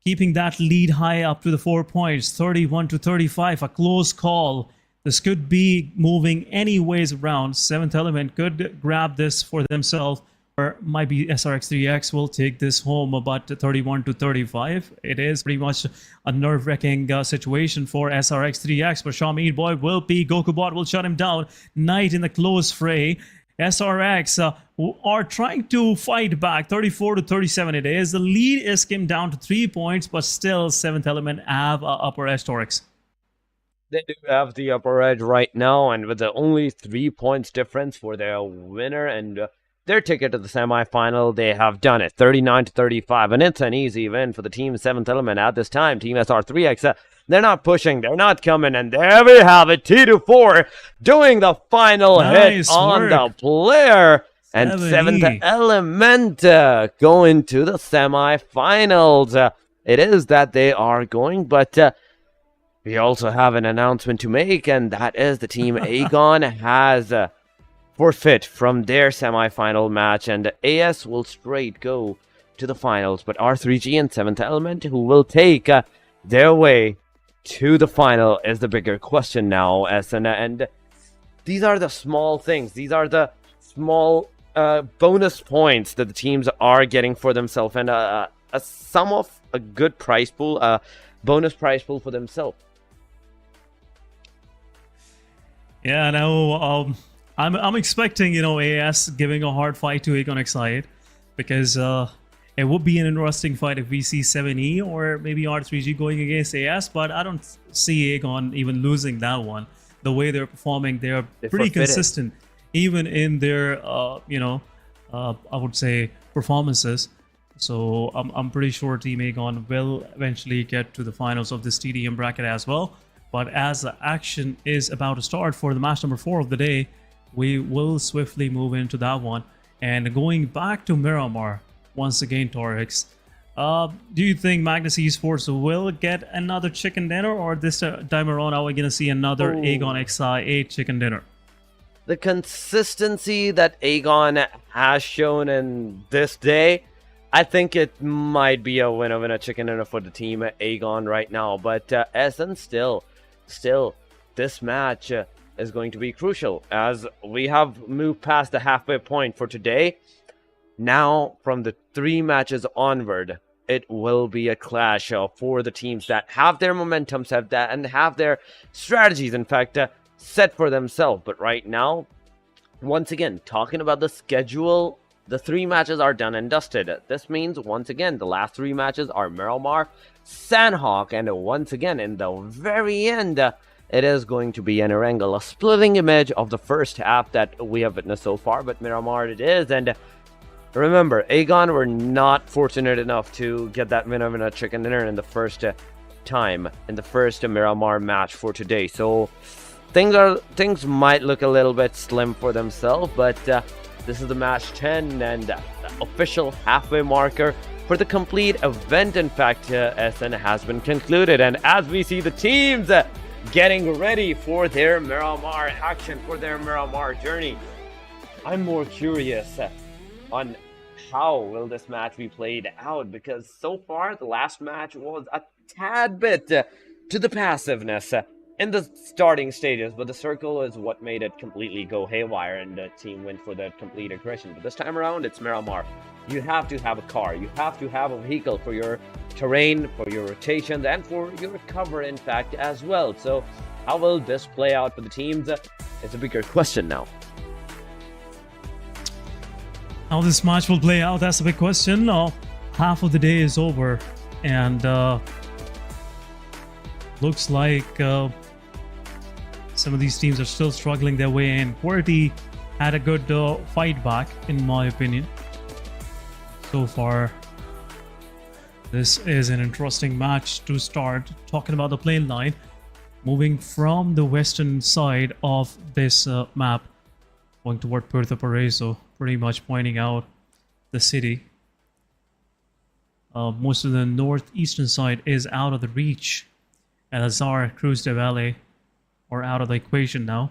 [SPEAKER 3] keeping that lead high up to the 4 points. 31-35, a close call. This could be moving anyways around. 7th Element could grab this for themselves, or might be SRX3X will take this home. But 31-35, it is pretty much a nerve-wracking situation for SRX3X. But Shamir Boy will be, Gokubot will shut him down. Knight in the close fray. SRX are trying to fight back. 34-37 it is. The lead is skimmed down to 3 points, but still 7th Element have upper edge, Torix.
[SPEAKER 4] They do have the upper edge right now, and with the only 3 points difference for their winner and their ticket to the semifinal, they have done it. 39-35, and it's an easy win for the Team 7th Element at this time. Team SR3X, they're not pushing, they're not coming, and there we have it. T24 doing the final hit on the player, and 7th Element going to the semifinals. It is that they are going, but we also have an announcement to make, and that is the Team Aegon has forfeit from their semifinal match, and AS will straight go to the finals. But R3G and 7th Element, who will take their way to the final, is the bigger question now. And these are the small things. These are the small bonus points that the teams are getting for themselves, and a sum of a good prize pool, bonus prize pool for themselves.
[SPEAKER 3] Yeah, no, I'm expecting, AS giving a hard fight to Aegon Exide, because it would be an interesting fight if we see 7E or maybe R3G going against AS, but I don't see Aegon even losing that one. The way they're performing, they're pretty consistent, even in their, I would say, performances. So I'm pretty sure Team Aegon will eventually get to the finals of this TDM bracket as well. But as the action is about to start for the match number 4 of the day, we will swiftly move into that one. And going back to Miramar, once again, Torix, do you think Magnus Esports will get another chicken dinner, or this time around are we going to see another Aegon XI8 chicken dinner?
[SPEAKER 4] The consistency that Aegon has shown in this day, I think it might be a winner and a chicken dinner for the team Aegon right now. But Essen still, this match is going to be crucial, as we have moved past the halfway point for today. Now, from the 3 matches onward, it will be a clash for the teams that have their momentum set and have their strategies, in fact, set for themselves. But right now, once again, talking about the schedule, the 3 matches are done and dusted. This means, once again, the last 3 matches are Miramar, Sanhok, and once again, in the very end, it is going to be an Erangel, a splitting image of the first half that we have witnessed so far, but Miramar it is. And remember, Aegon were not fortunate enough to get that winner in a chicken dinner in the first time in the first Miramar match for today. So things might look a little bit slim for themselves, but this is the match 10 and the official halfway marker for the complete event. In fact, SN has been concluded, and as we see the teams getting ready for their Miramar action, for their Miramar journey, I'm more curious on how will this match be played out, because so far the last match was a tad bit to the passiveness in the starting stages, but the circle is what made it completely go haywire and the team went for the complete aggression. But this time around, it's Miramar. You have to have a car, you have to have a vehicle for your terrain, for your rotations, and for your cover, in fact, as well. So how will this play out for the teams? It's a bigger question now.
[SPEAKER 3] How this match will play out, that's a big question. Half of the day is over, and looks like some of these teams are still struggling their way in. QWERTY had a good fight back, in my opinion. So far, this is an interesting match to start. Talking about the plane line, moving from the western side of this map, going toward Puerto Paraíso, pretty much pointing out the city. Most of the northeastern side is out of the reach. And Azar, Cruz de Valle are out of the equation now.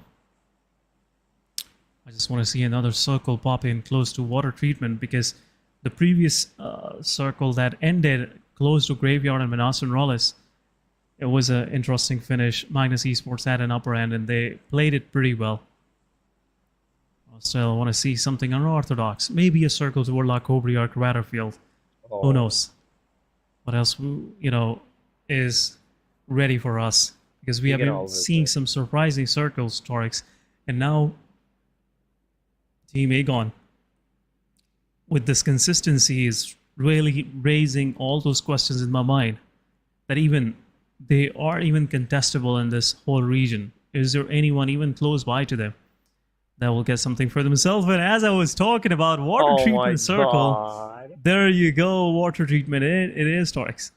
[SPEAKER 3] I just want to see another circle pop in close to water treatment, because the previous circle that ended close to Graveyard and Manas and Rollis, it was an interesting finish. Magnus Esports had an upper end and they played it pretty well. Still, I want to see something unorthodox. Maybe a circle toward La Cobra or Craterfield. Oh. Who knows? What else, is ready for us? Because we have been seeing some surprising circles, Torix. And now, Team Aegon, with this consistency, is really raising all those questions in my mind. That even they are even contestable in this whole region. Is there anyone even close by to them that will get something for themselves? And as I was talking about water treatment circle, there you go, water treatment. It is, Torix.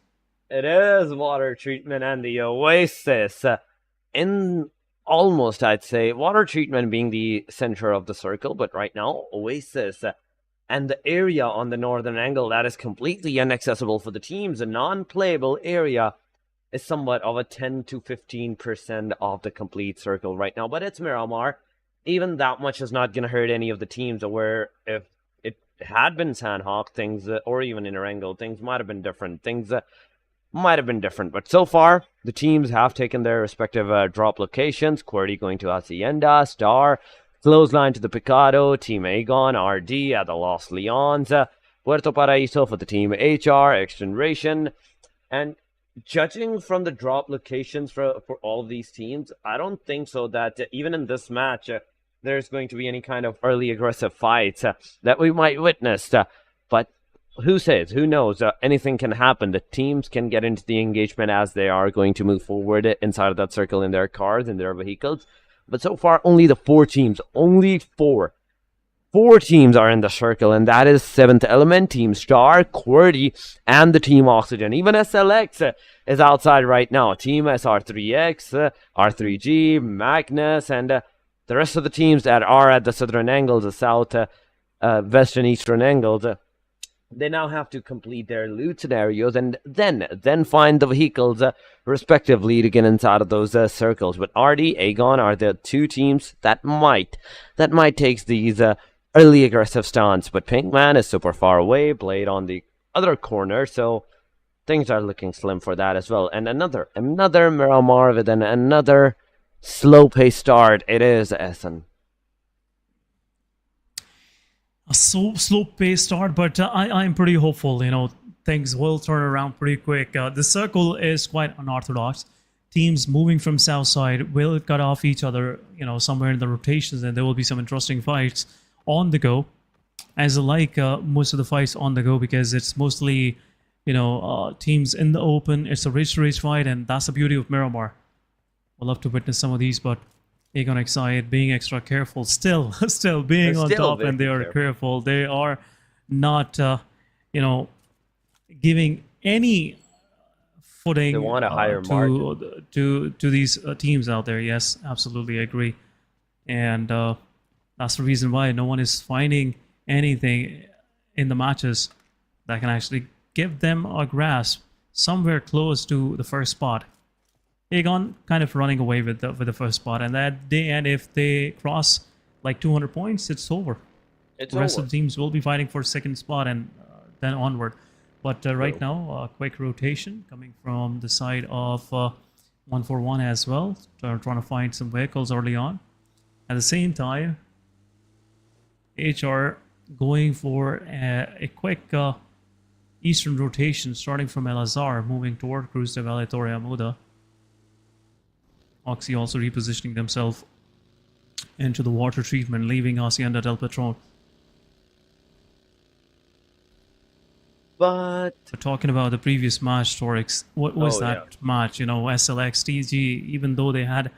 [SPEAKER 4] It is water treatment and the Oasis. In almost, I'd say, water treatment being the center of the circle, but right now, Oasis and the area on the northern angle that is completely inaccessible for the teams, a non-playable area, is somewhat of a 10 to 15% of the complete circle right now. But it's Miramar. Even that much is not going to hurt any of the teams, where if it had been Sanhok, things, or even in Erangel, things might have been different. But so far, the teams have taken their respective drop locations. QWERTY going to Hacienda, Star, Clothesline to the Picado, Team Aegon, RD at the Los Leons, Puerto Paraíso for the Team HR, XGeneration. And judging from the drop locations for all of these teams, I don't think so that even in this match, there's going to be any kind of early aggressive fights that we might witness. But who says? Who knows? Anything can happen. The teams can get into the engagement as they are going to move forward inside of that circle in their cars, in their vehicles. But so far, only the 4 teams, only 4 teams are in the circle, and that is 7th Element, Team Star, QWERTY, and the Team Oxygen. Even SLX is outside right now. Team SR3X, R3G, Magnus, and the rest of the teams that are at the southern angles, the south, west, and eastern angles. They now have to complete their loot scenarios and then find the vehicles respectively to get inside of those circles. But RD, Aegon are the 2 teams that might take these early aggressive stance. But Pinkman is super far away, Blade on the other corner, so things are looking slim for that as well. And another Miramar with another slow-paced start. It is Essen.
[SPEAKER 3] A slow-paced start, but I'm pretty hopeful. Things will turn around pretty quick. The circle is quite unorthodox. Teams moving from south side will cut off each other, somewhere in the rotations, and there will be some interesting fights on the go. As I like most of the fights on the go, because it's mostly, teams in the open. It's a race-to-race fight, and that's the beauty of Miramar. I'd love to witness some of these, but Aegon Exide being extra careful, still being on top, and they are careful. They are not, giving any footing
[SPEAKER 4] They want a higher margin.
[SPEAKER 3] to these teams out there. Yes, absolutely agree. And that's the reason why no one is finding anything in the matches that can actually give them a grasp somewhere close to the first spot. Aegon kind of running away with the first spot, and if they cross like 200 points, it's over. The rest of the teams will be fighting for second spot and then onward. But right now, a quick rotation coming from the side of 141 as well. Trying to find some vehicles early on. At the same time, HR going for a quick eastern rotation, starting from El Azhar, moving toward Cruz de Valle Torre Amuda. Oxy also repositioning themselves into the water treatment, leaving Hacienda del Patron.
[SPEAKER 4] But
[SPEAKER 3] talking about the previous match, Torix, what was that match? You know, SLX, TG, even though they had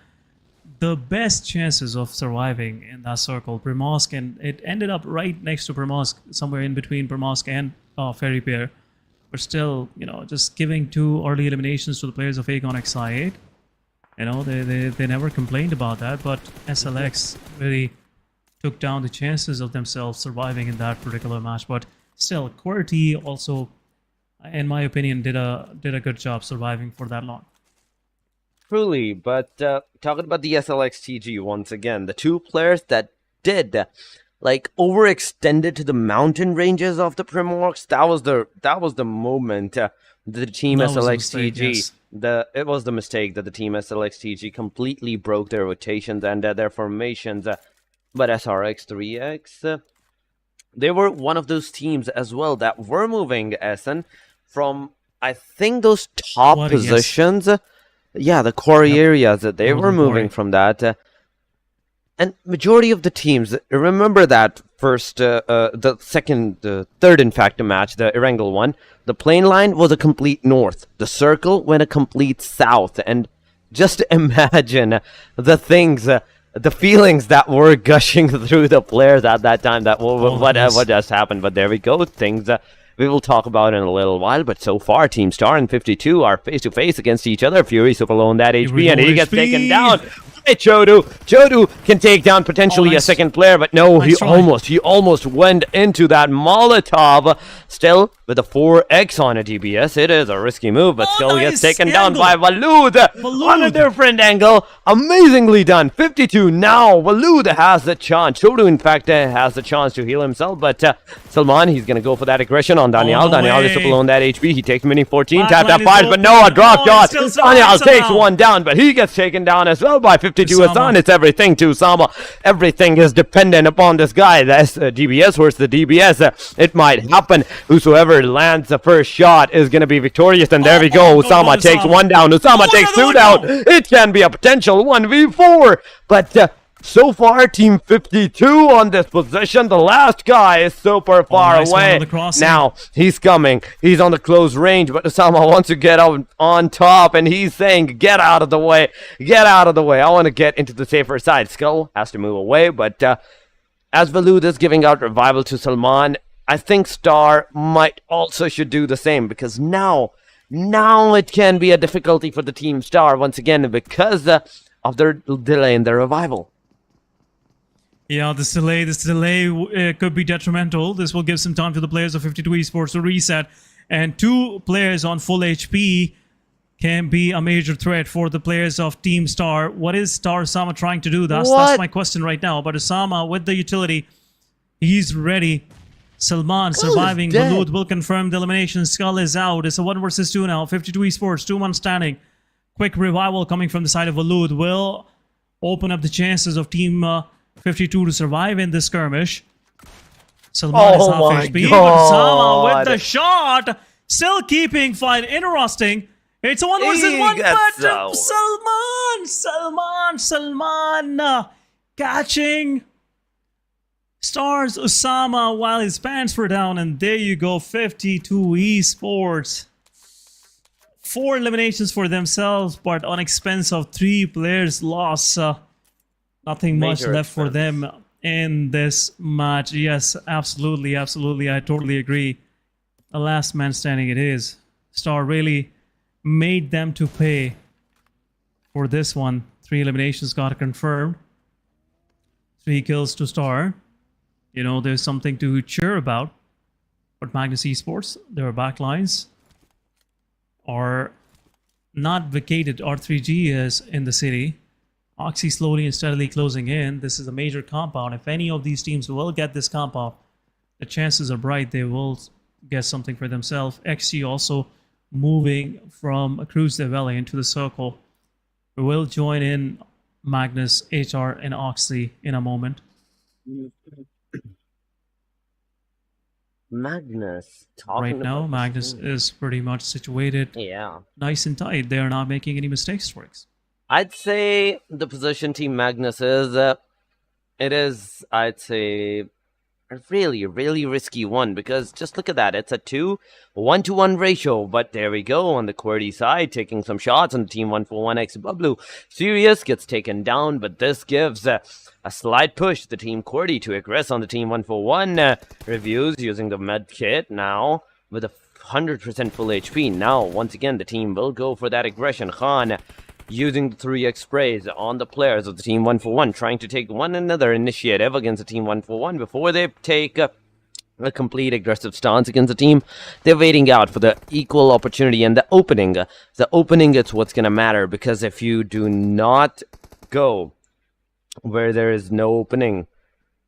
[SPEAKER 3] the best chances of surviving in that circle, Primorsk, and it ended up right next to Primorsk, somewhere in between Primorsk and Ferry Pier. But still, you know, just giving 2 early eliminations to the players of Aegon XI8. You know, they never complained about that, but SLX really took down the chances of themselves surviving in that particular match. But still, QWERTY also, in my opinion, did a good job surviving for that long.
[SPEAKER 4] Truly, but talking about the SLXTG once again, the 2 players that did like overextended to the mountain ranges of the Primorsk, that was the moment the team SLXTG, it was the mistake that the team SLXTG completely broke their rotations and their formations. But SRX3X, they were one of those teams as well that were moving Essen from, I think, those top positions. Yeah, the quarry areas that they were moving from that. And majority of the teams, remember that first, the third, in fact, match, the Erangel one, the plane line was a complete north. The circle went a complete south. And just imagine the things, the feelings that were gushing through the players at that time. That what just happened. But there we go. Things we will talk about in a little while. But so far, Team Star and 52 are face-to-face against each other. Fury super low on that HP, and he gets taken down. Chodu. Chodu can take down potentially a second player, but no, he almost went into that Molotov. Still, with a 4x on a DBS, it is a risky move, but still gets taken down by Waloed on a different angle. Amazingly done. 52 now. Waloed has the chance. Chodu, in fact, has the chance to heal himself, but Salman, he's going to go for that aggression on Daniel. Daniel is super low on that HP. He takes mini 14, tap that 5, but no, a drop shot. Daniel takes one down, but he gets taken down as well by 52 Hassan. It's everything to Sama. Everything is dependent upon this guy. That's DBS versus the DBS. It might happen. Whosoever lands the first shot is going to be victorious. And there we go. Usama takes one down. Usama takes 2 down. It can be a potential 1v4. But so far, Team 52 on this position. The last guy is super far away. Now, he's coming. He's on the close range, but Osama wants to get out on top, and he's saying, get out of the way. Get out of the way. I want to get into the safer side. Skull has to move away, but as Waloed is giving out revival to Salman, I think Star might also should do the same, because now it can be a difficulty for the Team Star once again because of their delay in their revival.
[SPEAKER 3] Yeah, this delay could be detrimental. This will give some time to the players of 52 Esports to reset. And 2 players on full HP can be a major threat for the players of Team Star. What is Star Osama trying to do? That's my question right now. But Osama, with the utility, he's ready. Salman surviving. Waloed will confirm the elimination. Skull is out. It's a 1 versus 2 now. 52 Esports, 2-1 standing. Quick revival coming from the side of Waloed will open up the chances of Team 52 to survive in this skirmish. Salman is half HP, but Sama with the shot, still keeping fight interesting. It's a 1 versus 1, but Salman catching Star's Osama while his pants were down, and there you go, 52 Esports. 4 eliminations for themselves, but on expense of 3 players lost. Nothing much left for them in this match. Yes, absolutely. I totally agree. The last man standing it is. Star really made them to pay for this one. 3 eliminations got confirmed. 3 kills to Star. You know, there's something to cheer about. But Magnus Esports, their backlines are not vacated. R3G is in the city. Oxy slowly and steadily closing in. This is a major compound. If any of these teams will get this compound, the chances are bright they will get something for themselves. XG also moving from Cruz del Valle into the circle. We will join in Magnus, HR, and Oxley in a moment.
[SPEAKER 4] Magnus.
[SPEAKER 3] Right now, Magnus is pretty much situated nice and tight. They are not making any mistakes, Twix.
[SPEAKER 4] I'd say the position team Magnus is, it is, I'd say, a really risky one, because just look at that. It's a 1-to-1 ratio, but there we go on the QWERTY side, taking some shots on the team 141X Bablu. Sirius gets taken down, but this gives a slight push to the team QWERTY to aggress on the team 141. Reviews using the med kit now with a 100% full HP. Now, once again, the team will go for that aggression. Khan using the 3x sprays on the players of the team 141, trying to take one another initiative against the team 141 before they take a complete aggressive stance against the team. They're waiting out for the equal opportunity and the opening. The opening is what's going to matter, because if you do not go where there is no opening,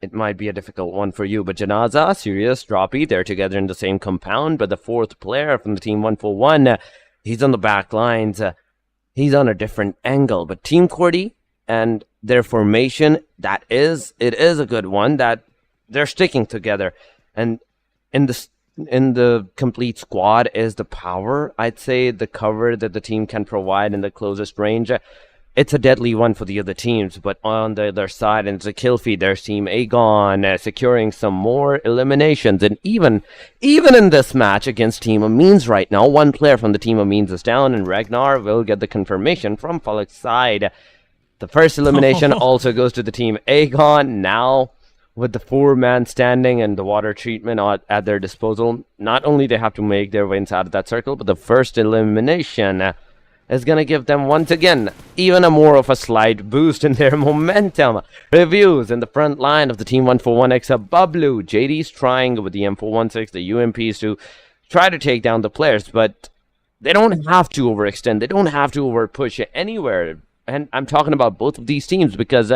[SPEAKER 4] it might be a difficult one for you. But Janaza, Sirius, Droppy, they're together in the same compound, but the 4th player from the team 141, he's on the back lines. He's on a different angle, but Team QWERTY and their formation, it is a good one, that they're sticking together. And in the complete squad is the power. I'd say the cover that the team can provide in the closest range. It's a deadly one for the other teams, but on the other side, in the kill feed, there's Team Aegon securing some more eliminations. And even in this match against Team Amines right now, 1 player from the Team Amines is down, and Ragnar will get the confirmation from Falak's side. The first elimination also goes to the Team Aegon. Now, with the 4-man standing and the water treatment at their disposal, not only they have to make their way inside of that circle, but the first elimination is going to give them, once again, even a more of a slight boost in their momentum. Reviews in the front line of the Team 141X Bablu. JD's trying with the M416, the UMPs, to try to take down the players, but they don't have to overextend. They don't have to overpush anywhere. And I'm talking about both of these teams, because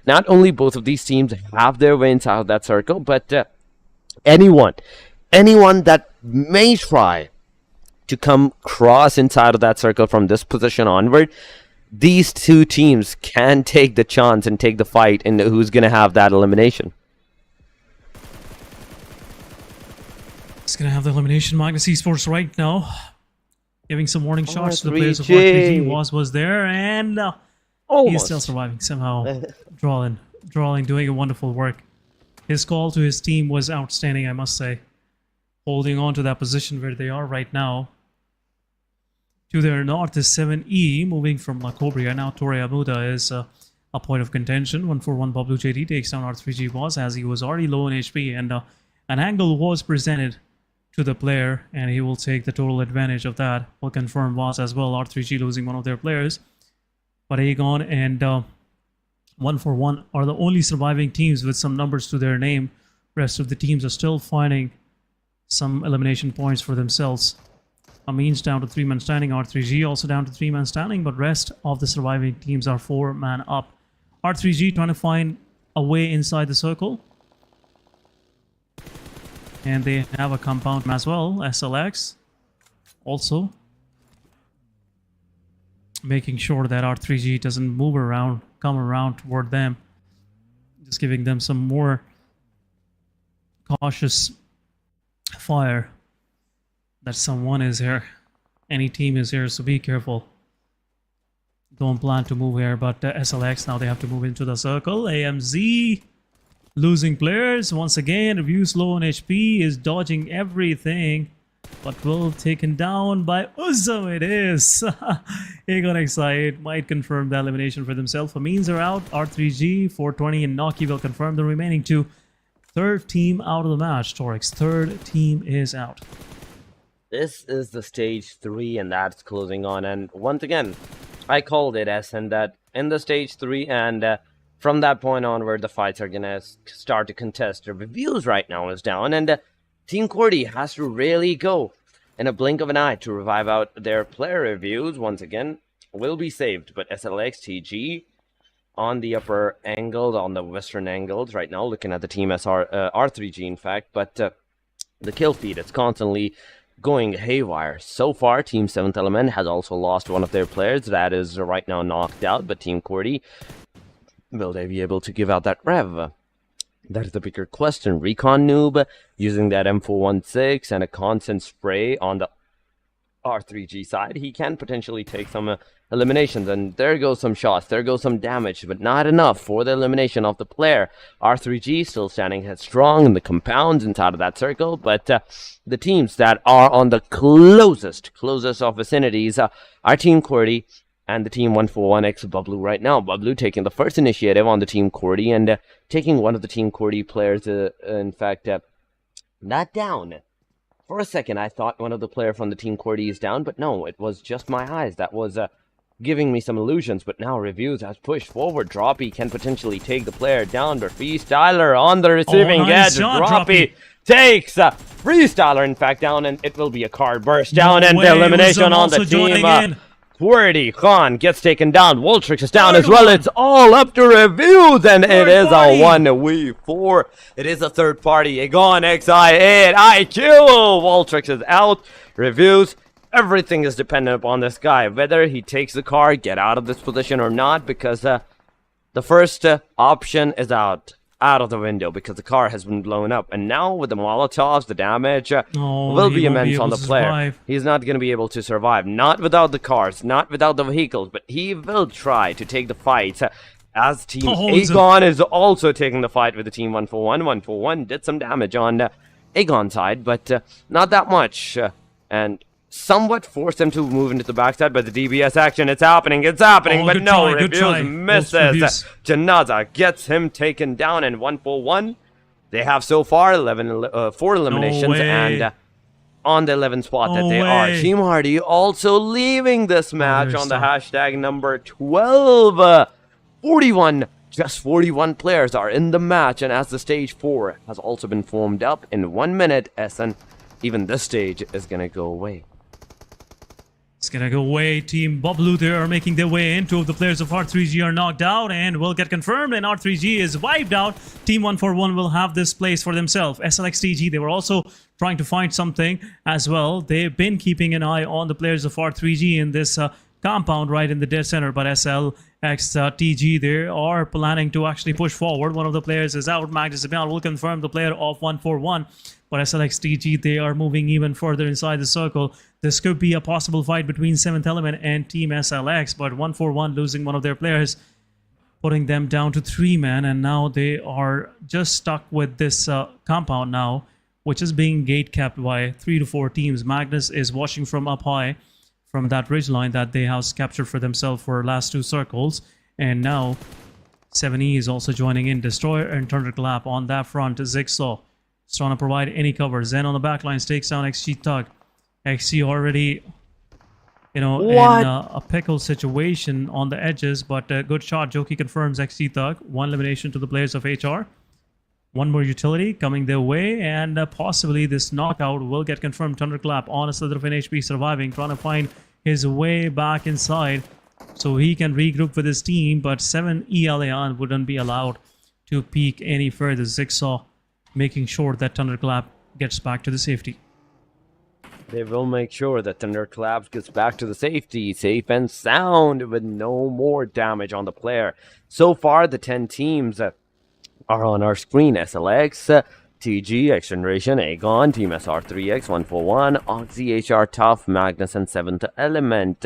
[SPEAKER 4] not only both of these teams have their way inside of that circle, but anyone that may try to come cross inside of that circle from this position onward, these 2 teams can take the chance and take the fight in who's going to have that elimination.
[SPEAKER 3] It's going to have the elimination. Magnus Esports right now giving some warning shots to the players of R3G. Was there, and he's still surviving somehow. Drawing, doing a wonderful work. His call to his team was outstanding, I must say. Holding on to that position where they are right now. To their north is 7E, moving from La Cobria. Now Torre Amuda is a point of contention. 141 Bablu JD takes down R3G was, as he was already low in HP, and an angle was presented to the player, and he will take the total advantage of that. Will confirm was as well. R3G losing one of their players. But Aegon and 141 are the only surviving teams with some numbers to their name. Rest of the teams are still finding some elimination points for themselves. Amines down to 3-man standing. R3G also down to 3-man standing, but rest of the surviving teams are 4-man up. R3G trying to find a way inside the circle. And they have a compound as well. SLX also making sure that R3G doesn't move around, come around toward them. Just giving them some more cautious fire. That someone is here. Any team is here, so be careful. Don't plan to move here, but SLX, now they have to move into the circle. AMZ losing players once again. Reviews low on HP, is dodging everything, but will taken down by Uzum. It is. Aegon Excite might confirm the elimination for themselves. Amines are out. R3G, 420, and Noki will confirm the remaining 2. 3rd team out of the match. Torix, 3rd team is out.
[SPEAKER 4] This is the stage 3 and that's closing on. And once again, I called it as in that in the stage 3 and from that point onward, the fights are gonna start to contest. The reviews right now is down, and Team QWERTY has to really go in a blink of an eye to revive out their player reviews. Once again, will be saved, but SLX, TG on the upper angles, on the western angles right now, looking at the Team R3G in fact, but the kill feed is constantly going haywire. So far, Team 7th Element has also lost one of their players that is right now knocked out, but Team QWERTY, will they be able to give out that rev? That is the bigger question. Recon Noob using that M416 and a constant spray on the R3G side. He can potentially take some eliminations, and there goes some shots, there goes some damage, but not enough for the elimination of the player. R3G still standing strong in the compounds inside of that circle, but the teams that are on the closest of vicinities are Team QWERTY and the Team 141X Bablu right now. Bablu taking the first initiative on the Team QWERTY and taking one of the Team QWERTY players, in fact, not down. For a second, I thought one of the players from the Team QWERTY is down, but no, it was just my eyes. That was giving me some illusions, but now Reviews has pushed forward. Droppy can potentially take the player down, but Freestyler on the receiving edge. Droppy takes Freestyler, in fact, down, and it will be a card burst down, and the elimination on the Team QWERTY. Khan gets taken down. Voltrix is down as well. It's all up to Reviews, and it is a 1v4. It is a third party. Egon, XI8, IQ. Voltrix is out. Reviews. Everything is dependent upon this guy, whether he takes the car, get out of this position or not, because the first option is out of the window because the car has been blown up. And now with the Molotovs, the damage will be immense on the player. He's not going to be able to survive. Not without the cars, not without the vehicles, but he will try to take the fight. As Team Aegon is also taking the fight with the Team 141. 141 did some damage on Aegon's side, but not that much. And somewhat forced him to move into the backside, but the DBS action, it's happening, but no, Reviews misses. Janaza gets him taken down, and 141. They have so far 4 eliminations, and on the 11th spot that they are. Team Hardy also leaving this match on the hashtag number 12. 41, just 41 players are in the match, and as the stage 4 has also been formed up in 1 minute, SN, even this stage is gonna go away.
[SPEAKER 3] It's gonna go away. Team Bablu, they are making their way in. 2 of the players of R3G are knocked out and will get confirmed, and R3G is wiped out. Team 141 will have this place for themselves. SLXTG, they were also trying to find something as well. They've been keeping an eye on the players of R3G in this compound right in the dead center, but SLXTG, they are planning to actually push forward. One of the players is out. Magnus Esports will confirm the player of 141. But SLXTG, they are moving even further inside the circle. This could be a possible fight between 7th Element and Team SLX, but 141 losing one of their players, putting them down to 3-man, and now they are just stuck with this compound now, which is being gate kept by 3 to 4 teams. Magnus is watching from up high, from that ridgeline that they have captured for themselves for last 2 circles, and now 7E is also joining in. Destroyer and Thunderclap on that front. Zigsaw is trying to provide any cover. Zen on the backlines takes down XG Tug. XG already, in a pickle situation on the edges, but a good shot. Jokey confirms XG Thug. 1 elimination to the players of HR. 1 more utility coming their way, and possibly this knockout will get confirmed. Thunderclap on a slither of an HP, surviving, trying to find his way back inside so he can regroup with his team, but 7 ELA wouldn't be allowed to peek any further. Zigsaw making sure that Thunderclap gets back to the safety.
[SPEAKER 4] They will make sure that Thunderclap gets back to the safety, safe and sound, with no more damage on the player. So far, the 10 teams are on our screen. SLX, TG, XGeneration, Aegon, Team SR3X, 141, Oxy, HR, Tough, Magnus, and 7th Element.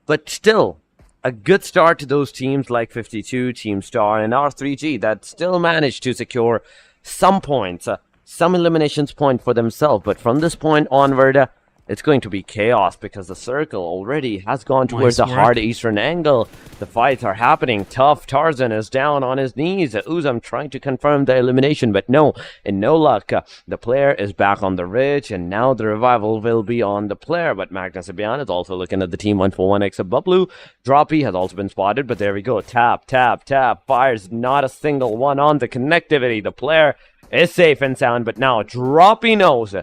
[SPEAKER 4] But still, a good start to those teams like 52, Team Star, and R3G that still managed to secure some points, some eliminations point for themselves. But from this point onward, it's going to be chaos because the circle already has gone towards the
[SPEAKER 3] work.
[SPEAKER 4] hard eastern angle. The fights are happening. Tough Tarzan is down on his knees. Uzum trying to confirm the elimination, but no, and no luck. The player is back on the ridge, and now the revival will be on the player. But Magnus Esports is also looking at the team 141X of Bublu. Droppy has also been spotted, but there we go. Tap, tap, tap. Fires not a single one on the connectivity. The player is safe and sound, but now Droppy knows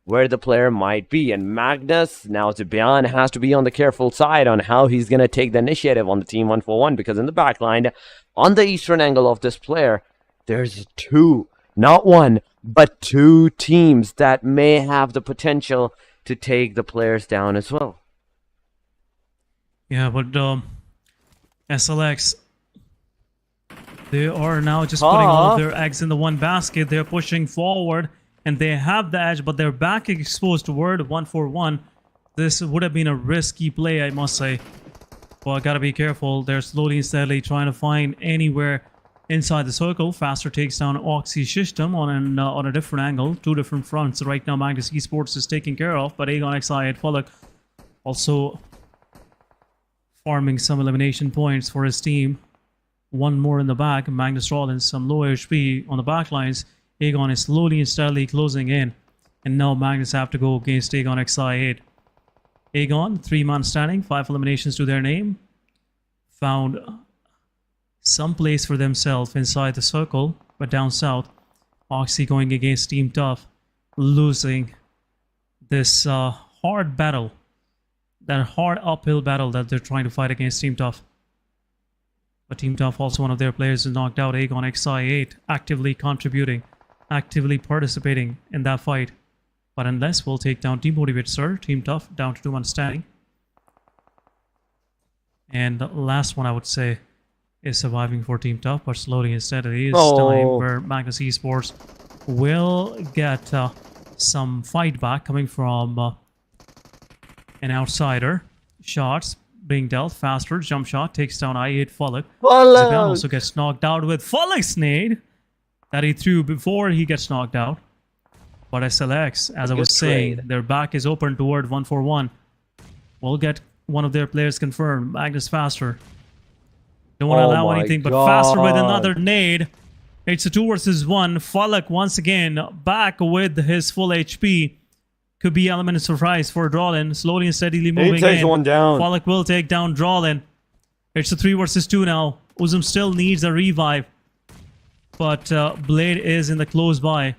[SPEAKER 4] where the player might be, and Magnus, now Zibian has to be on the careful side on how he's going to take the initiative on the team 141, because in the backline, on the eastern angle of this player, there's two, not one, but two teams that may have the potential to take the players down as well.
[SPEAKER 3] Yeah, but SLX, they are now just putting all of their eggs in the one basket. They're pushing forward, and they have the edge, but they're back exposed toward 141. This would have been a risky play, I must say. Well, gotta be careful. They're slowly and steadily trying to find anywhere inside the circle. Faster takes down Oxy System on a different angle, two different fronts. Right now, Magnus Esports is taken care of, but Aegon XI at Fullock also farming some elimination points for his team. One more in the back. Magnus Rollins, some low HP on the back lines. Aegon is slowly and steadily closing in. And now Magnus have to go against Aegon XI8. Aegon, 3-man standing, 5 eliminations to their name. Found some place for themselves inside the circle, but down south, Oxy going against Team Tough, losing this hard battle, that hard uphill battle that they're trying to fight against Team Tough. But Team Tough, also one of their players is knocked out. Aegon XI8 actively contributing, actively participating in that fight. But unless we'll take down Demotivate Sir, Team Tough down to 2-man standing. And the last one I would say is surviving for Team Tough, but slowly and steadily is time where Magnus Esports will get some fight back coming from an outsider. Shots being dealt faster. Jump shot takes down I8 Fullock. Zibian also gets knocked out with Fullock's nade that he threw before he gets knocked out. But SLX, as I was saying, their back is open toward 141. We'll get one of their players confirmed. Magnus faster. Don't want to allow anything but faster with another nade. It's a 2 versus 1. Fullock once again back with his full HP. Could be element of surprise for Drawlin. Slowly and steadily moving in.
[SPEAKER 4] One down.
[SPEAKER 3] Fullock will take down Drawlin. It's a 3 versus 2 now. Uzum still needs a revive. But Blade is in the close by.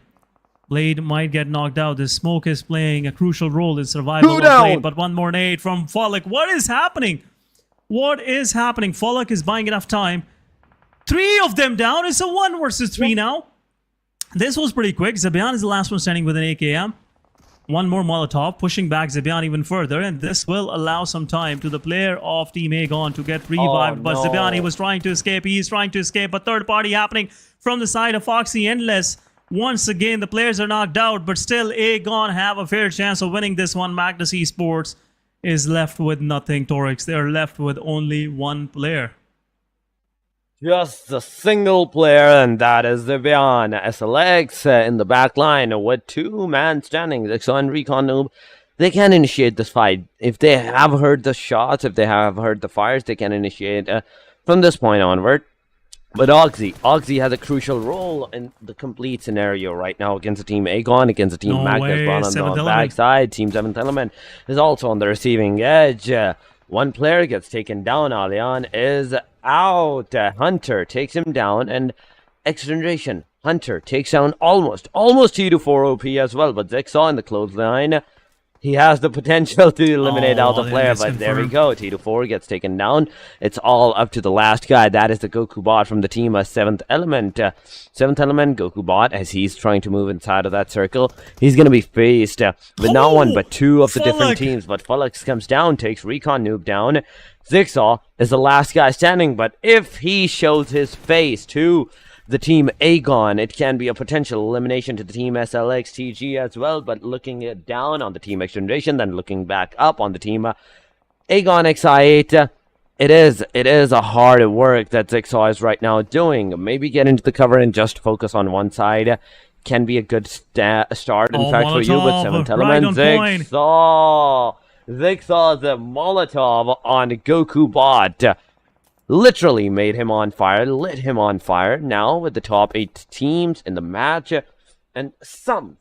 [SPEAKER 3] Blade might get knocked out. The smoke is playing a crucial role in survival of Blade. But one more nade from Fullock. What is happening? What is happening? Fullock is buying enough time. 3 of them down. It's a 1 versus 3 now. This was pretty quick. Zibian is the last one standing with an AKM. One more Molotov, pushing back Zibian even further, and this will allow some time to the player of Team Aegon to get revived. But Zibian, he was trying to escape. He's trying to escape. A third party happening from the side of Foxy Endless. Once again, the players are knocked out, but still Aegon have a fair chance of winning this one. Magnus Esports is left with nothing, Torix. They are left with only one player.
[SPEAKER 4] Just a single player, and that is Zibian. SLX in the back line with 2-man standing. Zixo and Recon Noob, they can initiate this fight. If they have heard the shots, if they have heard the fires, they can initiate from this point onward. But Oxy has a crucial role in the complete scenario right now against the team Aegon, against the team Magnus on the backside. Team 7th Element is also on the receiving edge. One player gets taken down. Alian is out. Hunter takes him down, and XGeneration. Hunter takes down almost T2-4 OP as well, but Zixaw in the clothesline. He has the potential to eliminate out the player, but there we go. T2-4 gets taken down. It's all up to the last guy. That is the Goku bot from the team 7th Element. 7th Element, Goku bot, as he's trying to move inside of that circle. He's going to be faced with not one, but 2 of the different teams. But Fullock comes down, takes Recon Noob down. Zixaw is the last guy standing, but if he shows his face to the team Aegon, it can be a potential elimination to the team SLX TG as well. But looking it down on the team XGeneration, then looking back up on the team Aegon XI8, it is a hard work that Zixaw is right now doing. Maybe get into the cover and just focus on one side. can be a good start, in fact, for you with
[SPEAKER 3] Molotov,
[SPEAKER 4] 7th element.
[SPEAKER 3] right on point.
[SPEAKER 4] Zigzaw's Molotov on Goku Bot. Literally made him on fire, lit him on fire. Now with the top 8 teams in the match, and some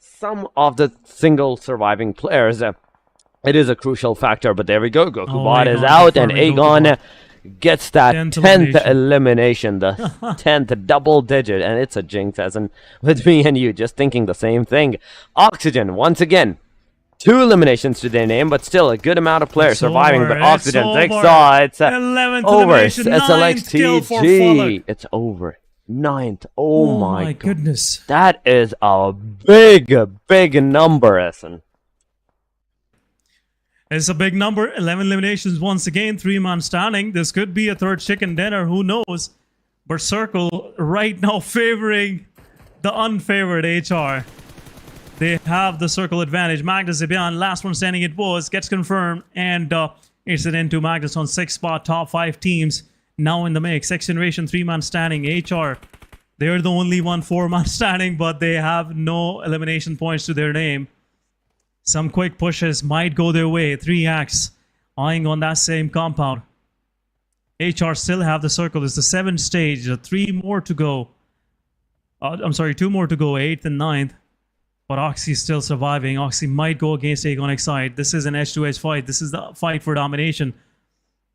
[SPEAKER 4] of the single surviving players, it is a crucial factor. But there we go, Goku Bot is out, and Aegon gets that 10th elimination, the 10th double digit, and it's a jinx, as in with me and you just thinking the same thing. Oxygen, once again, 2 eliminations to their name, but still a good amount of players surviving. But Oxygen, Zigzaw, it's over. SLXTG, it's over. 9th. Oh my
[SPEAKER 3] goodness.
[SPEAKER 4] That is a big number, Essen.
[SPEAKER 3] It's a big number. 11 eliminations once again. 3-man standing. This could be a third chicken dinner. Who knows? But Circle right now favoring the unfavored HR. They have the Circle advantage. Magnus Esports, last one standing it was, gets confirmed. And it's an into Magnus on 6th spot. Top 5 teams now in the mix. XGeneration 3-man standing. HR, they're the only one 4-man standing, but they have no elimination points to their name. Some quick pushes might go their way. 3X eyeing on that same compound. HR still have the Circle. It's the 7th stage. 3 more to go. 2 more to go. 8th and 9th. But Oxy's still surviving. Oxy might go against Aegon Excite. This is an edge-to-edge fight. This is the fight for domination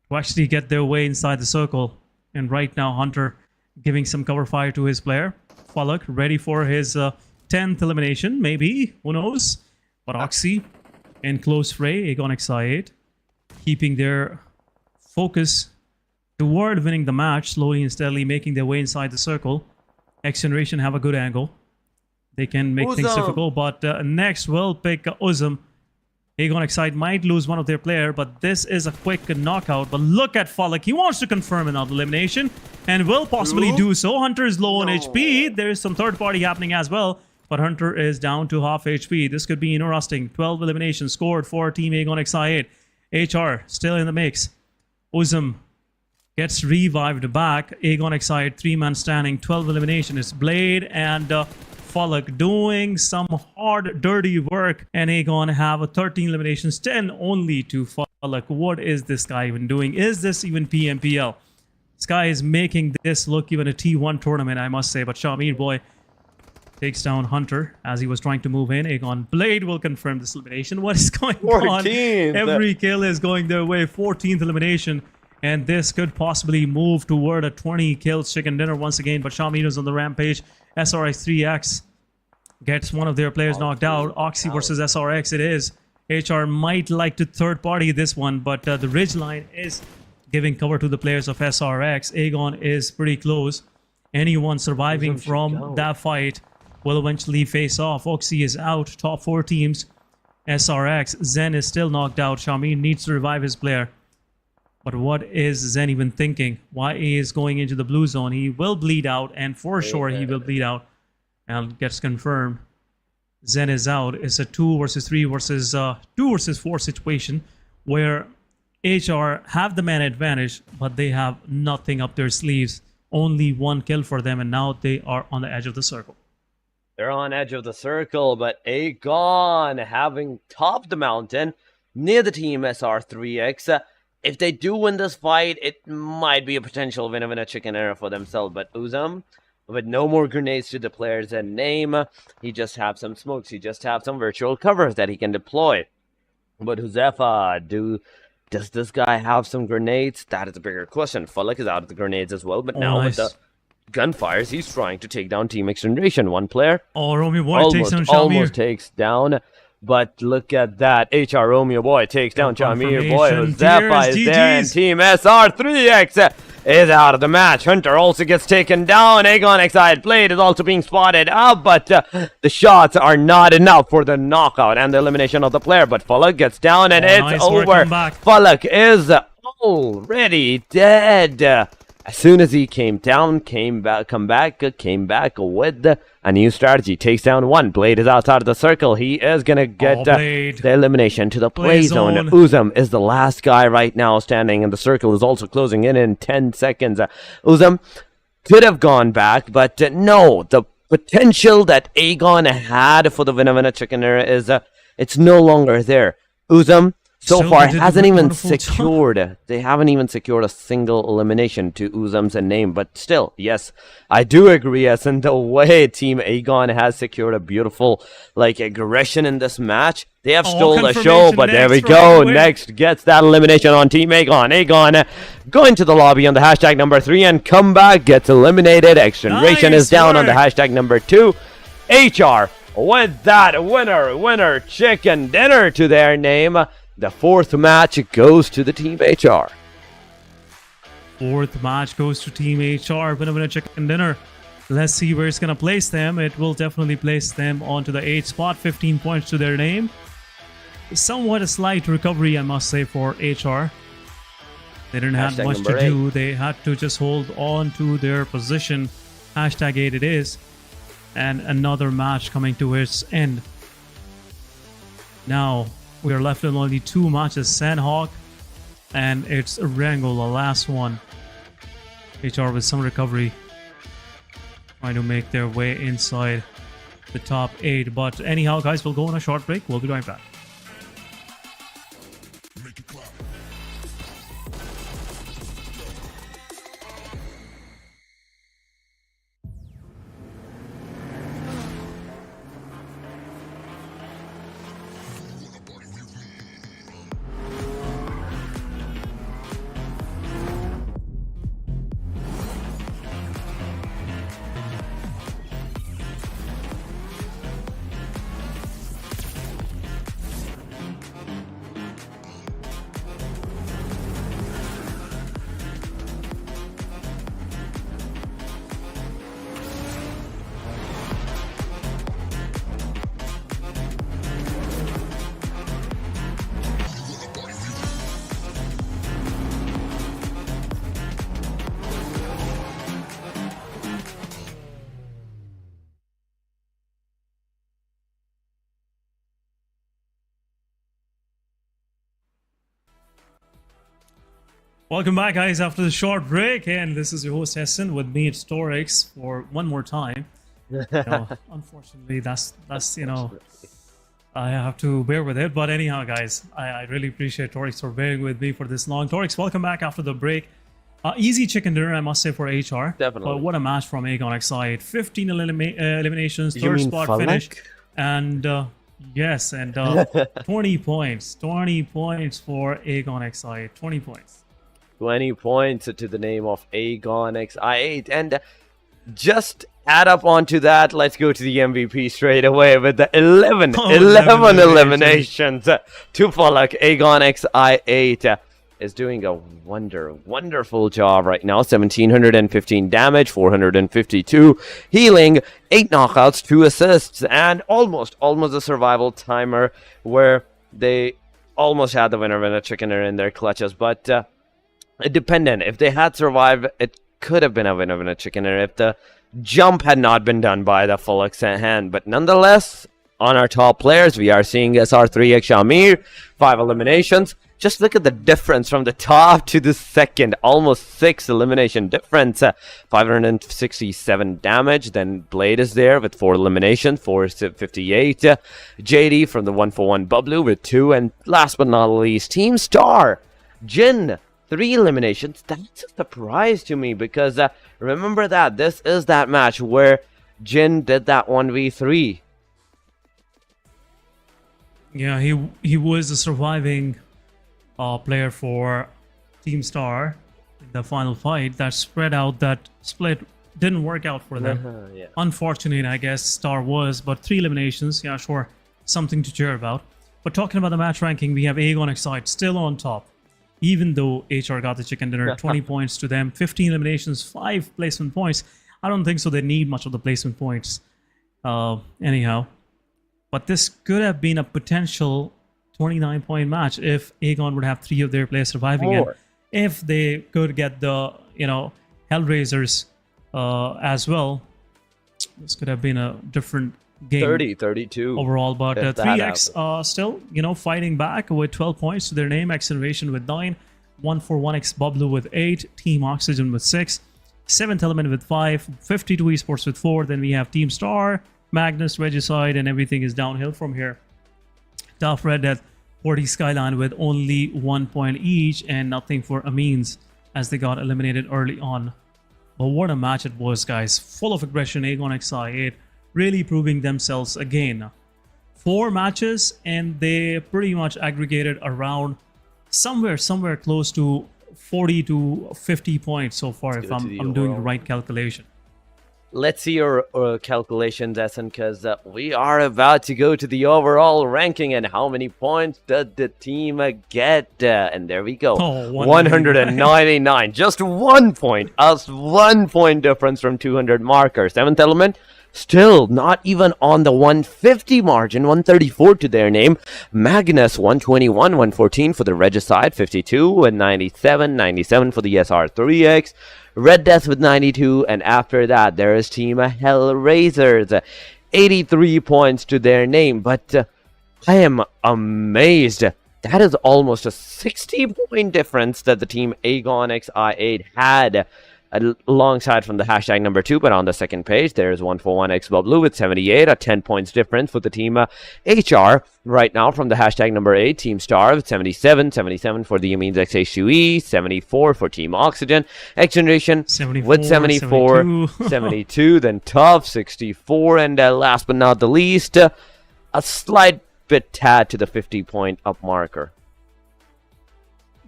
[SPEAKER 3] to actually get their way inside the Circle. And right now, Hunter giving some cover fire to his player. Fallock ready for his 10th elimination. Maybe. Who knows? But Oxy in close fray. Aegon Excite keeping their focus toward winning the match. Slowly and steadily making their way inside the Circle. XGeneration have a good angle. They can make things difficult, but next we'll pick Uzum. Aegon Excite might lose one of their player, but this is a quick knockout. But look at Fallock. He wants to confirm another elimination and will possibly do so. Hunter is low on HP. There is some third party happening as well, but Hunter is down to half HP. This could be interesting. 12 eliminations scored for Team Aegon Excite. HR still in the mix. Uzum gets revived back. Aegon Excite 3-man standing. 12 elimination. It's Blade and Fallock doing some hard, dirty work, and Aegon have a 13 eliminations, 10 only to Fallock. What is this guy even doing? Is this even PMPL? This guy is making this look even a T1 tournament, I must say. But Shamir boy takes down Hunter as he was trying to move in. Aegon Blade will confirm this elimination. What is going on? Every kill is going their way. 14th elimination. And this could possibly move toward a 20 kills chicken dinner once again. But Shamir is on the rampage. SRX 3X gets one of their players knocked out. Oxy versus SRX it is. HR might like to third party this one, but the Ridgeline is giving cover to the players of SRX. Aegon is pretty close. Anyone surviving from that fight will eventually face off. Oxy is out. Top 4 teams. SRX. Zen is still knocked out. Shamir needs to revive his player. But what is Zen even thinking? Why he is going into the blue zone? He will bleed out, and for sure he will bleed out. And gets confirmed. Zen is out. It's a 2 versus 3 versus 2 versus 4 situation where HR have the man advantage, but they have nothing up their sleeves. Only 1 kill for them, and now they are on the edge of the circle.
[SPEAKER 4] They're on edge of the circle, but Aegon having topped the mountain near the team SR3X. If they do win this fight, it might be a potential winner chicken dinner for themselves. But Uzum, with no more grenades to the player's name, he just have some smokes. He just have some virtual covers that he can deploy. But Huzefa, does this guy have some grenades? That is a bigger question. Fallock is out of the grenades as well, but now with the gunfires, he's trying to take down Team XGeneration. One player
[SPEAKER 3] Romeo Boy takes down Shamir.
[SPEAKER 4] Almost takes down. But look at that. HR Romeo Boy takes down Shamir Boy. Huzefa is there, and Team SR3X is out of the match. Hunter also gets taken down. Aegon Excite Blade is also being spotted up, but the shots are not enough for the knockout and the elimination of the player. But Fallock gets down, and it's over. Fallock is already dead. As soon as he came down, came back with a new strategy. Takes down 1. Blade is outside of the circle. He is going to get the elimination to the play zone. Uzum is the last guy right now standing, and the circle is also closing in 10 seconds. Uzum could have gone back, but no. The potential that Aegon had for the winner chicken dinner is it's no longer there. Uzum so
[SPEAKER 3] Still,
[SPEAKER 4] far
[SPEAKER 3] they did a
[SPEAKER 4] hasn't even
[SPEAKER 3] wonderful job.
[SPEAKER 4] secured. They haven't even secured a single elimination to Uzum's name. But still, yes, I do agree. As in the way Team Aegon has secured a beautiful aggression in this match. They have stole the show, but there we go. Next gets that elimination on Team Aegon. Aegon going to the lobby on the hashtag number 3 and come back, gets eliminated. XGeneration is down on the hashtag number 2. HR with that winner chicken dinner to their name. The 4th match goes to the Team HR.
[SPEAKER 3] 4th match goes to Team HR. Winner chicken dinner. Let's see where it's going to place them. It will definitely place them onto the 8th spot. 15 points to their name. Somewhat a slight recovery, I must say, for HR. They didn't have much to do. They had to just hold on to their position. Hashtag 8 it is. And another match coming to its end. Now, we are left with only 2 matches. Sanhok and it's Erangel, the last one. HR with some recovery. Trying to make their way inside the top 8. But anyhow, guys, we'll go on a short break. We'll be right back. Welcome back, guys, after the short break, and this is your host Hessen. With me it's Torix for one more time. Unfortunately, that's I have to bear with it. But anyhow, guys, I really appreciate Torix for bearing with me for this long. Torix, welcome back after the break. Easy chicken dinner, I must say, for HR.
[SPEAKER 4] Definitely.
[SPEAKER 3] But what a match from Aegon XI. 15 eliminations, 3rd spot finish, and yes, and 20 points. 20 points for Aegon XI. 20 points.
[SPEAKER 4] 20 points to the name of Aegon XI8. And just add up onto that, let's go to the MVP straight away with the 11 eliminations to Falak. Aegon XI8 is doing a wonderful job right now. 1715 damage, 452 healing, 8 knockouts, 2 assists, and almost a survival timer where they almost had the winner chickener in their clutches, but dependent. If they had survived, it could have been a winner chickener if the jump had not been done by the full extent hand. But nonetheless, on our top players, we are seeing SR3 Shamir, 5 eliminations. Just look at the difference from the top to the second. Almost 6 elimination difference. 567 damage. Then Blade is there with 4 eliminations, 458. JD from the 141 Bublu with 2. And last but not least, Team Star, Jin, 3 eliminations. That's a surprise to me because remember that this is that match where Jin did that 1v3.
[SPEAKER 3] Yeah, he was a surviving player for Team Star in the final fight. That split didn't work out for them.
[SPEAKER 4] Yeah.
[SPEAKER 3] Unfortunate, I guess, Star was, but 3 eliminations, yeah, sure, something to cheer about. But talking about the match ranking, we have Aegon XI still on top. Even though HR got the chicken dinner, 20 points to them, 15 eliminations, 5 placement points. I don't think so they need much of the placement points. Anyhow. But this could have been a potential 29-point match if Aegon would have 3 of their players surviving it. If they could get the, HellRaisers as well, this could have been a different game.
[SPEAKER 4] 30-32
[SPEAKER 3] overall, but 3X still, fighting back with 12 points to their name. XGeneration with 9, 141X Bublu with 8, Team Oxygen with 6, 7th Element with 5, 52 Esports with 4. Then we have Team Star, Magnus, Regicide, and everything is downhill from here. Tough, Red Death, QWERTY, Skyline with only 1 point each, and nothing for Amines as they got eliminated early on. But what a match it was, guys. Full of aggression, Aegon XI8 really proving themselves again. 4 matches, and they pretty much aggregated around somewhere close to 40 to 50 points so far, if I'm doing the right calculation.
[SPEAKER 4] Let's see your calculations, Essen, because we are about to go to the overall ranking and how many points did the team get. And there we go. 199. Just 1 point. Us 1 point difference from 200 marker. 7th Element, still not even on the 150 margin. 134 to their name. Magnus, 121, 114 for the Regicide. 52 and 97. 97 for the SR3X. Red Death with 92, and after that there is Team HellRaisers, 83 points to their name. But I am amazed. That is almost a 60-point difference that the Team Aegon XI8 had alongside from the hashtag number 2. But on the second page, there's 141xBublu with 78, a 10 points difference for the Team HR. Right now from the hashtag number 8, Team Star with 77, 77 for the Amines XH2E, 74 for Team Oxygen, XGeneration with 74, 72, then Tough, 64, and last but not the least, a slight bit tad to the 50-point up marker.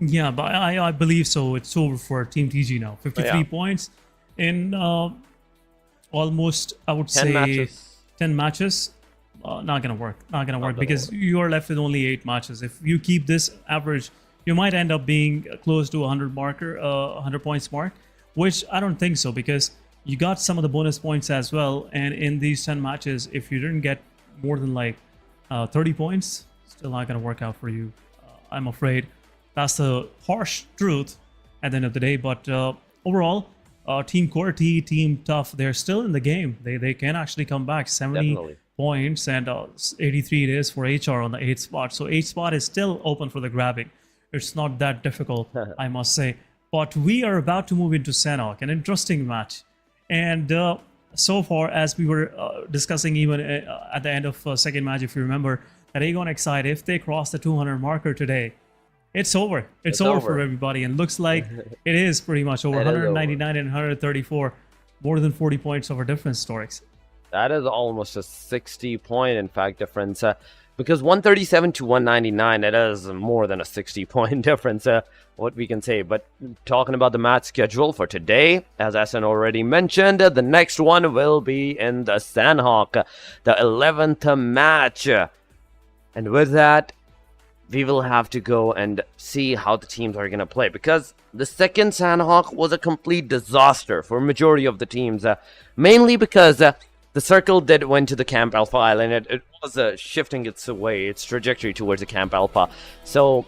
[SPEAKER 3] Yeah, but I believe so. It's over for Team TG now. 53 points in almost, I would say, 10 matches. Not gonna work. Not gonna work because you are left with only 8 matches. If you keep this average, you might end up being close to 100 marker, 100 points mark, which I don't think so, because you got some of the bonus points as well. And in these 10 matches, if you didn't get more than like 30 points, still not gonna work out for you. I'm afraid. That's the harsh truth at the end of the day. But overall, Team QWERTY, Team Tough, they're still in the game. They can actually come back. 70 points, and 83 it is for HR on the 8th spot. So 8th spot is still open for the grabbing. It's not that difficult, I must say. But we are about to move into Sanhok, an interesting match. And so far, as we were discussing even at the end of second match, if you remember, that Aegon XI, if they cross the 200 marker today, it's over. It's over for everybody, and looks like it is pretty much over. 199 and 134, more than 40 points over difference, Storix.
[SPEAKER 4] That is almost a 60-point, in fact, difference. Because 137 to 199, it is more than a 60-point difference, what we can say. But talking about the match schedule for today, as Essen already mentioned, the next one will be in the Sanhok, the 11th match. And with that, we will have to go and see how the teams are going to play, because the second Sanhok was a complete disaster for majority of the teams, mainly because the circle went to the Camp Alpha Island. It was shifting its trajectory towards the Camp Alpha. So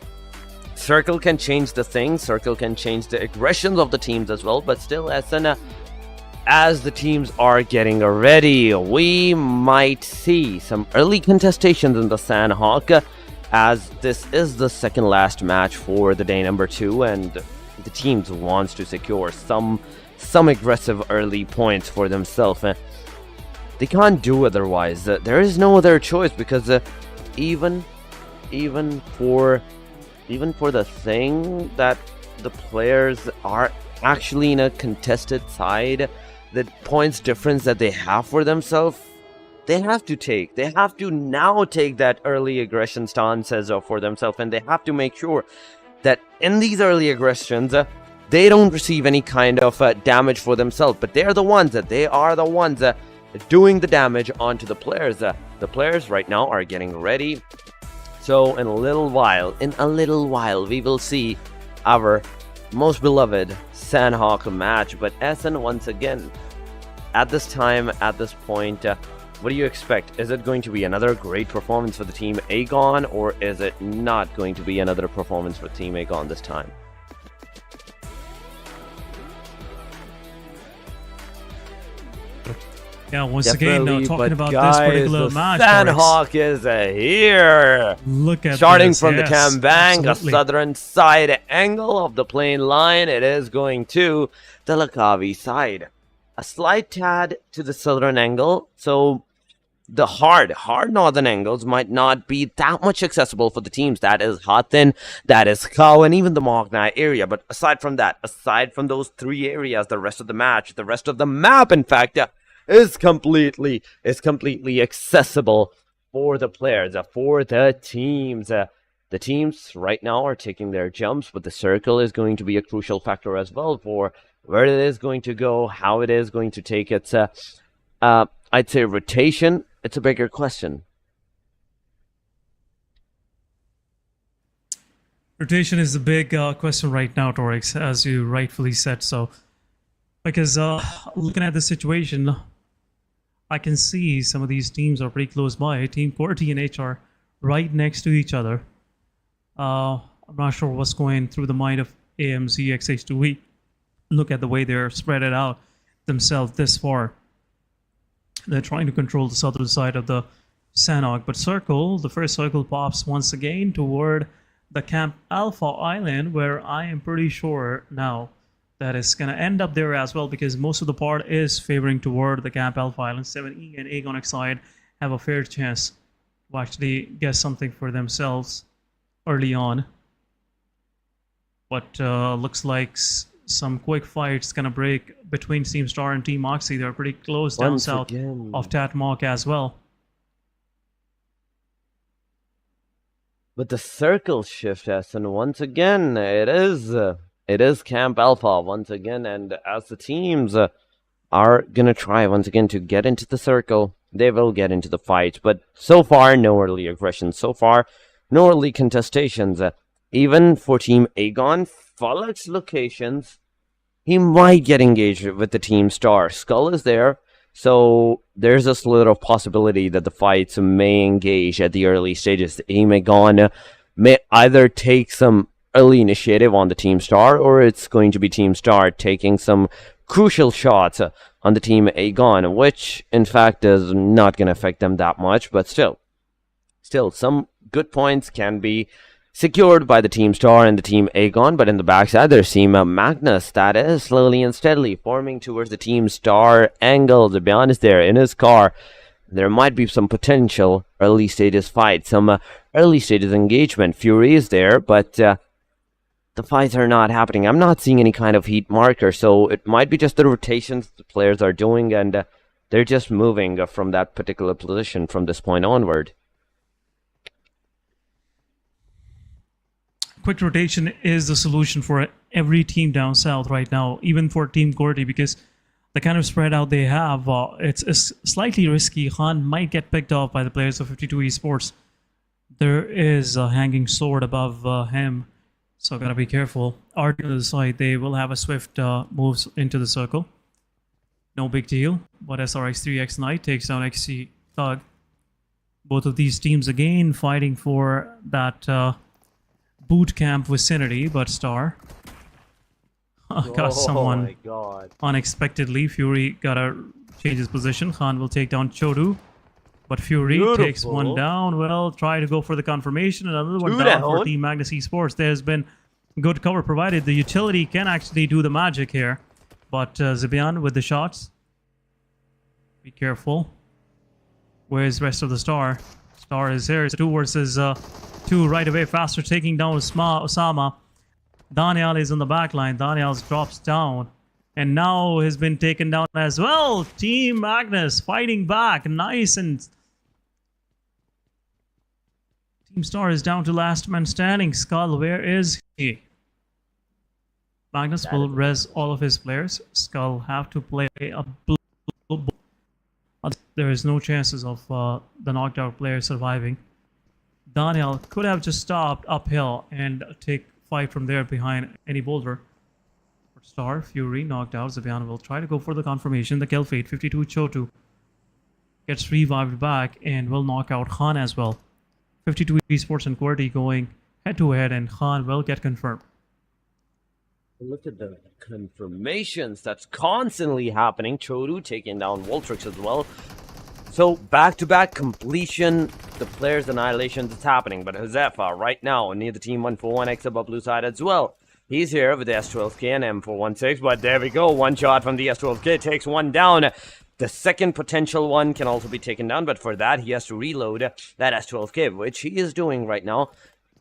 [SPEAKER 4] circle can change the things, circle can change the aggressions of the teams as well, but still, as the teams are getting ready, we might see some early contestations in the Sanhok, as this is the second last match for the day number 2, and the teams wants to secure some aggressive early points for themselves. They can't do otherwise. There is no other choice, because even for the thing that the players are actually in a contested side, the points difference that they have for themselves, they have to now take that early aggression stances for themselves, and they have to make sure that in these early aggressions, they don't receive any kind of damage for themselves, but they are the ones doing the damage onto the players. The players right now are getting ready. So in a little while, we will see our most beloved Sanhok match. But Essen, once again, at this time, at this point, what do you expect? Is it going to be another great performance for the Team Aegon, or is it not going to be another performance for Team Aegon this time?
[SPEAKER 3] Yeah, once again,
[SPEAKER 4] Definitely,
[SPEAKER 3] talking
[SPEAKER 4] but
[SPEAKER 3] about
[SPEAKER 4] guys,
[SPEAKER 3] this particular
[SPEAKER 4] the
[SPEAKER 3] match,
[SPEAKER 4] Sanhok is here.
[SPEAKER 3] look at
[SPEAKER 4] Starting
[SPEAKER 3] this.
[SPEAKER 4] from the
[SPEAKER 3] Yes,
[SPEAKER 4] Kambang, a
[SPEAKER 3] absolutely.
[SPEAKER 4] southern side angle of the plane line. It is going to the Lakavi side. A slight tad to the southern angle, so the hard northern angles might not be that much accessible for the teams. That is Hathin, that is Khao, and even the Magnai area. But aside from that, aside from those three areas, the rest of the match, the rest of the map, in fact, is completely accessible for the players, for the teams. The teams right now are taking their jumps, but the circle is going to be a crucial factor as well for where it is going to go, how it is going to take its, I'd say, rotation. It's a bigger question.
[SPEAKER 3] Rotation is the big question right now, Torix, as you rightfully said so. Because looking at the situation, I can see some of these teams are pretty close by. Team QWERTY and H are right next to each other. I'm not sure what's going through the mind of AMZ XH2E. Look at the way they're spread it out themselves this far. They're trying to control the southern side of the Sanhok, but the first circle pops once again toward the Camp Alpha Island, where I am pretty sure now that it's going to end up there as well, because most of the part is favoring toward the Camp Alpha Island. 7E and Agon side have a fair chance to actually get something for themselves early on. But looks like some quick fights gonna break between Team Star and Team Moxie. They're pretty close down south of Tatmok as well.
[SPEAKER 4] But the circle shift, and once again, it is Camp Alpha once again, and as the teams are gonna try once again to get into the circle, they will get into the fight. But so far, no early aggression. So far, no early contestations. Even for Team Agon, Falak's locations, he might get engaged with the Team Star. Skull is there, so there's a sliver of possibility that the fights may engage at the early stages. Team Agon may either take some early initiative on the Team Star, or it's going to be Team Star taking some crucial shots on the Team Agon, which in fact is not going to affect them that much, but still some good points can be secured by the Team Star and the Team Agon. But in the backside, there's Team Magnus that is slowly and steadily forming towards the Team Star angle. Zabyan is there in his car. There might be some potential early stages fight, some early stages engagement. Fury is there, but the fights are not happening. I'm not seeing any kind of heat marker, so it might be just the rotations the players are doing, and they're just moving from that particular position from this point onward.
[SPEAKER 3] Quick rotation is the solution for every team down south right now, even for Team QWERTY, because the kind of spread out they have, it's slightly risky. Khan might get picked off by the players of 52 Esports. There is a hanging sword above him, so gotta be careful. Art to the side, they will have a swift moves into the circle. No big deal, but SRX3X Knight takes down XC Thug. Both of these teams again fighting for that boot camp vicinity, but Star got someone unexpectedly. Fury gotta change his position. Khan will take down Chodu, but Fury takes one down. Well, try to go for the confirmation. Another one down for Team Magnus Esports. There's been good cover provided. The utility can actually do the magic here, but Zibian with the shots. Be careful. Where's the rest of the Star? Star is here. It's 2 versus 2 right away. Faster taking down Osama. Daniel is on the back line. Daniel drops down. And now has been taken down as well. Team Magnus fighting back. Nice. And Team Star is down to last man standing. Skull, where is he? Magnus will res all of his players. Skull have to play a blue. There is no chances of the knocked out player surviving. Daniel could have just stopped uphill and take fight from there behind any boulder. Star, Fury knocked out. Zabian will try to go for the confirmation. The kill fate, 52 Chotu gets revived back and will knock out Khan as well. 52 Esports and QWERTY going head to head, and Khan will get confirmed.
[SPEAKER 4] Look at the confirmations that's constantly happening. Chodu taking down Voltrix as well. So back-to-back completion, the players' annihilations is happening. But Josefa right now near the team 141X above blue side as well. He's here with the S12K and M416, but there we go. One shot from the S12K takes one down. The second potential one can also be taken down, but for that he has to reload that S12K, which he is doing right now.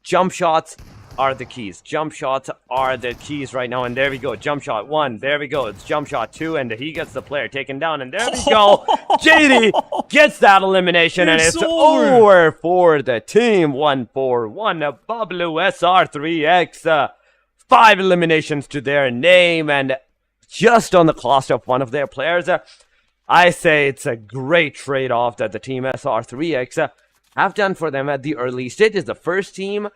[SPEAKER 4] Jump shots are the keys. Jump shots are the keys right now, and there we go. Jump shot 1, there we go. It's jump shot 2, and he gets the player taken down, and there we go. JD gets that elimination, and it's over for the team 141 Bablu SR3X. 5 eliminations to their name, and just on the cost of one of their players. I say it's a great trade-off that the team SR3X have done for them at the early stages. The first team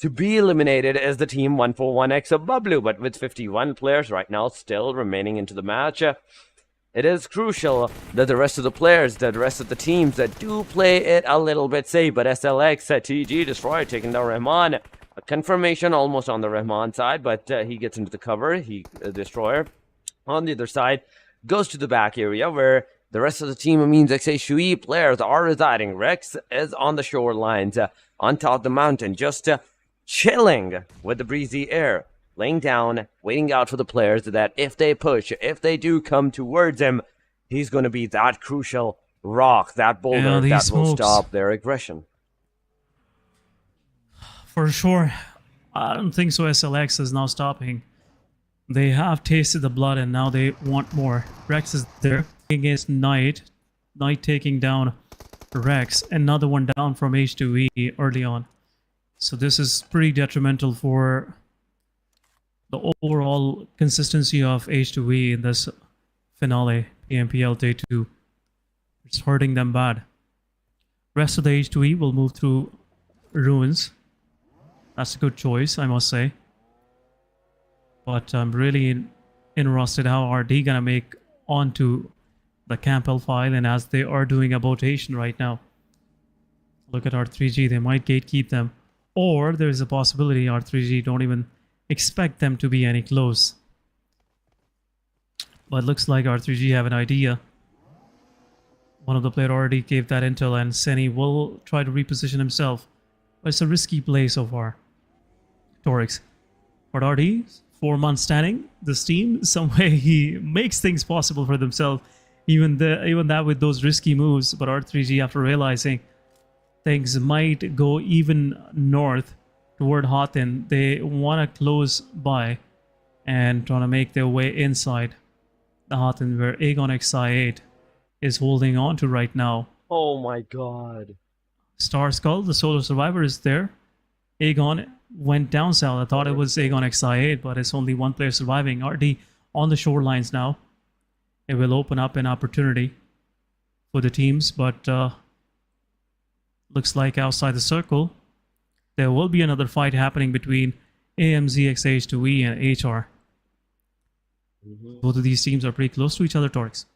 [SPEAKER 4] to be eliminated is the team 141X of Bablu, but with 51 players right now still remaining into the match, it is crucial that the rest of the players, that the rest of the teams that do play it a little bit safe. But SLX, TG, Destroyer taking down Rahman. A confirmation almost on the Rahman side, but he gets into the cover. Destroyer on the other side goes to the back area where the rest of the team, means XA players are residing. Rex is on the shorelines, on top of the mountain, just chilling with the breezy air, laying down, waiting out for the players that if they push, if they do come towards him, he's going to be that crucial rock, that boulder that will stop their aggression.
[SPEAKER 3] For sure. I don't think so. SLX is now stopping. They have tasted the blood and now they want more. Rex is there against Knight. Knight taking down Rex. Another one down from H2E early on. So this is pretty detrimental for the overall consistency of H2E in this finale, PMPL Day 2. It's hurting them bad. Rest of the H2E will move through Ruins. That's a good choice, I must say. But I'm really interested how RD gonna make onto the Campbell file, and as they are doing a rotation right now. Look at R3G, they might gatekeep them. Or there's a possibility R3G don't even expect them to be any close. But looks like R3G have an idea. One of the players already gave that intel, and Seni will try to reposition himself. But it's a risky play so far. Torix. But RD, 4 months standing, this team, some way he makes things possible for themselves. Even that with those risky moves. But R3G, after realizing things might go even north toward Hotten, they want to close by and trying to make their way inside the Hotten, where Aegon XI8 is holding on to right now.
[SPEAKER 4] Oh my god.
[SPEAKER 3] Star Skull, the solo survivor, is there. Aegon went down south. I thought it was Aegon XI8, but it's only one player surviving. RD on the shorelines now. It will open up an opportunity for the teams, but looks like outside the circle, there will be another fight happening between AMZXH2E and HR. Both of these teams are pretty close to each other, Torix.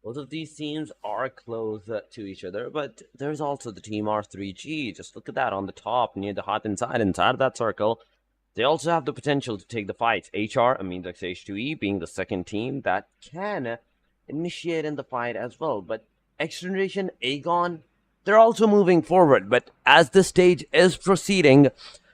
[SPEAKER 4] Both of these teams are close to each other, but there's also the team R3G. Just look at that on the top, near the hot inside of that circle. They also have the potential to take the fights. HR, H2E, being the second team that can initiate in the fight as well. But XGeneration, Aegon, they're also moving forward. But as the stage is proceeding,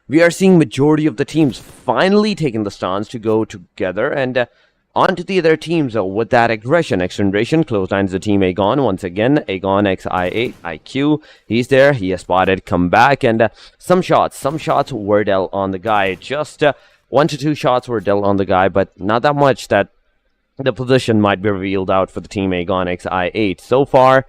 [SPEAKER 4] we are seeing majority of the teams finally taking the stance to go together and on to the other teams with that aggression. XGeneration clotheslines the team Aegon once again. Aegon XI8 IQ. He's there. He has spotted come back, and some shots were dealt on the guy. Just 1 to 2 shots were dealt on the guy, but not that much that the position might be revealed out for the team Aegon XI8. So far,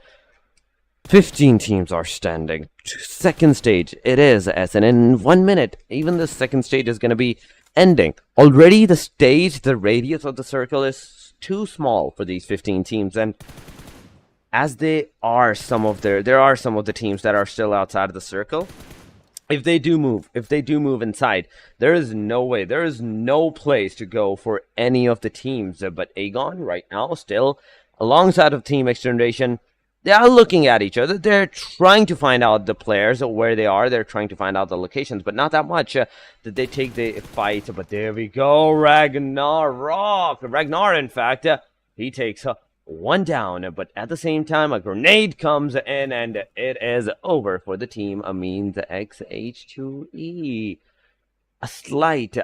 [SPEAKER 4] 15 teams are standing. Second stage it is, and in 1 minute, even the second stage is going to be ending. Already the stage, the radius of the circle is too small for these 15 teams, and as there are some of the teams that are still outside of the circle. If they do move inside, there is no way, there is no place to go for any of the teams. But Aegon right now still alongside of Team XGeneration, They are looking at each other. They're trying to find out the players or where they are. They're trying to find out the locations, but not that much that they take the fight. But there we go, Ragnar, in fact, he takes one down, but at the same time, a grenade comes in, and it is over for the team Amin's XH2E. A slight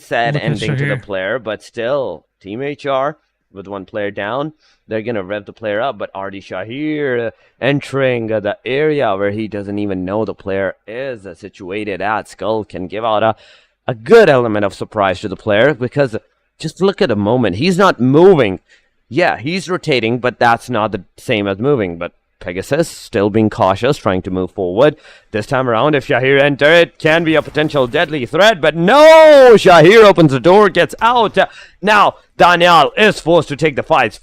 [SPEAKER 4] sad ending to the player, but still, Team HR with one player down, they're gonna rev the player up, but Ardi Shahir entering the area where he doesn't even know the player is situated at. Skull can give out a good element of surprise to the player, because just look at the moment. He's not moving. Yeah, he's rotating, but that's not the same as moving. But Pegasus still being cautious, trying to move forward. This time around, if Shahir enter, it can be a potential deadly threat, but no! Shahir opens the door, gets out. Now, Daniel is forced to take the fight,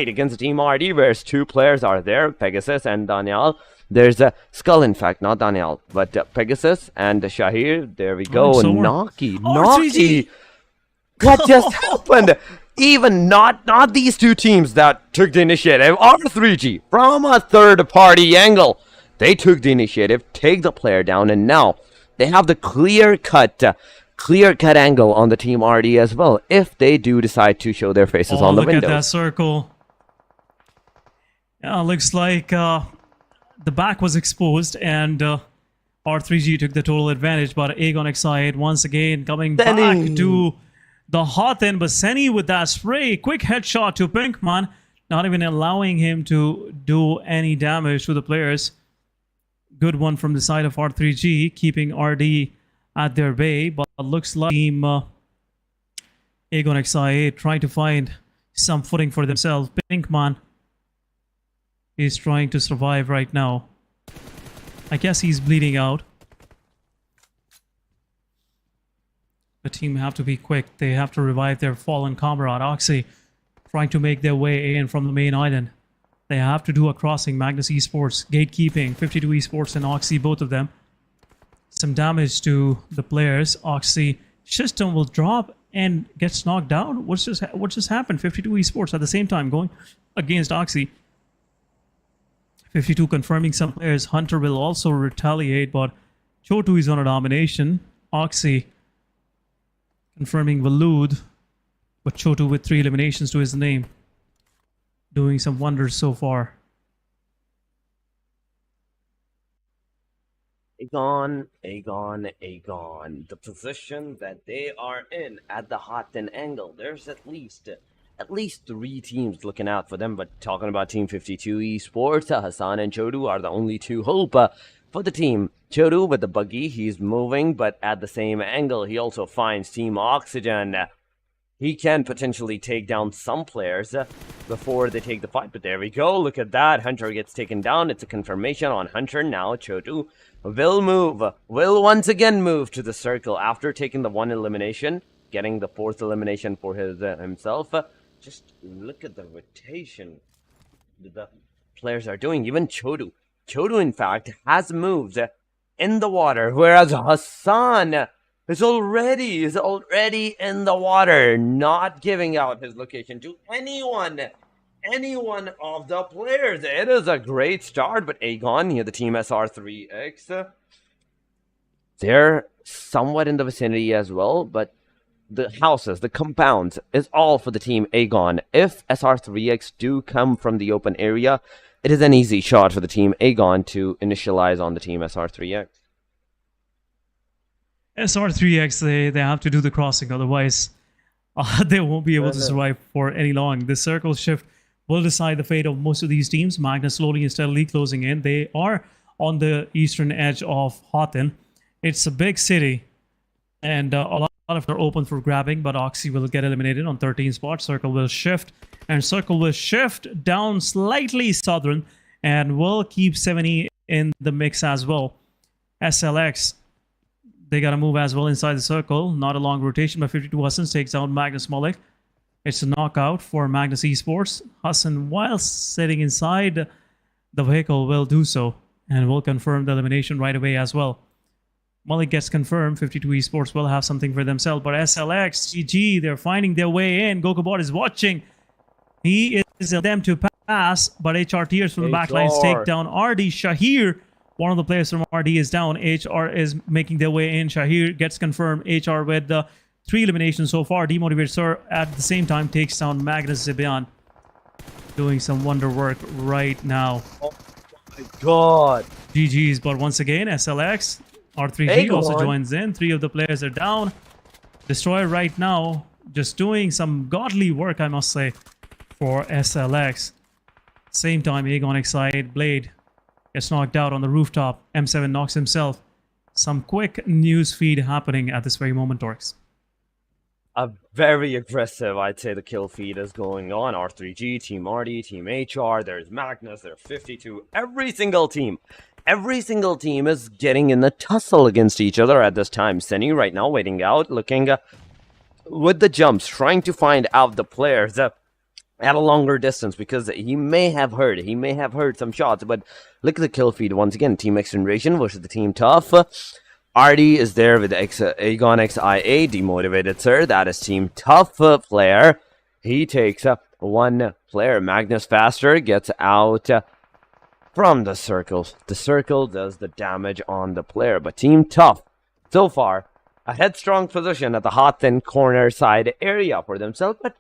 [SPEAKER 4] against the Team RD, whereas two players are there, Pegasus and Daniel. There's a Skull, in fact, not Daniel, but Pegasus and Shahir. There we go. Naki. What just happened? Even not these two teams that took the initiative. R3G, from a third-party angle, they took the initiative, take the player down, and now they have the clear-cut angle on the Team RD as well, if they do decide to show their faces on the window.
[SPEAKER 3] Look at that circle. Yeah, looks like the back was exposed, and R3G took the total advantage, but Aegon Excited once again coming back to the hot end, but Seni with that spray, quick headshot to Pinkman, not even allowing him to do any damage to the players. Good one from the side of R3G, keeping RD at their bay, but looks like Team Aegon XIA trying to find some footing for themselves. Pinkman is trying to survive right now. I guess he's bleeding out. The team have to be quick. They have to revive their fallen comrade, Oxy, trying to make their way in from the main island. They have to do a crossing. Magnus Esports, gatekeeping, 52 Esports and Oxy, both of them. Some damage to the players. Oxy system will drop and gets knocked down. What just happened? 52 Esports at the same time going against Oxy. 52 confirming some players. Hunter will also retaliate, but Chotu is on a domination. Oxy confirming Valud, but Chotu with 3 eliminations to his name. Doing some wonders so far.
[SPEAKER 4] Aegon. The position that they are in at the hot end angle. There's at least 3 teams looking out for them, but talking about Team 52 Esports, Hassan and Chotu are the only 2 hope for the team. Chotu with the buggy, he's moving, but at the same angle, he also finds Team Oxygen. He can potentially take down some players before they take the fight, but there we go. Look at that. Hunter gets taken down. It's a confirmation on Hunter. Now Chotu will once again move to the circle after taking the 1 elimination, getting the 4th elimination for himself. Just look at the rotation the players are doing. Even Chotu, in fact, has moved in the water, whereas Hassan is already in the water, not giving out his location to anyone of the players. It is a great start, but Aegon, here the team SR3X, they're somewhat in the vicinity as well, but the houses, the compounds, is all for the team Aegon. If SR3X do come from the open area, it is an easy shot for the team Aegon to initialize on the team SR3X.
[SPEAKER 3] SR3X, they have to do the crossing, otherwise they won't be able to survive for any long. The circle shift will decide the fate of most of these teams. Magnus slowly and steadily closing in. They are on the eastern edge of Hotten. It's a big city, and a lot of them are open for grabbing, but Oxy will get eliminated on 13 spots. Circle will shift, and Circle will shift down slightly southern, and will keep 70 in the mix as well. SLX, they got to move as well inside the circle. Not a long rotation, but 52 Hassan takes out Magnus Malik. It's a knockout for Magnus Esports. Hassan, while sitting inside the vehicle, will do so, and will confirm the elimination right away as well. Malik gets confirmed. 52 Esports will have something for themselves, but SLX, GG, they're finding their way in. Gokobot is watching. He is them to pass pass, but HR tears from the backlines take down RD. Shahir, one of the players from RD is down. HR is making their way in. Shahir gets confirmed. HR with the 3 eliminations so far. Demotivated Sir at the same time takes down Magnus Esports. Doing some wonder work right now.
[SPEAKER 4] Oh my god.
[SPEAKER 3] GG's, but once again, SLX, R3G also joins in. 3 of the players are down. Destroyer right now just doing some godly work, I must say, for SLX. Same time, Aegon Excited Blade gets knocked out on the rooftop. M7 knocks himself. Some quick news feed happening at this very moment, Torx.
[SPEAKER 4] A very aggressive, I'd say, the kill feed is going on. R3G, Team RD, Team HR, there's Magnus, there's 52. Every single team is getting in the tussle against each other at this time. Senny right now waiting out, looking with the jumps, trying to find out the players at a longer distance, because he may have heard some shots. But look at the kill feed once again. Team XGeneration versus the Team Tough. RD is there with Aegon XIA, demotivated sir. That is Team Tough player. He takes one player. Magnus Faster gets out from the circle. The circle does the damage on the player. But Team Tough, so far, a headstrong position at the hot thin corner side area for themselves. But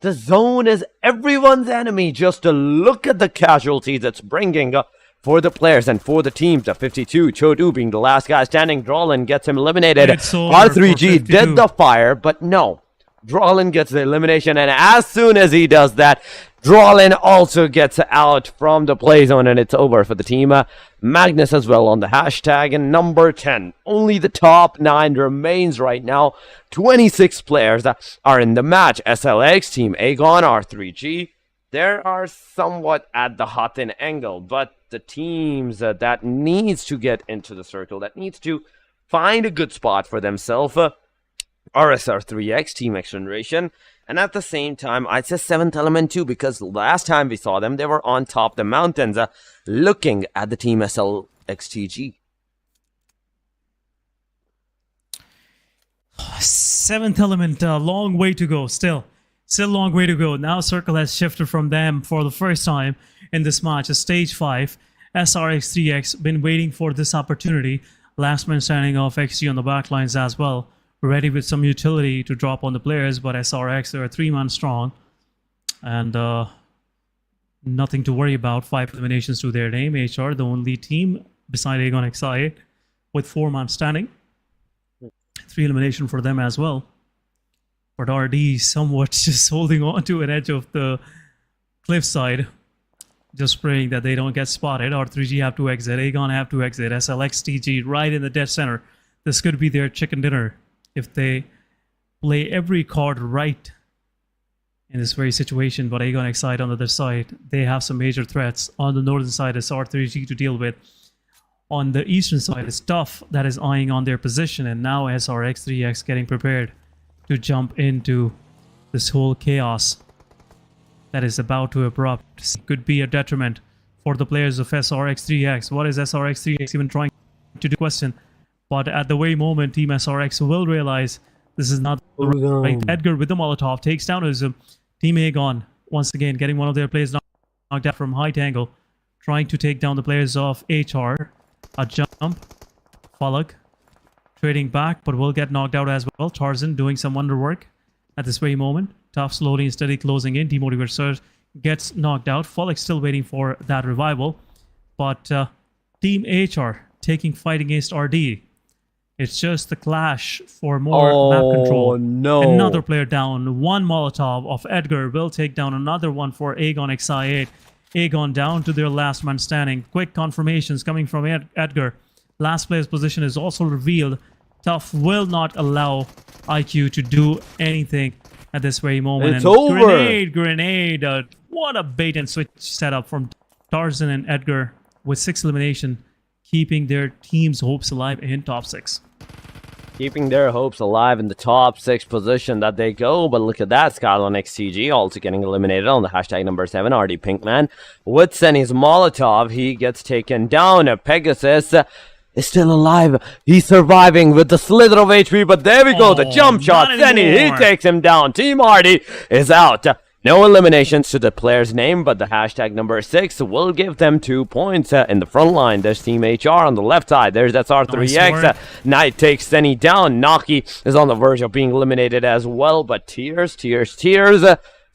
[SPEAKER 4] the zone is everyone's enemy. Just to look at the casualties it's bringing for the players and for the teams. The 52, Chodu being the last guy standing. Drawlin gets him eliminated. R3G did the fire, but no. Drawlin gets the elimination, and as soon as he does that, Drawlin also gets out from the play zone, and it's over for the team. Magnus as well on the hashtag, and number 10. Only the top 9 remains right now. 26 players are in the match. SLX, Team Aegon, R3G. They are somewhat at the hot in angle, but the teams that needs to get into the circle, that needs to find a good spot for themselves, RSR3X, Team XGeneration, and at the same time, I'd say 7th Element too, because last time we saw them, they were on top of the mountains, looking at the Team SLXTG.
[SPEAKER 3] 7th Element, long way to go, still long way to go. Now Circle has shifted from them for the first time in this match. A stage 5, SRX3X been waiting for this opportunity. Last man standing off XG on the backlines as well. Ready with some utility to drop on the players, but SRX, they're a 3-man strong. And nothing to worry about. 5 eliminations to their name. HR, the only team beside Aegon XI with 4-man standing. 3 elimination for them as well. But RD somewhat just holding on to an edge of the cliffside. Just praying that they don't get spotted. R3G have to exit. Aegon have to exit. SLXTG right in the dead center. This could be their chicken dinner if they play every card right in this very situation. But Aegon Excite on the other side, they have some major threats. On the northern side, it's R3G to deal with. On the eastern side, it's Tough that is eyeing on their position. And now SRX3X getting prepared to jump into this whole chaos that is about to erupt. Could be a detriment for the players of SRX3X. What is SRX3X even trying to do? Question. But at the very moment, Team SRX will realize this is not the right. Edgar with the Molotov takes down his Team Aegon. Once again, getting one of their players knocked out from height angle. Trying to take down the players of HR. A jump. Falak trading back, but will get knocked out as well. Tarzan doing some wonder work at this very moment. Tough slowly and steady closing in. Demotivated Surge gets knocked out. Falak still waiting for that revival. But Team HR taking fight against RD. It's just the clash for more map control.
[SPEAKER 4] No.
[SPEAKER 3] Another player down. One Molotov of Edgar will take down another one for Aegon XI8. Aegon down to their last man standing. Quick confirmations coming from Edgar. Last player's position is also revealed. Tough will not allow IQ to do anything at this very moment.
[SPEAKER 4] It's
[SPEAKER 3] and
[SPEAKER 4] over.
[SPEAKER 3] Grenade. What a bait and switch setup from Tarzan and Edgar with 6 elimination, keeping their team's hopes alive in top 6.
[SPEAKER 4] Keeping their hopes alive in the top 6 position that they go. But look at that, Skyline XTG also getting eliminated on the hashtag number 7, RD Pinkman. With Senny's Molotov, he gets taken down. Pegasus is still alive. He's surviving with the slither of HP, but there we go, the jump shot. Senny, he takes him down. Team RD is out. No eliminations to the player's name, but the hashtag number 6 will give them 2 points. In the front line, there's Team HR on the left side. There's SR3X.
[SPEAKER 3] Nice
[SPEAKER 4] Knight takes Zenny down. Naki is on the verge of being eliminated as well, but Tears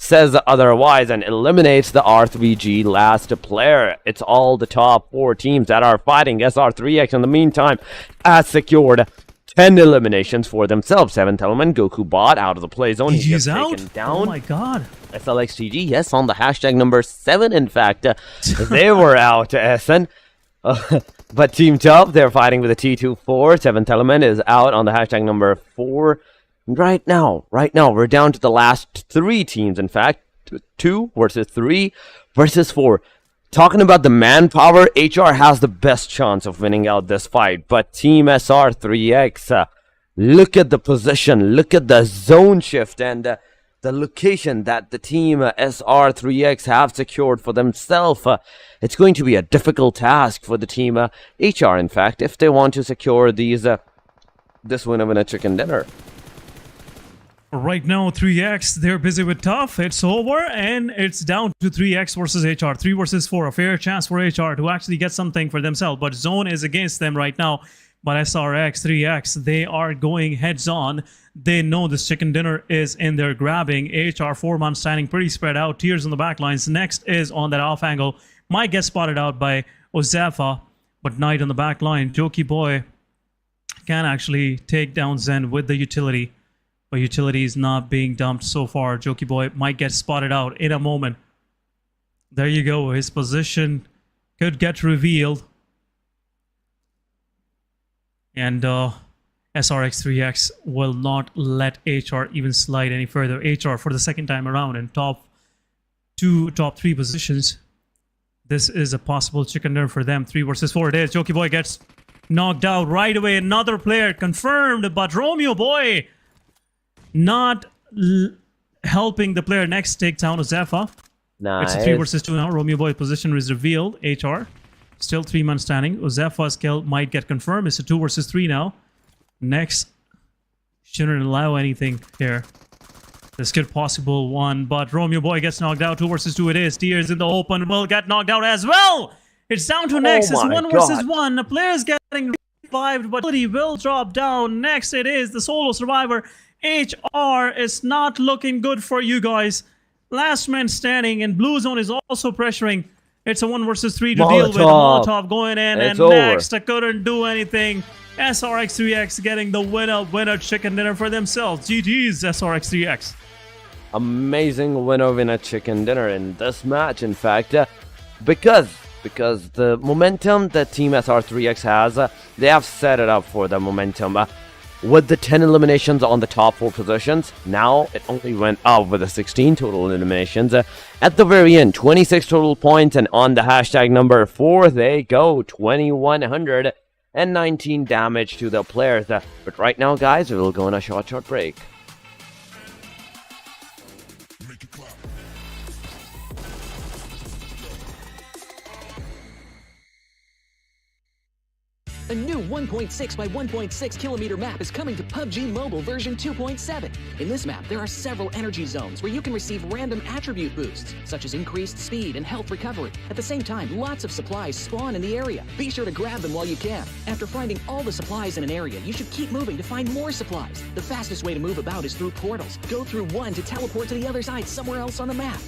[SPEAKER 4] says otherwise and eliminates the R3G last player. It's all the top 4 teams that are fighting. SR3X, in the meantime, has secured 10 eliminations for themselves. 7th element, Goku bot out of the play zone.
[SPEAKER 3] He's
[SPEAKER 4] taken
[SPEAKER 3] out.
[SPEAKER 4] down.
[SPEAKER 3] Oh my god.
[SPEAKER 4] SLXTG, yes, on the hashtag number 7, in fact. They were out, SN. But Team Top, they're fighting with a T24. 7th element is out on the hashtag number 4. Right now, we're down to the last 3 teams, in fact. 2 versus 3 versus 4. Talking about the manpower, HR has the best chance of winning out this fight. But Team SR3X, look at the position, look at the zone shift, and the location that the Team SR3X have secured for themselves. It's going to be a difficult task for the Team HR, in fact, if they want to secure these this winner in a chicken dinner.
[SPEAKER 3] Right now, 3X, they're busy with Tough. It's over, and it's down to 3X versus HR. 3 versus 4, a fair chance for HR to actually get something for themselves. But Zone is against them right now. But SRX, 3X, they are going heads on. They know this chicken dinner is in there grabbing. HR, 4-man standing pretty spread out. Tears on the back lines. Next is on that off angle. Might get spotted out by Ozafa, but Knight on the back line. Jokey Boy can actually take down Zen with the utility. But utility is not being dumped so far. Jokey Boy might get spotted out in a moment. There you go. His position could get revealed. And SRX3X will not let HR even slide any further. HR for the second time around in top 3 positions. This is a possible chicken dinner for them. 3 versus 4 it is. Jokey Boy gets knocked out right away. Another player confirmed, but Romeo Boy not helping the player next take down Ozafa.
[SPEAKER 4] Nice.
[SPEAKER 3] It's a 3 versus 2 now. Romeo Boy position is revealed. HR still 3-man standing. Ozafa's kill might get confirmed. It's a 2 versus 3 now. Next, shouldn't allow anything here. This could possible one, but Romeo Boy gets knocked out. 2 versus 2 it is. Tears in the open will get knocked out as well. It's down to next. It's 1 versus 1. The player's getting revived, but he will drop down. Next it is the solo survivor. HR is not looking good for you guys. Last man standing, and Blue Zone is also pressuring. It's a 1 versus 3 to deal with. Molotov going in, and next I couldn't do anything. SRX3X getting the winner chicken dinner for themselves. GG's SRX3X.
[SPEAKER 4] Amazing winner chicken dinner in this match, in fact, because the momentum that Team SR3X has, they have set it up for the momentum. With the 10 eliminations on the top 4 positions, now it only went up with the 16 total eliminations. At the very end, 26 total points, and on the hashtag number 4, they go 2,119 damage to the players. But right now, guys, we'll go on a short break.
[SPEAKER 2] A new 1.6 by 1.6 kilometer map is coming to PUBG Mobile version 2.7. In this map, there are several energy zones where you can receive random attribute boosts, such as increased speed and health recovery. At the same time, lots of supplies spawn in the area. Be sure to grab them while you can. After finding all the supplies in an area, you should keep moving to find more supplies. The fastest way to move about is through portals. Go through one to teleport to the other side somewhere else on the map.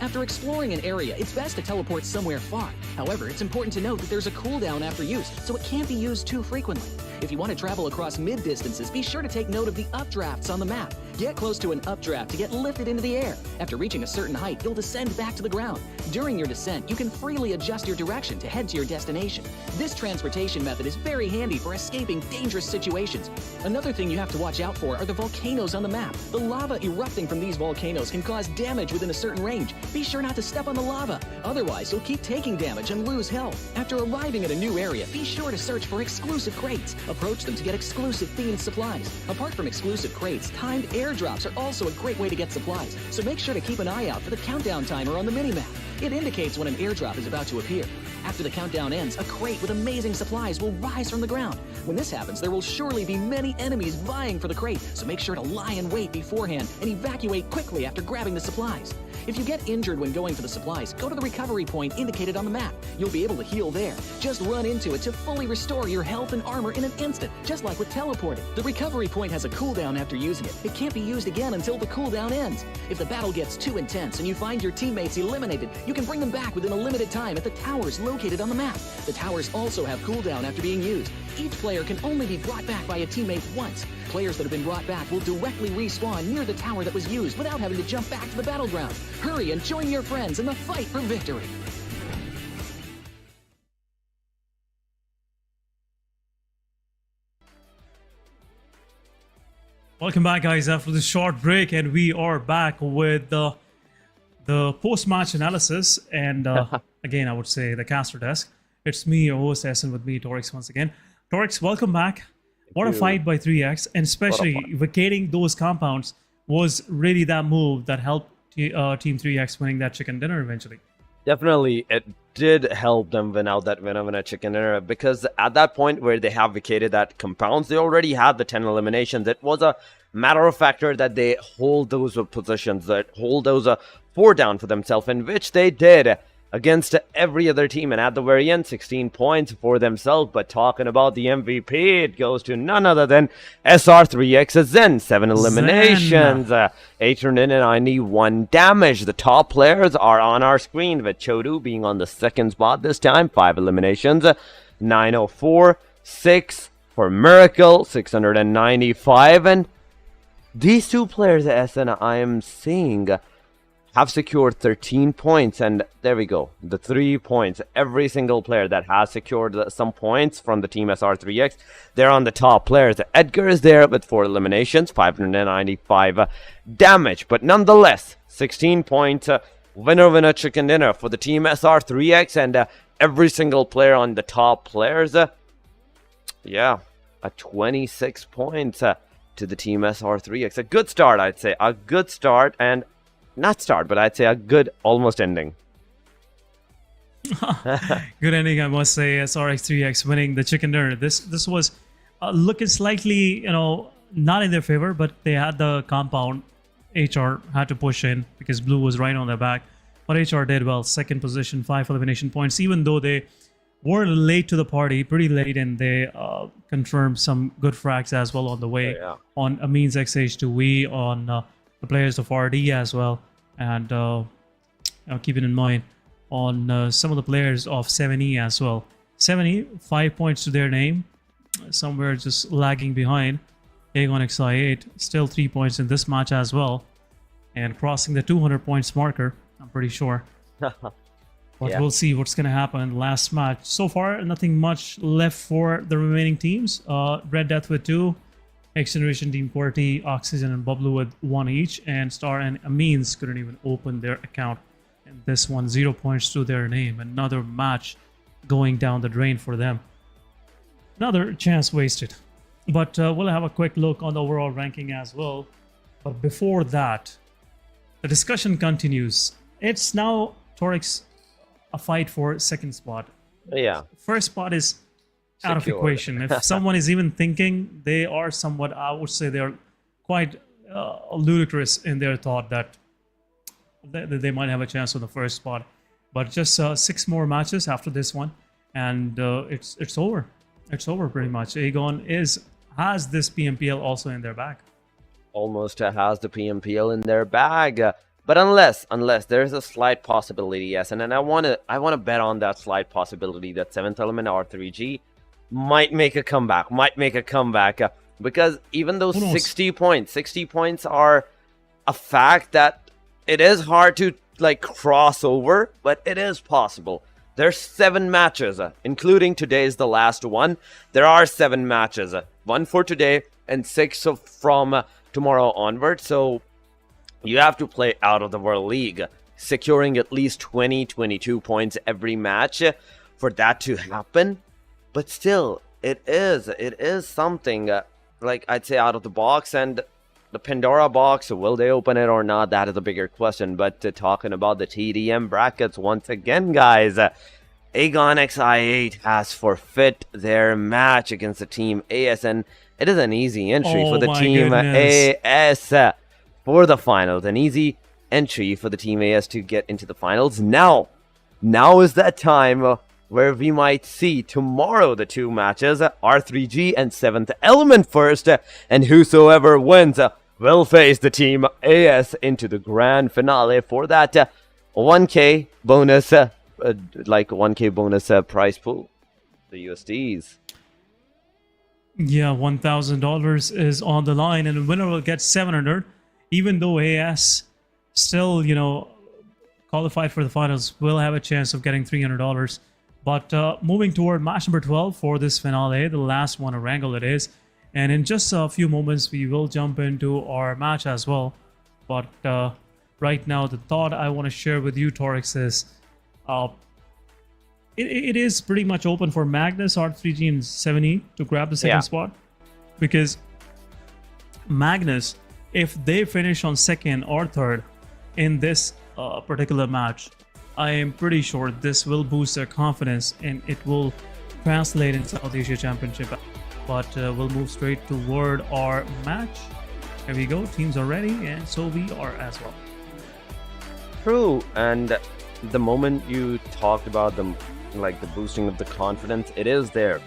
[SPEAKER 2] After exploring an area, it's best to teleport somewhere far. However, it's important to note that there's a cooldown after use, so it can't be used too frequently. If you want to travel across mid-distances, be sure to take note of the updrafts on the map. Get close to an updraft to get lifted into the air. After reaching a certain height, you'll descend back to the ground. During your descent, you can freely adjust your direction to head to your destination. This transportation method is very handy for escaping dangerous situations. Another thing you have to watch out for are the volcanoes on the map. The lava erupting from these volcanoes can cause damage within a certain range. Be sure not to step on the lava. Otherwise, you'll keep taking damage and lose health. After arriving at a new area, be sure to search for exclusive crates. Approach them to get exclusive themed supplies. Apart from exclusive crates, timed airdrops are also a great way to get supplies, so make sure to keep an eye out for the countdown timer on the minimap. It indicates when an airdrop is about to appear. After the countdown ends, a crate with amazing supplies will rise from the ground. When this happens, there will surely be many enemies vying for the crate, so make sure to lie in wait beforehand and evacuate quickly after grabbing the supplies. If you get injured when going for the supplies, go to the recovery point indicated on the map. You'll be able to heal there. Just run into it to fully restore your health and armor in an instant, just like with teleporting. The recovery point has a cooldown after using it. It can't be used again until the cooldown ends. If the battle gets too intense and you find your teammates eliminated, you can bring them back within a limited time at the towers located on the map. The towers also have cooldown after being used. Each player can only be brought back by a teammate once. Players that have been brought back will directly respawn near the tower that was used without having to jump back to the battleground. Hurry and join your friends in the fight for victory.
[SPEAKER 3] Welcome back, guys, after this short break, and we are back with the post-match analysis and again, I would say the caster desk. It's me, your host, Essen, with me, Torix, once again. Torix, welcome back. What a fight by 3X, and especially vacating those compounds was really that move that helped Team 3X winning that chicken dinner eventually.
[SPEAKER 4] Definitely, it did help them win out that winner in a chicken dinner, because at that point where they have vacated that compounds, they already had the 10 eliminations. It was a matter of factor that they hold those positions, that hold those 4 down for themselves, in which they did against every other team, and at the very end, 16 points for themselves. But talking about the MVP, it goes to none other than SR3X's Zen. 7 eliminations, 891 damage. The top players are on our screen, with Chodu being on the 2nd spot this time, 5 eliminations, 904, 6 for Miracle, 695, and these 2 players, SN, I am seeing have secured 13 points, and there we go, the 3 points. Every single player that has secured some points from the team SR3X, they're on the top players. Edgar is there with 4 eliminations, 595 damage, but nonetheless, 16 point winner chicken dinner for the team SR3X, and every single player on the top players. Yeah, a 26 points to the team SR3X. A good start, I'd say, a good start, and not start, but I'd say a good almost ending.
[SPEAKER 3] Good ending, I must say. SRX3X winning the chicken dinner. This was looking slightly, not in their favor, but they had the compound. HR had to push in because Blue was right on their back. But HR did well. 2nd position, 5 elimination points, even though they were late to the party, pretty late, and they confirmed some good frags as well on the way. On Amin's XH2V, on the players of RD as well, and keeping in mind on some of the players of 7E as well. 7E, 5 points to their name, somewhere just lagging behind. Aegon XI8, still 3 points in this match as well, and crossing the 200 points marker, I'm pretty sure. But we'll see what's going to happen last match. So far, nothing much left for the remaining teams. Red Death with 2, XGeneration, Team QWERTY, Oxygen, and Bublu with 1 each, and Star and Amines couldn't even open their account. And this one, 0 points to their name. Another match going down the drain for them. Another chance wasted. But we'll have a quick look on the overall ranking as well. But before that, the discussion continues. It's now, Torix, a fight for 2nd spot.
[SPEAKER 4] Yeah.
[SPEAKER 3] 1st spot is out of equation. If someone is even thinking, they are somewhat, I would say they're quite ludicrous in their thought that they might have a chance on the 1st spot. But just 6 more matches after this one, and it's over. It's over pretty much. Aegon has this PMPL also in their bag.
[SPEAKER 4] Almost has the PMPL in their bag. But unless there's a slight possibility, yes, and then I want to bet on that slight possibility that 7th element R3G might make a comeback, because even though 60 points are a fact that it is hard to cross over, but it is possible. There's 7 matches, including today's the last one. There are 7 matches, 1 for today and 6 from tomorrow onward. So you have to play out of the World League, securing at least 22 points every match for that to happen. But still, it is something, I'd say, out of the box. And the Pandora box, will they open it or not? That is a bigger question. But talking about the TDM brackets once again, guys, Aegon XI8 has forfeit their match against the team AS, and it is an easy entry for the team AS for the finals. An easy entry for the Team AS to get into the finals. Now is that time where we might see tomorrow the two matches, R3G and 7th Element first, and whosoever wins will face the Team AS into the grand finale for that 1k bonus, like 1k bonus prize pool, the USDs.
[SPEAKER 3] Yeah, $1,000 is on the line, and the winner will get 700. Even though AS still, qualified for the finals, will have a chance of getting $300. But moving toward match number 12 for this finale, the last one, Erangel it is. And in just a few moments, we will jump into our match as well. But right now, the thought I want to share with you, Torix, is it is pretty much open for Magnus, R3G, and 7E to grab the second spot. Because Magnus, if they finish on second or third in this particular match, I am pretty sure this will boost their confidence and it will translate in South Asia Championship. But we'll move straight toward our match. Here we go. Teams are ready, and so we are as well.
[SPEAKER 4] True, and the moment you talked about the boosting of the confidence, it is there.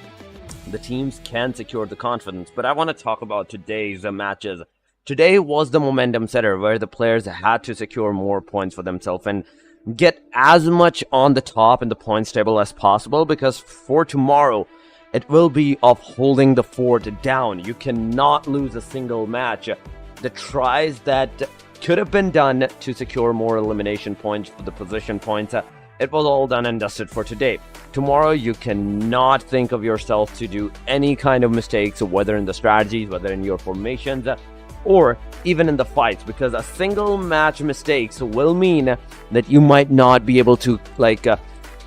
[SPEAKER 4] The teams can secure the confidence, but I want to talk about today's matches. Today was the momentum setter where the players had to secure more points for themselves and get as much on the top in the points table as possible, because for tomorrow it will be of holding the fort down. You cannot lose a single match. The tries that could have been done to secure more elimination points for the position points, it was all done and dusted for today. Tomorrow you cannot think of yourself to do any kind of mistakes, whether in the strategies, whether in your formations, or even in the fights, because a single match mistakes will mean that you might not be able to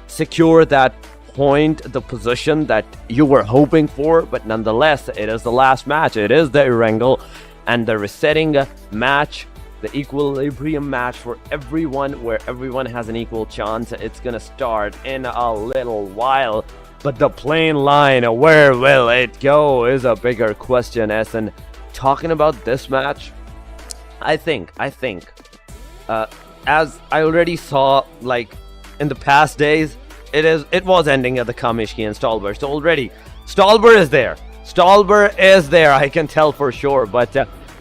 [SPEAKER 4] secure that point, the position that you were hoping for. But nonetheless, it is the last match, it is the Erangel, and the resetting match, the equilibrium match for everyone, where everyone has an equal chance. It's gonna start in a little while, but the plain line, where will it go, is a bigger question. And talking about this match, I think as I already saw in the past days, it was ending at the Kamishki and Stalber. So already Stalber is there, I can tell for sure, but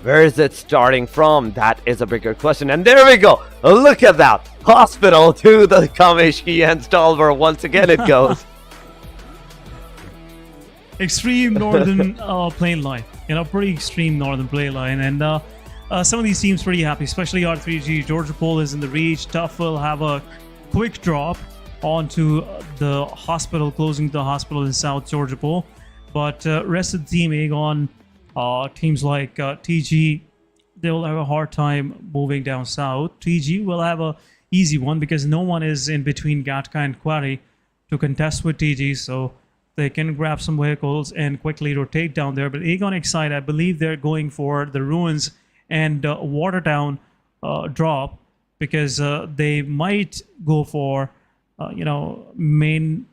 [SPEAKER 4] where is it starting from? That is a bigger question. And there we go, look at that, hospital to the Kamishki and Stalber once again it goes.
[SPEAKER 3] Extreme northern plane line, pretty extreme northern plane line, and some of these teams pretty happy, especially R3G. Georgia Pole is in the reach. Tough will have a quick drop onto the hospital, closing the hospital in South Georgia Pole. But rest of the team, Aegon, teams like TG, they will have a hard time moving down south. TG will have a easy one because no one is in between Gatka and QWERTY to contest with TG, so they can grab some vehicles and quickly rotate down there. But Aegon Excite, I believe they're going for the ruins and Waterdown drop, because they might go for main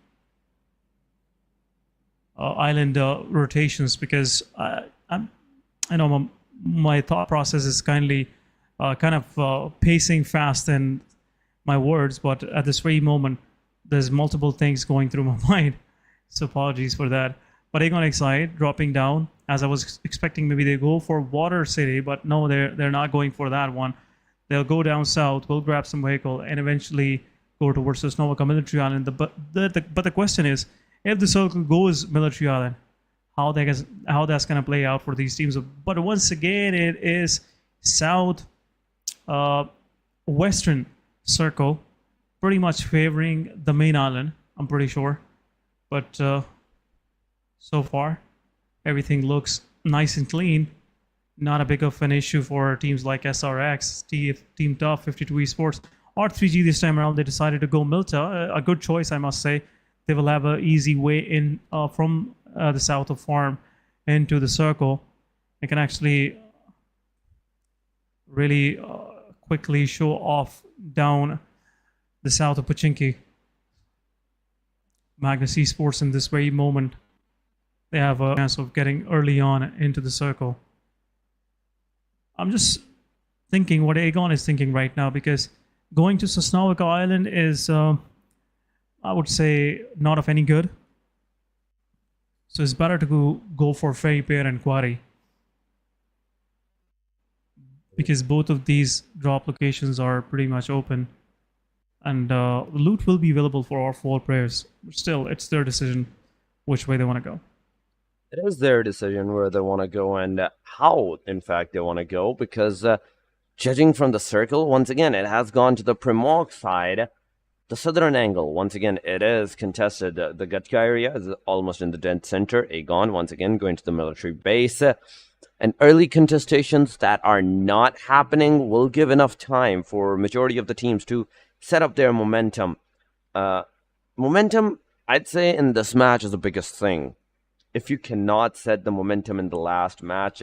[SPEAKER 3] island rotations, because I know my thought process is kind of pacing fast in my words, but at this very moment there's multiple things going through my mind, so apologies for that. But Aegon Excite dropping down, as I was expecting maybe they go for Water City, but no, they're not going for that one. They'll go down south, we'll grab some vehicle, and eventually go towards the Snowaka Military Island. But the question is, if the circle goes Military Island, how that's going to play out for these teams. But once again, it is south western circle, pretty much favoring the main island, I'm pretty sure. But so far, everything looks nice and clean. Not a big of an issue for teams like SRX, Team Tough, 52 Esports. R3G this time around, they decided to go Milta. A good choice, I must say. They will have an easy way in from the south of Farm into the circle. They can actually really quickly show off down the south of Pachinki. Magnus Esports in this very moment, they have a chance of getting early on into the circle. I'm just thinking what Aegon is thinking right now, because going to Sosnowiec Island is, I would say, not of any good. So it's better to go for Ferry Pier and QWERTY, because both of these drop locations are pretty much open, and loot will be available for all 4 players. Still, it's their decision which way they want to go.
[SPEAKER 4] It is their decision where they want to go and how, in fact, they want to go, because judging from the circle, once again, it has gone to the Primorsk side. The southern angle, once again, it is contested. The Gutka area is almost in the dead center. Aegon, once again, going to the military base. And early contestations that are not happening will give enough time for majority of the teams to set up their momentum. Momentum, I'd say, in this match is the biggest thing. If you cannot set the momentum in the last match,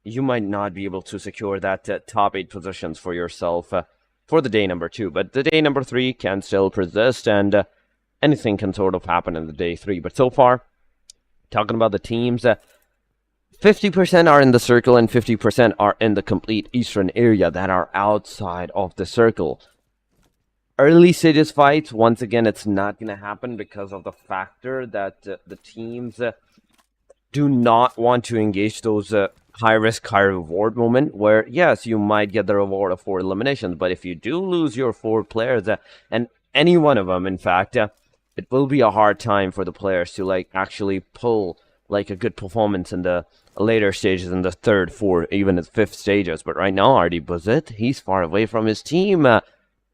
[SPEAKER 4] you might not be able to secure that top 8 positions for yourself for the day number 2. But the day number 3 can still persist, and anything can sort of happen in the day 3. But so far, talking about the teams, 50% are in the circle and 50% are in the complete eastern area that are outside of the circle. Early stages fights, once again, it's not going to happen because of the factor that the teams do not want to engage those high risk, high reward moment where, yes, you might get the reward of 4 eliminations, but if you do lose your 4 players, and any one of them, in fact, it will be a hard time for the players to like actually pull like a good performance in the later stages, in the 3rd, 4th, even the 5th stages. But right now, Artie Buzit, he's far away from his team.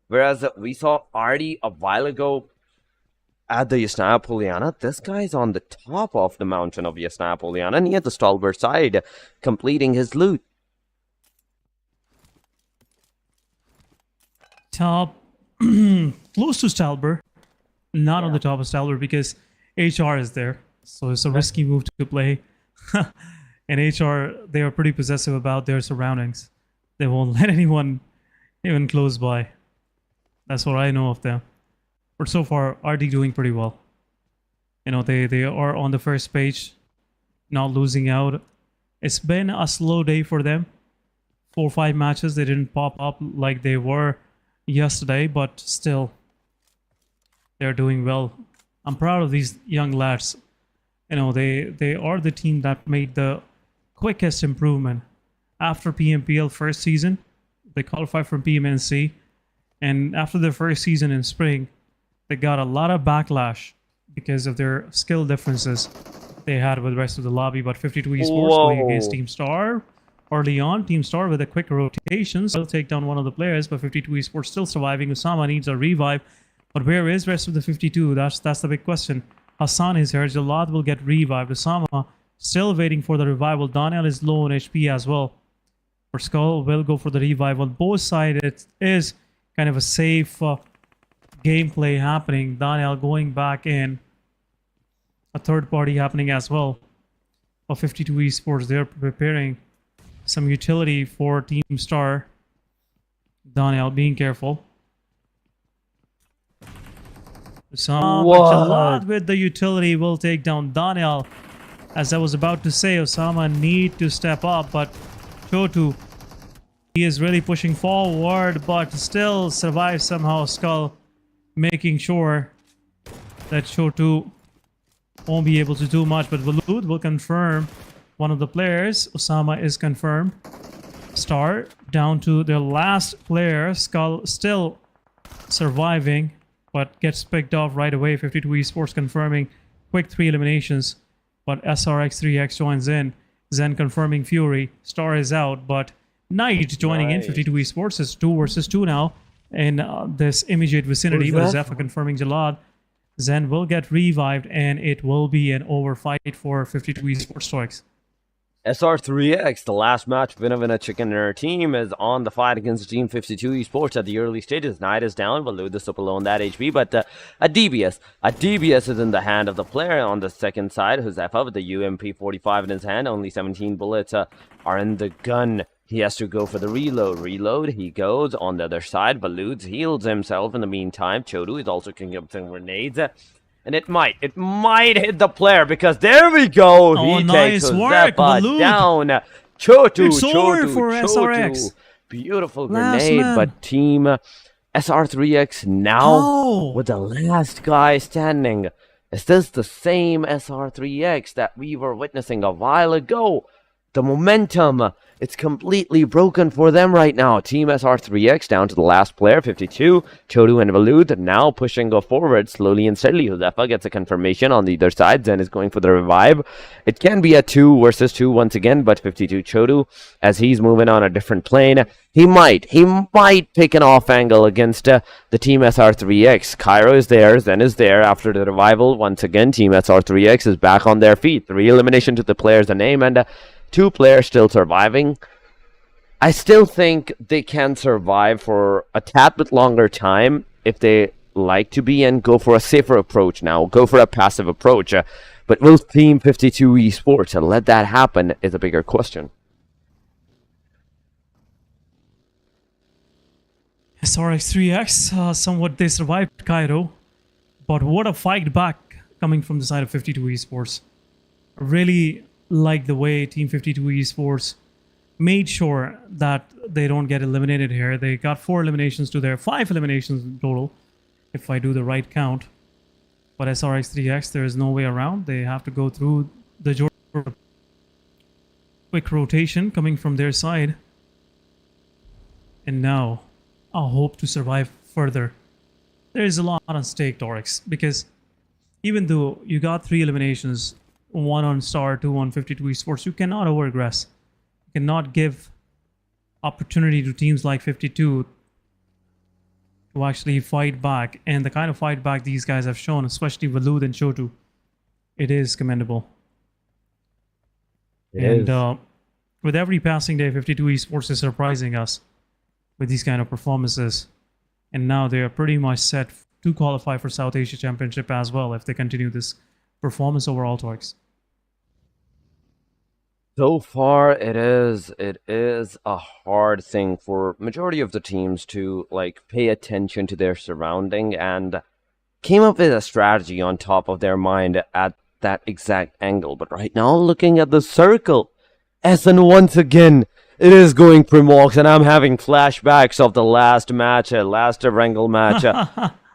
[SPEAKER 4] Whereas we saw Artie a while ago at the Yasnaya Polyana. This guy's on the top of the mountain of Yasnaya Polyana, near the Stalber side, completing his loot.
[SPEAKER 3] Top, close to Stalber, not on the top of Stalber, because HR is there. So it's a risky move to play. And HR, they are pretty possessive about their surroundings. They won't let anyone even close by. That's what I know of them. But so far, RD doing pretty well. You know, they are on the first page, not losing out. It's been a slow day for them. 4 or 5 matches, they didn't pop up like they were yesterday, but still, they're doing well. I'm proud of these young lads. You know, they are the team that made the quickest improvement. After PMPL first season, they qualified from PMNC. And after their first season in spring, they got a lot of backlash because of their skill differences they had with the rest of the lobby. But 52 Esports going against Team Star. Early on, Team Star with a quick rotation. So they'll take down one of the players, but 52 Esports still surviving. Usama needs a revive. But where is the rest of the 52? That's the big question. Hassan is here. Jalad will get revived. Usama still waiting for the revival. Daniel is low on HP as well. For Skull will go for the revive. On both sides, it is kind of a safe gameplay happening. Daniel going back in. A third party happening as well. For 52 Esports, they're preparing some utility for Team Star. Daniel being careful. Jalad with the utility will take down Daniel. As I was about to say, Osama need to step up, but Chotu, he is really pushing forward, but still survives somehow. Skull making sure that Chotu won't be able to do much, but Walud will confirm one of the players. Osama is confirmed. Star down to their last player. Skull still surviving, but gets picked off right away. 52 Esports confirming quick 3 eliminations, but SRX3X joins in. Zen confirming Fury. Star is out, but Knight joining in. 52 Esports is 2 versus 2 now in this immediate vicinity. But Zephyr confirming Jalad. Zen will get revived, and it will be an over fight for 52 Esports Strikes.
[SPEAKER 4] SR3X, the last match Vinna Chicken and her team, is on the fight against Team 52 Esports at the early stages. Knight is down, but Ludus up alone that HP, but a DBS is in the hand of the player on the second side, Josefa with the UMP-45 in his hand. Only 17 bullets are in the gun. He has to go for the reload. He goes on the other side. Baluds heals himself in the meantime. Chodu is also kicking up some grenades. And it might hit the player, because there we go.
[SPEAKER 3] Oh,
[SPEAKER 4] he
[SPEAKER 3] nice
[SPEAKER 4] takes
[SPEAKER 3] work,
[SPEAKER 4] Josefa down. Chotu,
[SPEAKER 3] it's over for SRX.
[SPEAKER 4] beautiful
[SPEAKER 3] Last
[SPEAKER 4] grenade,
[SPEAKER 3] man.
[SPEAKER 4] but Team SR3X now with the last guy standing. Is this the same SR3X that we were witnessing a while ago? The momentum, it's completely broken for them right now. Team SR3X down to the last player, 52. Chodu and Valud now pushing go forward slowly and steadily. Huzefa gets a confirmation on the other side. Zen is going for the revive. It can be a 2 versus 2 once again, but 52 Chodu, as he's moving on a different plane, he might pick an off angle against the Team SR3X. Cairo is there, Zen is there after the revival. Once again, Team SR3X is back on their feet. 3 elimination to the players a name, and 2 players still surviving. I still think they can survive for a tad bit longer time if they like to be and go for a safer approach now, go for a passive approach. But will Team 52 Esports let that happen is a bigger question.
[SPEAKER 3] SRX3X, somewhat they survived Cairo, but what a fight back coming from the side of 52 Esports. Really like the way Team 52 Esports made sure that they don't get eliminated here. They got 4 eliminations to their 5 eliminations in total, if I do the right count. But SRX3X, there is no way around. They have to go through the quick rotation coming from their side. And now, I hope to survive further. There is a lot on stake, Dorix, because even though you got 3 eliminations, 1 on Star, 2 on 52 Esports, you cannot overaggress. You cannot give opportunity to teams like 52 to actually fight back. And the kind of fight back these guys have shown, especially Valud and Chotu, it is commendable. With every passing day, 52 Esports is surprising us with these kind of performances. And now they are pretty much set to qualify for South Asia Championship as well if they continue this performance overall, Torx.
[SPEAKER 4] So far, it is a hard thing for majority of the teams to pay attention to their surrounding and came up with a strategy on top of their mind at that exact angle. But right now, looking at the circle, SN once again, it is going Primox, and I'm having flashbacks of the last match, last Erangel match.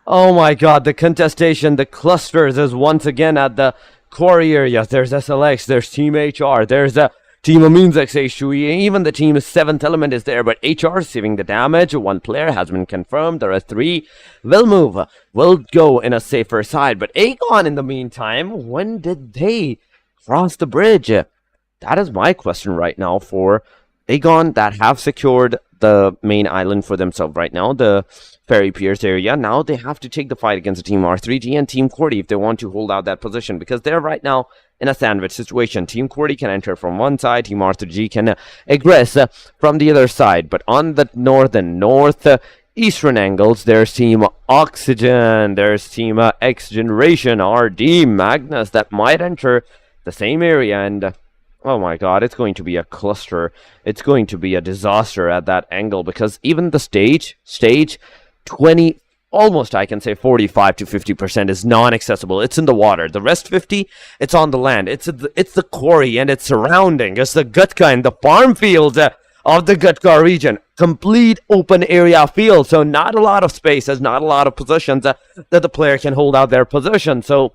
[SPEAKER 4] Oh my god, the contestation, the clusters is once again at the quarry area. There's SLX, there's Team HR, there's Team Amin's XH2E, even the team's 7th element is there, but HR receiving the damage. 1 player has been confirmed, there are 3 will move, will go in a safer side. But Aegon, in the meantime, when did they cross the bridge? That is my question right now for Aegon, that have secured the main island for themselves right now, the Ferry Piers area. Now they have to take the fight against the Team R3G and Team QWERTY if they want to hold out that position, because they're right now in a sandwich situation. Team QWERTY can enter from one side, Team R3G can aggress from the other side. But on the northeastern angles, there's Team Oxygen, there's Team XGeneration, RD, Magnus that might enter the same area, and oh my god, it's going to be a cluster. It's going to be a disaster at that angle, because even the stage 20, almost I can say 45 to 50% is non-accessible. It's in the water. The rest 50, it's on the land. It's the quarry and its surrounding. It's the Gutka and the farm fields of the Gutka region. Complete open area field. So not a lot of spaces, not a lot of positions that the player can hold out their position. So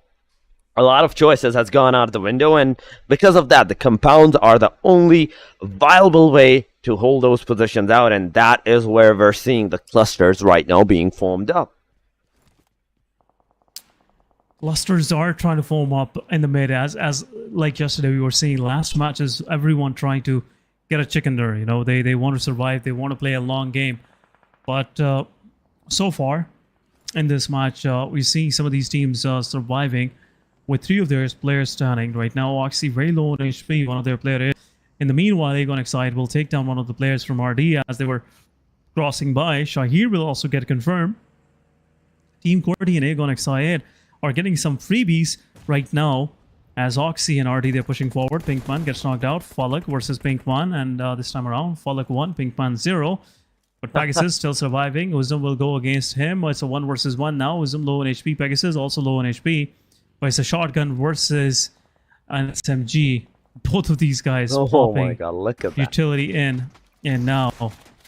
[SPEAKER 4] a lot of choices has gone out of the window, and because of that, the compounds are the only viable way to hold those positions out, and that is where we're seeing the clusters right now being formed up.
[SPEAKER 3] Clusters are trying to form up in the mid, as like yesterday we were seeing last matches, everyone trying to get a chicken dinner. You know, they want to survive, they want to play a long game. But so far in this match, we're seeing some of these teams surviving, with 3 of their players standing. Right now, Oxy very low on HP, one of their players is. In the meanwhile, Aegon Excite will take down one of the players from RD as they were crossing by. Shahir will also get confirmed. Team QWERTY and Aegon Excite are getting some freebies right now, as Oxy and RD, they're pushing forward. Pinkman gets knocked out. Falak versus Pinkman, and this time around, Falak 1, Pinkman 0. But Pegasus still surviving. Uzum will go against him. It's a 1 versus 1 now. Uzum low on HP. Pegasus also low on HP. But it's a shotgun versus an SMG. Both of these guys
[SPEAKER 4] oh
[SPEAKER 3] popping
[SPEAKER 4] my god, look at that.
[SPEAKER 3] utility in. And now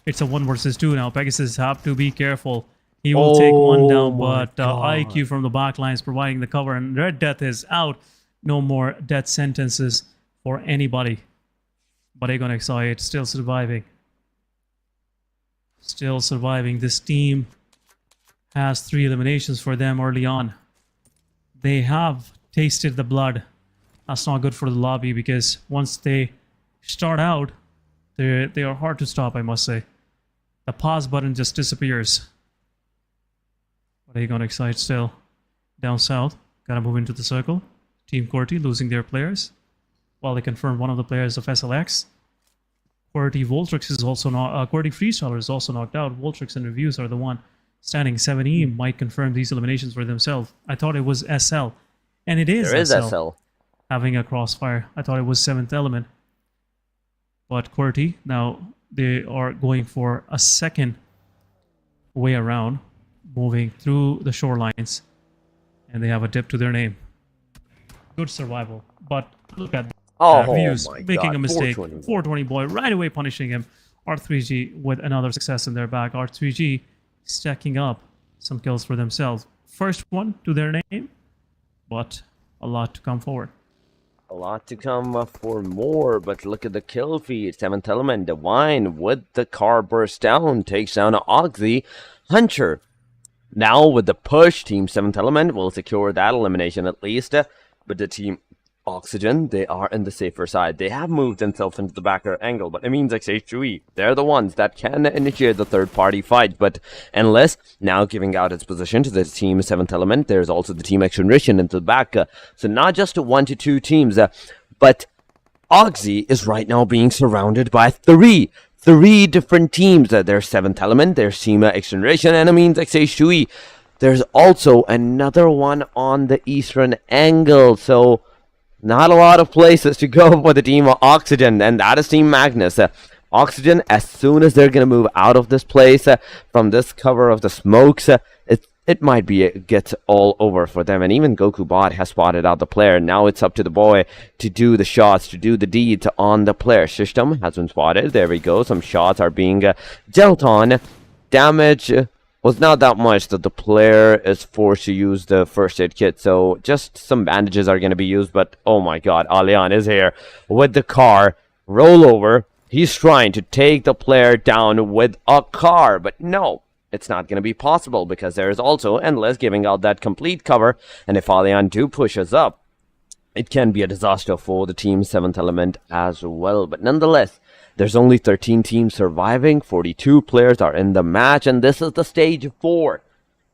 [SPEAKER 3] It's a 1 versus 2 now. Pegasus have to be careful. He will take one down, but IQ from the back line is providing the cover, and Red Death is out. No more death sentences for anybody. But Aegon XI still surviving. Still surviving. This team has 3 eliminations for them early on. They have tasted the blood. That's not good for the lobby, because once they start out, they are hard to stop, I must say. The pause button just disappears. But Aegon XI still down south. Gotta move into the circle. Team QWERTY losing their players, while they confirm one of the players of SLX. QWERTY Voltrix is also not. QWERTY Freestyler is also knocked out. Voltrix and Reviews are the one standing. 7E might confirm these eliminations for themselves. I thought it was SL, and it is.
[SPEAKER 4] There is SL
[SPEAKER 3] having a crossfire. I thought it was 7th Element, but QWERTY now they are going for a second way around, moving through the shorelines, and they have a dip to their name. Good survival, but look at Views making a mistake. 420 boy right away punishing him. R3G with another success in their back. R3G stacking up some kills for themselves. First one to their name, but a lot to come forward.
[SPEAKER 4] A lot to come for more, but look at the kill feed. 7th Element, Divine with the car burst down, takes down Oxy. Hunter, now with the push, Team 7th Element will secure that elimination at least. But the Team Oxygen, they are in the safer side. They have moved themselves into the backer angle, but it means XH2E, they're the ones that can initiate the third-party fight. But Endless now giving out its position to the Team 7th Element. There's also the Team XGeneration into the back. So not just 1 to 2 teams, but Oxy is right now being surrounded by three different teams. There's 7th Element, there's Team XGeneration, and it means XH2E. There's also another one on the eastern angle, so not a lot of places to go for the Team of Oxygen, and that is Team Magnus. Oxygen, as soon as they're going to move out of this place, from this cover of the smokes, it might be gets all over for them. And even Goku Bot has spotted out the player. Now it's up to the boy to do the shots, to do the deeds on the player. System has been spotted. There we go. Some shots are being dealt on. Damage was not that much that the player is forced to use the first aid kit, so just some bandages are going to be used. But oh my god, Alian is here with the car rollover. He's trying to take the player down with a car, but no, it's not going to be possible, because there is also Endless giving out that complete cover, and if Alian do pushes up, it can be a disaster for the Team 7th Element as well. But nonetheless, there's only 13 teams surviving, 42 players are in the match, and this is the stage 4.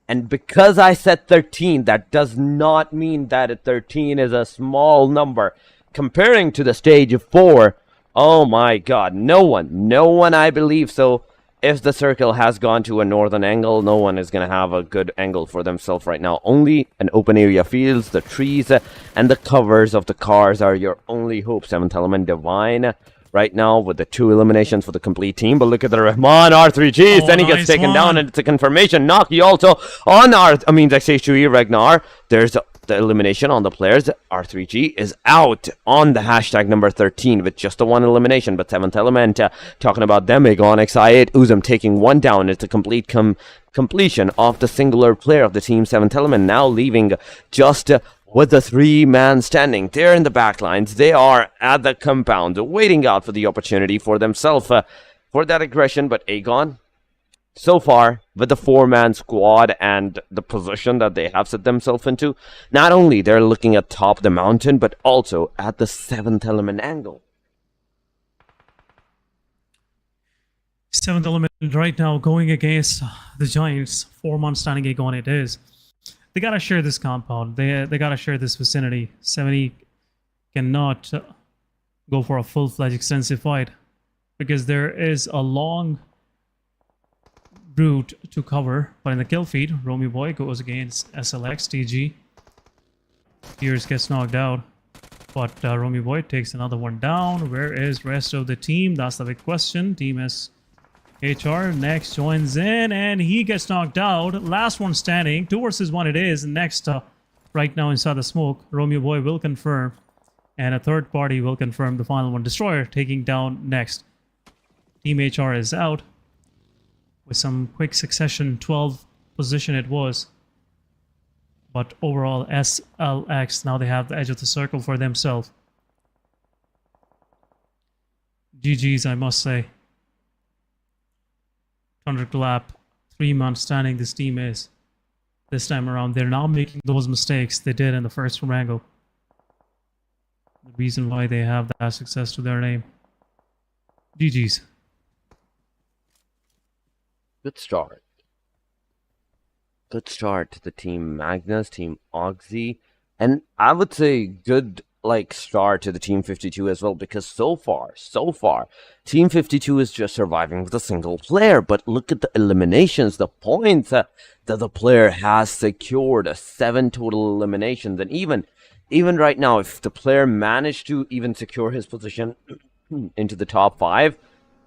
[SPEAKER 4] And because I said 13, that does not mean that 13 is a small number. Comparing to the stage 4, oh my god, no one I believe. So if the circle has gone to a northern angle, no one is going to have a good angle for themselves right now. Only an open area fields, the trees, and the covers of the cars are your only hope. 7th Element Divine right now with the 2 eliminations for the complete team. But look at the Rahman R3Gs. Then he gets taken down, and it's a confirmation knock. He also on XH2E Ragnar. There's the elimination on the players. R3G is out on the hashtag number 13 with just the 1 elimination. But 7th Element, talking about them, Aegon XI8, Uzum taking 1 down. It's a complete completion of the singular player of the Team 7th Element, now leaving just with the 3-man standing. They're in the back lines. They are at the compound, waiting out for the opportunity for themselves for that aggression. But Aegon, so far, with the 4-man squad and the position that they have set themselves into, not only they're looking at top of the mountain, but also at the 7th Element angle.
[SPEAKER 3] 7th Element right now going against the Giants. 4-man standing Aegon it is. They gotta share this compound. They gotta share this vicinity. 70 cannot go for a full-fledged extensive fight, because there is a long route to cover. But in the kill feed, Romeo Boy goes against SLX TG. Pierce gets knocked out, but Romeo Boy takes another one down. Where is rest of the team? That's the big question. Team HR next joins in, and he gets knocked out. Last one standing. 2 versus 1 it is. Next, right now inside the smoke, Romeo Boy will confirm, and a third party will confirm the final one. Destroyer taking down next. Team HR is out. with some quick succession. 12th position it was. But overall, SLX, now they have the edge of the circle for themselves. GG's, I must say. Thunderclap, 3-man standing this team is. This time around, they're now making those mistakes they did in the first Erangel. The reason why they have that success to their name. GG's.
[SPEAKER 4] Good start. Good start to the team Magnus, team Oxy, and I would say good start to the team 52 as well, because so far team 52 is just surviving with a single player. But look at the eliminations, the points that the player has secured, 7 total eliminations. And even right now, if the player managed to even secure his position into the top 5,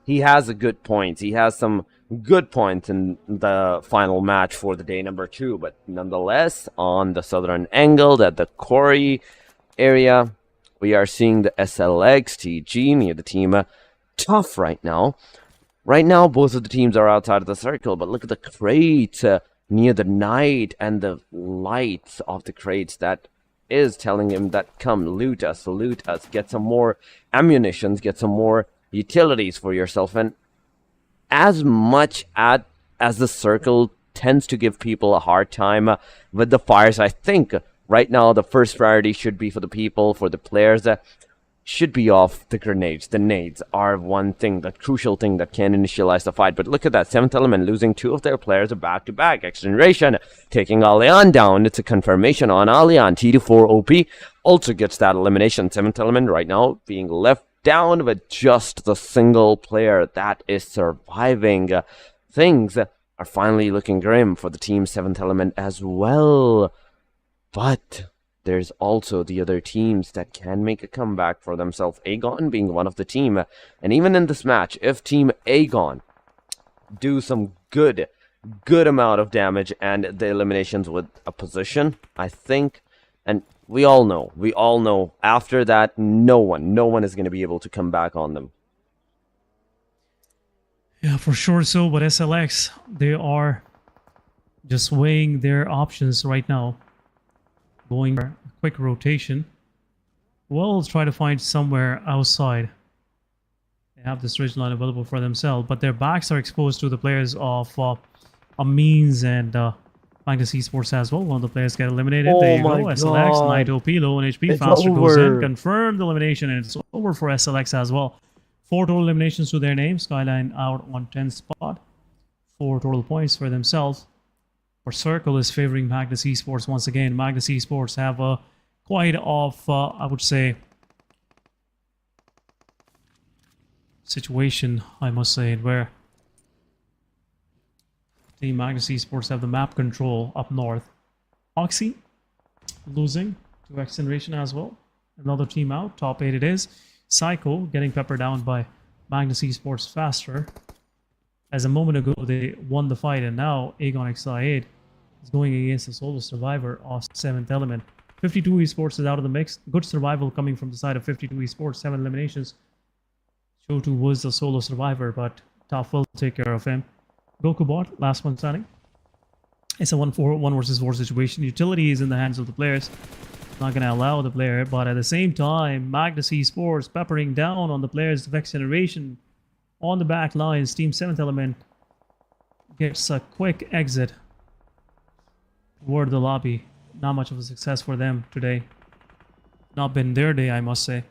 [SPEAKER 4] he has a good points. He has some good points in the final match for the day number 2. But nonetheless, on the southern angle at the quarry area, we are seeing the SLX TG near the team Tough right now. Right now, both of the teams are outside of the circle, but look at the crates near the night and the lights of the crates that is telling him that come loot us, get some more ammunitions, get some more utilities for yourself. And as much as the circle tends to give people a hard time with the fires, I think right now the first priority should be for the people, for the players, should be off the grenades. The nades are one thing, the crucial thing that can initialize the fight. But look at that, 7th Element losing 2 of their players back-to-back. XGeneration taking Allian down. It's a confirmation on Allian. T24 OP also gets that elimination. 7th Element right now being left down with just the single player that is surviving. Things are finally looking grim for the team 7th Element as well. But there's also the other teams that can make a comeback for themselves. Aegon being one of the team. And even in this match, if Team Aegon do some good amount of damage and the eliminations with a position, I think, and we all know, after that, no one is going to be able to come back on them.
[SPEAKER 3] Yeah, for sure so. But SLX, they are just weighing their options right now. Going for a quick rotation. We'll try to find somewhere outside. They have this ridge line available for themselves, but their backs are exposed to the players of Amines and Magnus Esports as well. One of the players get eliminated.
[SPEAKER 4] Oh,
[SPEAKER 3] there you go.
[SPEAKER 4] my
[SPEAKER 3] SLX,
[SPEAKER 4] God.
[SPEAKER 3] Knight OP, low on HP.
[SPEAKER 4] It's
[SPEAKER 3] Faster
[SPEAKER 4] over.
[SPEAKER 3] goes in. Confirmed elimination, and it's over for SLX as well. 4 total eliminations to their name. Skyline out on 10th spot. 4 total points for themselves. Our circle is favoring Magnus Esports once again. Magnus Esports have a quite off, I would say, situation, I must say, where Team Magnus Esports have the map control up north. Oxy losing to XGeneration as well. Another team out. Top 8 it is. Psycho getting peppered down by Magnus Esports faster. As a moment ago, they won the fight, and now Aegon XI8 is going against the solo survivor of 7th Element. 52 Esports is out of the mix. Good survival coming from the side of 52 Esports. 7 eliminations. Shotu was the solo survivor, but Top will take care of him. Goku bot, last one standing. It's a 1 versus 4 situation. Utility is in the hands of the players. Not going to allow the player, but at the same time, Magnus Esports peppering down on the players of XGeneration. On the back lines, Team 7th Element gets a quick exit toward the lobby. Not much of a success for them today. Not been their day, I must say.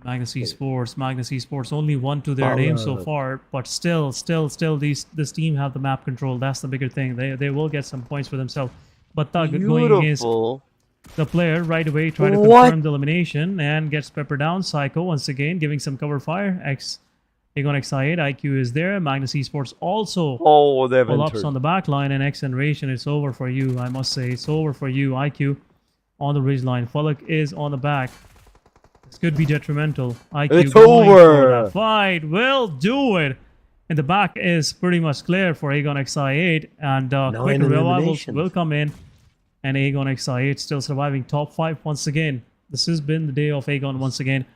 [SPEAKER 3] Magnus Esports only 1 to their name so far, but still, this team have the map control. That's the bigger thing. They will get some points for themselves. But Thug going against the player right away, trying to confirm the elimination and gets peppered down. Psycho once again giving some cover fire. Aegon XI8, IQ is there. Magnus Esports also pull-ups on the back line, and XGeneration, it's over for you. I must say, it's over for you. IQ on the ridge line. Fullock is on the back. This could be detrimental. IQ
[SPEAKER 4] it's
[SPEAKER 3] going
[SPEAKER 4] over.
[SPEAKER 3] For that fight. Will do it. And the back is pretty much clear for Aegon XI8, and quick revivals will come in. And Aegon XI8 still surviving top 5 once again. This has been the day of Aegon once again.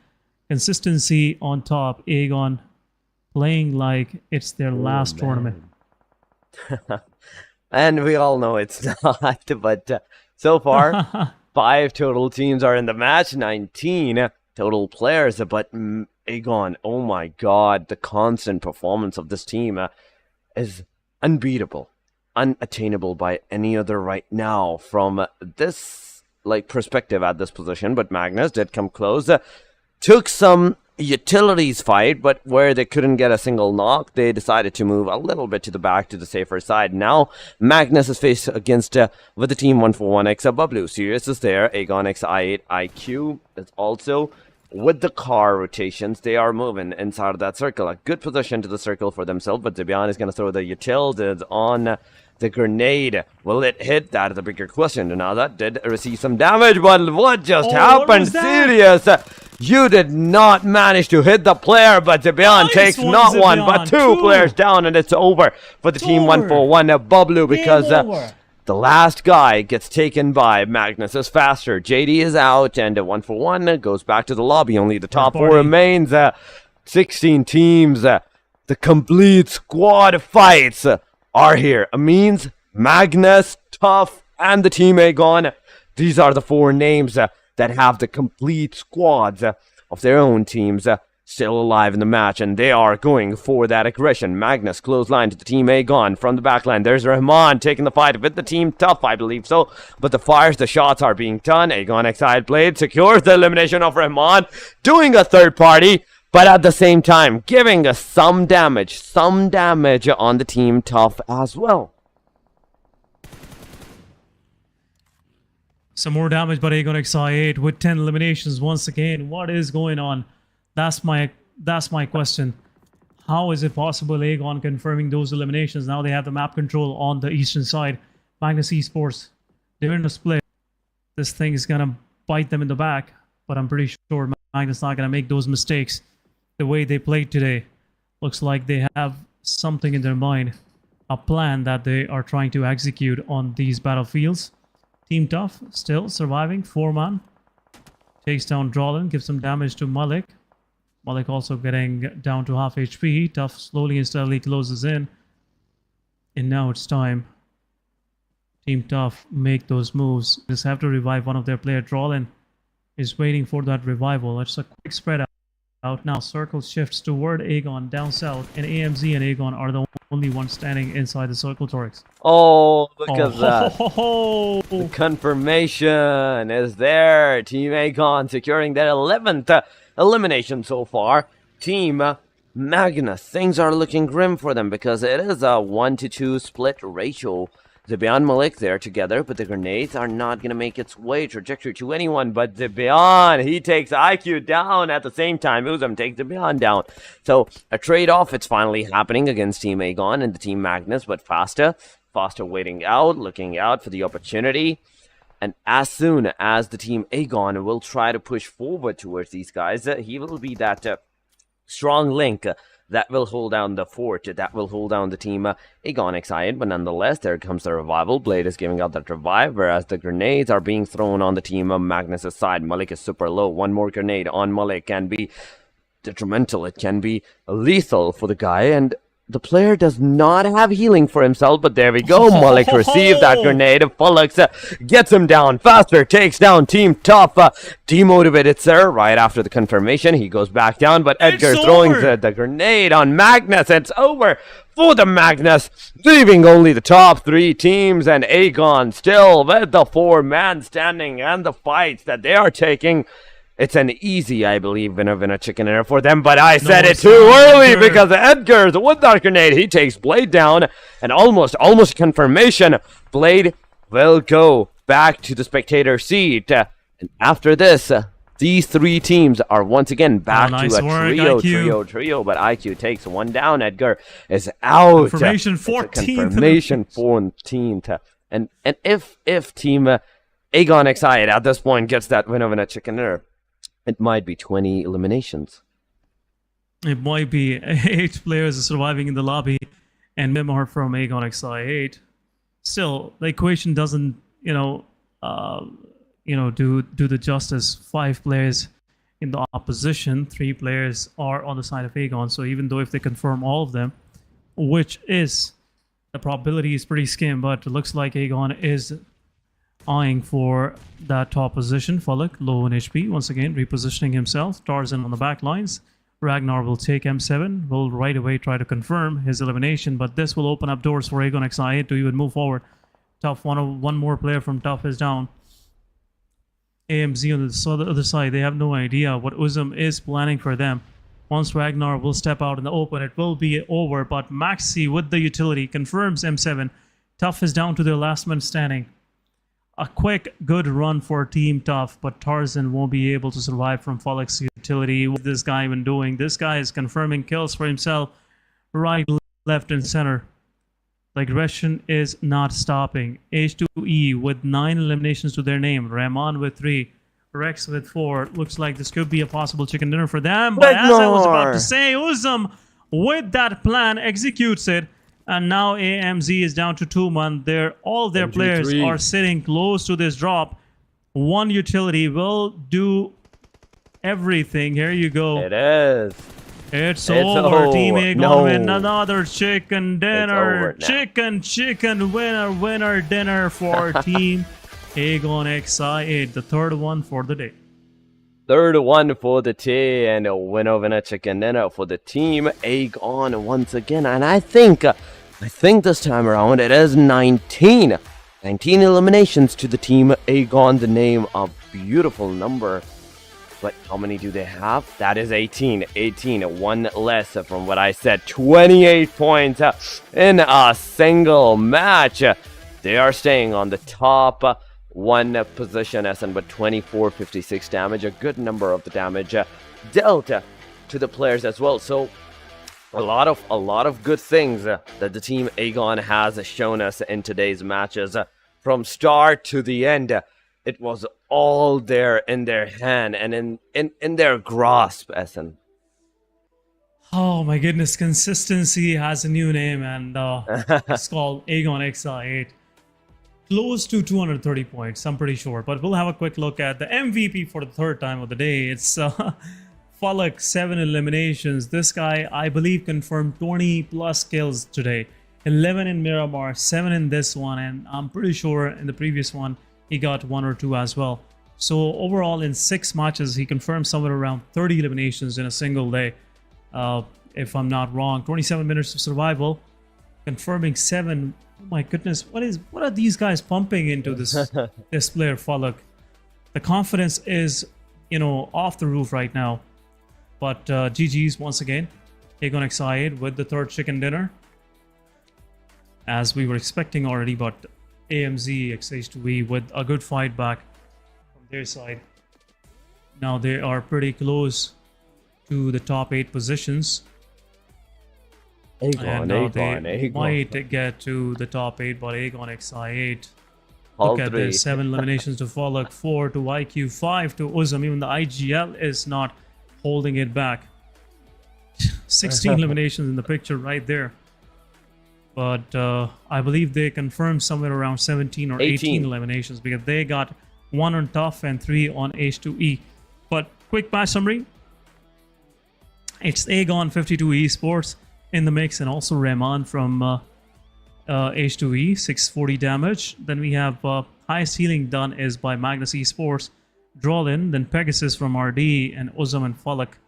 [SPEAKER 3] Consistency on top. Aegon playing like it's their last tournament.
[SPEAKER 4] And we all know it's not, but so far, 5 total teams are in the match, 19 total players, but Aegon, oh my god, the constant performance of this team is unbeatable, unattainable by any other right now from this perspective at this position. But Magnus did come close, took some utilities fight, but where they couldn't get a single knock, they decided to move a little bit to the back to the safer side. Now Magnus is faced against with the team 141X Bablu. Sirius is there, Aegon X I8 IQ is also with the car rotations. They are moving inside of that circle, a good position to the circle for themselves, but Debian is going to throw the utilities on the grenade. Will it hit? That is a bigger question. Now that did receive some damage, but what just happened? Sirius, you did not manage to hit the player, but Debian takes not one, but two players down, and it's over for the team 141 Bablu, because the last guy gets taken by Magnus is faster. JD is out, and 141 goes back to the lobby. Only the top 4 remains. 16 teams. The complete squad fights are here. Means Magnus, Tough, and the team Aegon. These are the 4 names that have the complete squads of their own teams still alive in the match, and they are going for that aggression. Magnus clothesline to the team Aegon from the backline. There's Rahman taking the fight with the team Tough, I believe so. But the shots are being done. Aegon Exiled Blade secures the elimination of Rahman, doing a third party, but at the same time giving us some damage on the team Tough as well.
[SPEAKER 3] Some more damage by Aegon XI8 with 10 eliminations once again. What is going on? That's my question. How is it possible Aegon confirming those eliminations? Now they have the map control on the eastern side. Magnus Esports, they're in a split. This thing is going to bite them in the back, but I'm pretty sure Magnus not going to make those mistakes. The way they played today, looks like they have something in their mind, a plan that they are trying to execute on these battlefields. Team Tough still surviving, 4-man. Takes down Drolin, gives some damage to Malik. Malik also getting down to half HP. Tough slowly and steadily closes in. And now it's time. Team Tough make those moves. Just have to revive one of their players. Drolin is waiting for that revival. It's a quick spread out. Now circle shifts toward Aegon down south, and AMZ and Aegon are the only ones standing inside the circle Torix.
[SPEAKER 4] Oh, look at that. The confirmation is there. Team Aegon securing their 11th elimination so far. Team Magnus, things are looking grim for them because it is a 1-to-2 split ratio. Zebian Malik there together, but the grenades are not going to make its way trajectory to anyone but Zebian. He takes IQ down at the same time. Uzum takes Zebian down. So a trade-off, it's finally happening against Team Aegon and the Team Magnus, but Faster waiting out, looking out for the opportunity. And as soon as the Team Aegon will try to push forward towards these guys, he will be that strong link that will hold down the fort, that will hold down the team Aegon excited, but nonetheless, there comes the revival. Blade is giving out that revive, whereas the grenades are being thrown on the team of Magnus' side. Malik is super low. One more grenade on Malik can be detrimental. It can be lethal for the guy, and the player does not have healing for himself, but there we go. Malik received that grenade. Fullux gets him down. Faster takes down Team Tough. Demotivated, sir. Right after the confirmation, he goes back down, but Edgar throwing the grenade on Magnus. It's over for the Magnus, leaving only the top 3 teams, and Aegon still with the 4-man standing and the fights that they are taking. It's an easy, I believe, winner chicken dinner for them, but I said it too early because Edgar's with that grenade. He takes Blade down, and almost confirmation. Blade will go back to the spectator seat. And after this, these 3 teams are once again back to a trio, but IQ takes one down. Edgar is out.
[SPEAKER 3] Confirmation 14th.
[SPEAKER 4] Confirmation 14th. And if Team Aegon Excited at this point gets that winner chicken dinner, it might be 20 eliminations.
[SPEAKER 3] It might be 8 players surviving in the lobby, and Miramar from Aegon XI8. Still, the equation doesn't, do the justice. 5 players in the opposition, 3 players are on the side of Aegon. So even though if they confirm all of them, which is, the probability is pretty skim, but it looks like Aegon is eyeing for that top position. Fallock low in HP, once again repositioning himself. Tarzan on the back lines. Ragnar will take M7, will right away try to confirm his elimination, but this will open up doors for Aegon XI to even move forward. Tough, one more player from Tough is down. AMZ on the other side, they have no idea what Uzum is planning for them. Once Ragnar will step out in the open, it will be over, but Maxi with the utility confirms M7. Tough is down to their last man standing. A quick, good run for Team Tough, but Tarzan won't be able to survive from Fallock's utility. What this guy even doing? This guy is confirming kills for himself, right, left, and center. The aggression is not stopping. H2E with 9 eliminations to their name. Rahman with 3. Rex with 4. Looks like this could be a possible chicken dinner for them. But as I was about to say, Uzum with that plan executes it. And now AMZ is down to 2 man. All their players are sitting close to this drop. One utility will do everything. Here you go.
[SPEAKER 4] It is.
[SPEAKER 3] It's over. Team Aegon win another chicken dinner. Chicken winner dinner for Team Aegon XI8. The third one for the day.
[SPEAKER 4] Third one for the day, and a winner chicken dinner for the Team Aegon once again. And I think this time around it is 19 eliminations to the Team Aegon. The name of beautiful number. But how many do they have? That is 18. 18, one less from what I said. 28 points in a single match. They are staying on the top one position, SN, but 2456 damage. A good number of the damage dealt to the players as well. So a lot of good things that the Team Aegon has shown us in today's matches. From start to the end, it was all there in their hand and in their grasp, SN.
[SPEAKER 3] Oh my goodness, consistency has a new name, and it's called Aegon XI8. Close to 230 points, I'm pretty sure. But we'll have a quick look at the MVP for the third time of the day. It's Fallock, 7 eliminations. This guy, I believe, confirmed 20 plus kills today. 11 in Miramar, 7 in this one, and I'm pretty sure in the previous one he got 1 or 2 as well. So overall in 6 matches he confirmed somewhere around 30 eliminations in a single day, if I'm not wrong. 27 minutes of survival, confirming 7. Oh my goodness, what are these guys pumping into this player Fallock? The confidence is, off the roof right now. But GG's once again. Aegon XI8 with the third chicken dinner, as we were expecting already. But AMZ XH2E with a good fight back from their side. Now they are pretty close to the top 8 positions. Aegon might get to the top 8, but Aegon XI8. Look at this, 7 eliminations to Fallock, 4 to IQ, 5 to Uzum. Even the IGL is not holding it back. 16 eliminations in the picture right there. But I believe they confirmed somewhere around 17 or 18 eliminations, because they got 1 on Tough and 3 on H2E. But quick match summary. It's Aegon 52 Esports in the mix, and also Rahman from H2E, 640 damage. Then we have highest healing done is by Magnus Esports, Drolin, then Pegasus from RD, and Uzum and Fallock.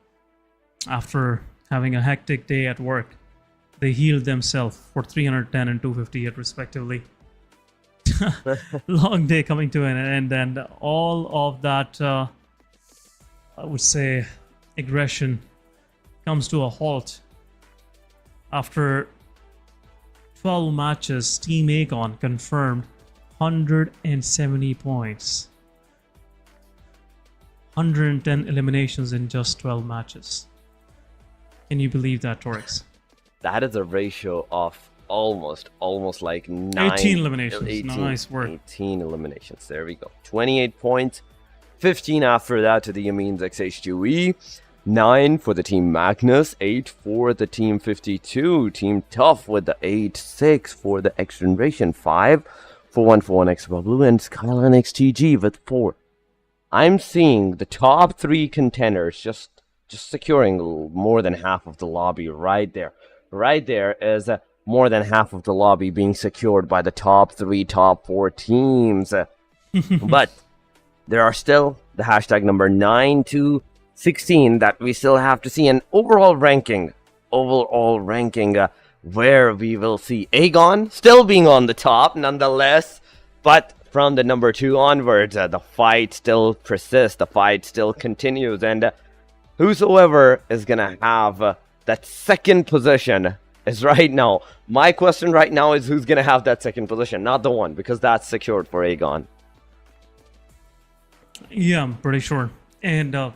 [SPEAKER 3] After having a hectic day at work, they healed themselves for 310 and 258 respectively. Long day coming to an end, and all of that, I would say, aggression comes to a halt. After 12 matches, Team Aegon confirmed 170 points. 110 eliminations in just 12 matches. Can you believe that, Torix?
[SPEAKER 4] That is a ratio of almost like
[SPEAKER 3] 18 eliminations.
[SPEAKER 4] 18,
[SPEAKER 3] nice work.
[SPEAKER 4] 18 eliminations. There we go. 28 points. 15 after that to the Yameen's XH2E. 9 for the Team Magnus. 8 for the Team 52. Team Tough with the 8. 6 for the XGeneration. 5 for 141 XBubble, and Skyline XTG with 4. I'm seeing the top 3 contenders just securing more than half of the lobby right there. Right there is more than half of the lobby being secured by the top 3, top 4 teams. But there are still the hashtag number 9 to 16 that we still have to see an overall ranking. Where we will see Aegon still being on the top nonetheless, but from the number 2 onwards, the fight still persists, the fight still continues, and whosoever is gonna have that second position is right now. My question right now is who's gonna have that second position, not the one, because that's secured for Aegon.
[SPEAKER 3] Yeah, I'm pretty sure. And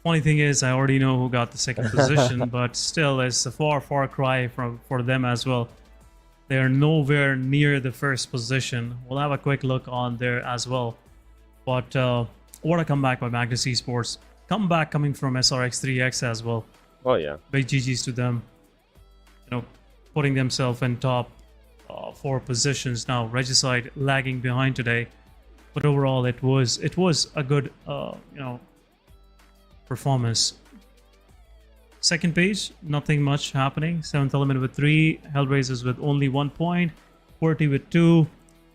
[SPEAKER 3] funny thing is, I already know who got the second position, but still, it's a far cry for them as well. They are nowhere near the first position. We'll have a quick look on there as well. But what a comeback by Magnus Esports. Comeback coming from SRX3X as well.
[SPEAKER 4] Oh yeah.
[SPEAKER 3] Big GGs to them. You know, putting themselves in top 4 positions now. Regicide lagging behind today. But overall, it was a good, performance. Second page, nothing much happening. 7th Element with 3, HellRaisers with only 1 point, QWERTY with 2,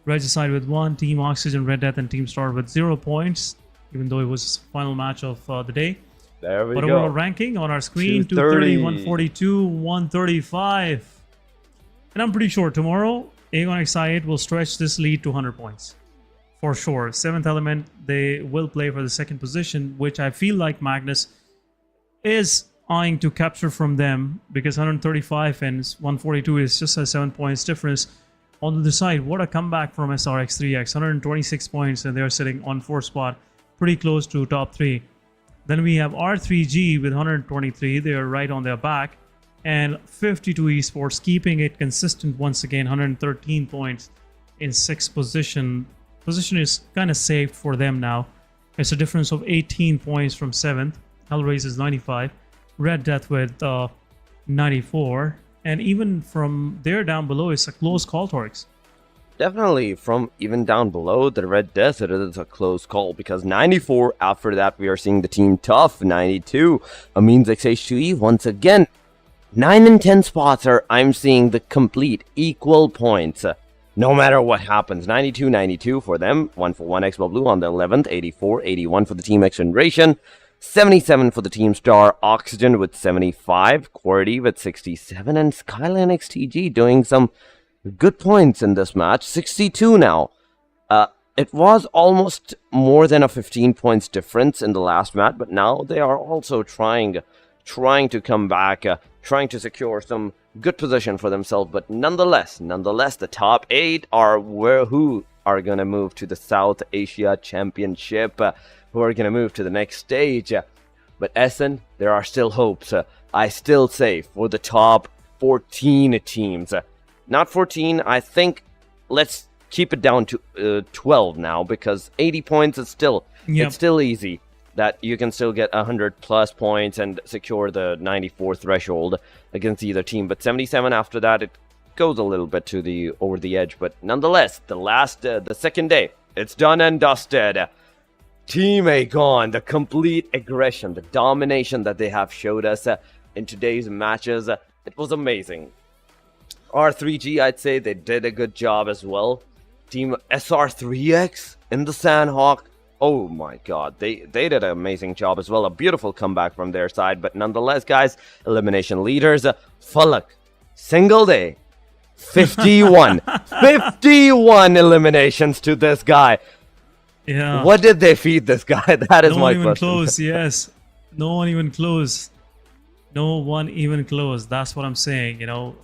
[SPEAKER 3] Regicide with 1, Team Oxygen, Red Death, and Team Star with 0 points, even though it was final match of the day.
[SPEAKER 4] There we
[SPEAKER 3] but
[SPEAKER 4] go.
[SPEAKER 3] Overall ranking on our screen, 230, 142, 135. And I'm pretty sure tomorrow, Aegon Excited will stretch this lead to 100 points. For sure. 7th Element, they will play for the second position, which I feel like Magnus is eyeing to capture from them, because 135 and 142 is just a 7 points difference. On the other side, what a comeback from SRX3X. 126 points, and they're sitting on 4th spot, pretty close to top 3. Then we have R3G with 123. They are right on their back. And 52 Esports keeping it consistent once again, 113 points in 6th position. Position is kind of safe for them now. It's a difference of 18 points from 7th. HellRaisers 95. Red Death with 94. And even from there down below, it's a close call, Torix.
[SPEAKER 4] Definitely, from even down below the Red Death, it is a close call, because 94, after that we are seeing the team Tough, 92, Amin's XH2E, once again, 9 and 10 spots are, I'm seeing the complete equal points. No matter what happens, 92 for them, 1 for 1xBall Blue on the 11th, 84, 81 for the Team XGeneration, 77 for the Team Star, Oxygen with 75, QWERTY with 67, and Skyline XTG doing some good points in this match, 62 now. It was almost more than a 15 points difference in the last match, but now they are also trying to come back, trying to secure some good position for themselves. But nonetheless, the top 8 are who are going to move to the South Asia Championship, who are going to move to the next stage. But Essen, there are still hopes. I still say for the top 14 teams. Not 14, I think let's keep it down to 12 now, because 80 points is still, it's still easy. That you can still get 100 plus points and secure the 94 threshold against either team. But 77 after that, it goes a little bit to over the edge. But nonetheless, the second day, it's done and dusted. Team Aegon, the complete aggression, the domination that they have showed us in today's matches, it was amazing. R3G, I'd say they did a good job as well. Team SR3X in the Sanhok, oh my god, they did an amazing job as well. A beautiful comeback from their side. But nonetheless, guys, elimination leaders, Falak, single day, 51. 51 eliminations to this guy.
[SPEAKER 3] Yeah.
[SPEAKER 4] What did they feed this guy? That is my question. No one even
[SPEAKER 3] close, yes. No one even close. No one even close. That's what I'm saying, you know.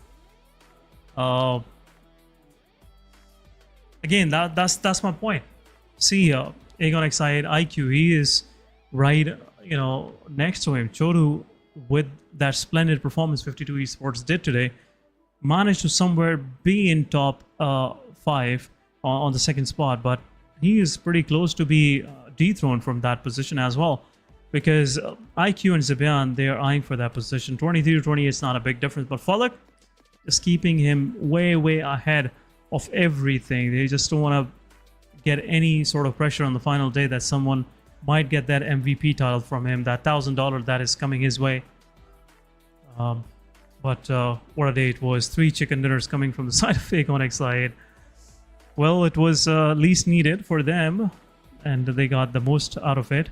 [SPEAKER 3] Again, that's my point. See, Aegon Excited IQ, he is right, you know, next to him. Chodu, with that splendid performance 52 Esports did today, managed to somewhere be in top 5 on the second spot, but he is pretty close to be dethroned from that position as well, because IQ and Zibian, they are eyeing for that position. 23 to 20 is not a big difference, but Falak is keeping him way ahead of everything. They just don't want to get any sort of pressure on the final day that someone might get that MVP title from him, that $1,000 that is coming his way. But what a day it was. 3 chicken dinners coming from the side of Aegon XI8. Well, it was least needed for them, and they got the most out of it.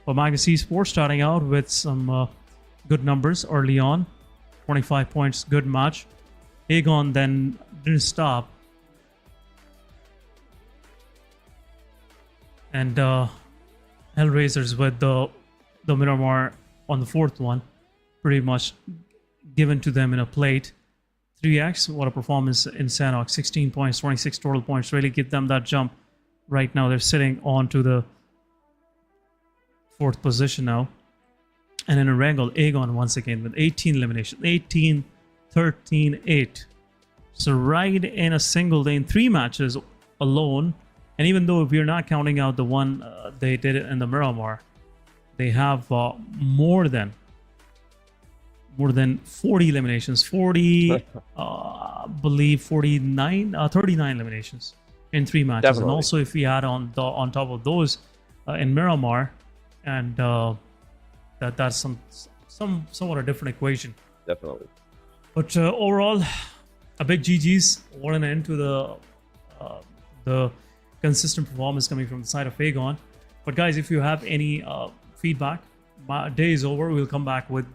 [SPEAKER 3] But Magnus Esports starting out with some good numbers early on. 25 points, good match. Aegon then didn't stop. And HellRaisers with the Miramar on the 4th one. Pretty much given to them in a plate. 3x, what a performance in Sanhok. 16 points, 26 total points. Really give them that jump. Right now they're sitting on to the 4th position now. And in Erangel, Aegon once again with 18 eliminations. 18, 13, 8. So right in a single day in 3 matches alone. And even though if we're not counting out the one they did it in the Miramar, they have more than 40 eliminations. 40, believe 49, 39 eliminations in 3 matches.
[SPEAKER 4] Definitely.
[SPEAKER 3] And also if we add on top of those in Miramar, and that's somewhat a different equation.
[SPEAKER 4] Definitely.
[SPEAKER 3] But overall, a big GG's. What an end to the consistent performance coming from the side of Aegon. But guys, if you have any feedback, my day is over. We'll come back with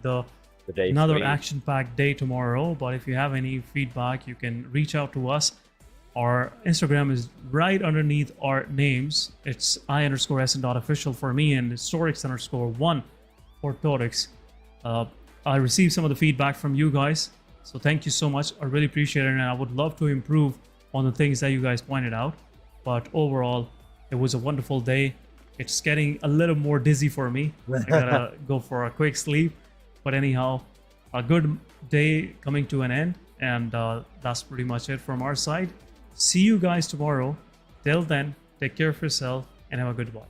[SPEAKER 3] another action-packed day tomorrow. But if you have any feedback, you can reach out to us. Our Instagram is right underneath our names. It's I_SN.official for me and Storix_1 for Torix. I received some of the feedback from you guys, so thank you so much. I really appreciate it, and I would love to improve on the things that you guys pointed out. But overall, it was a wonderful day. It's getting a little more dizzy for me. I gotta go for a quick sleep. But anyhow, a good day coming to an end, and that's pretty much it from our side. See you guys tomorrow. Till then, take care of yourself and have a good one.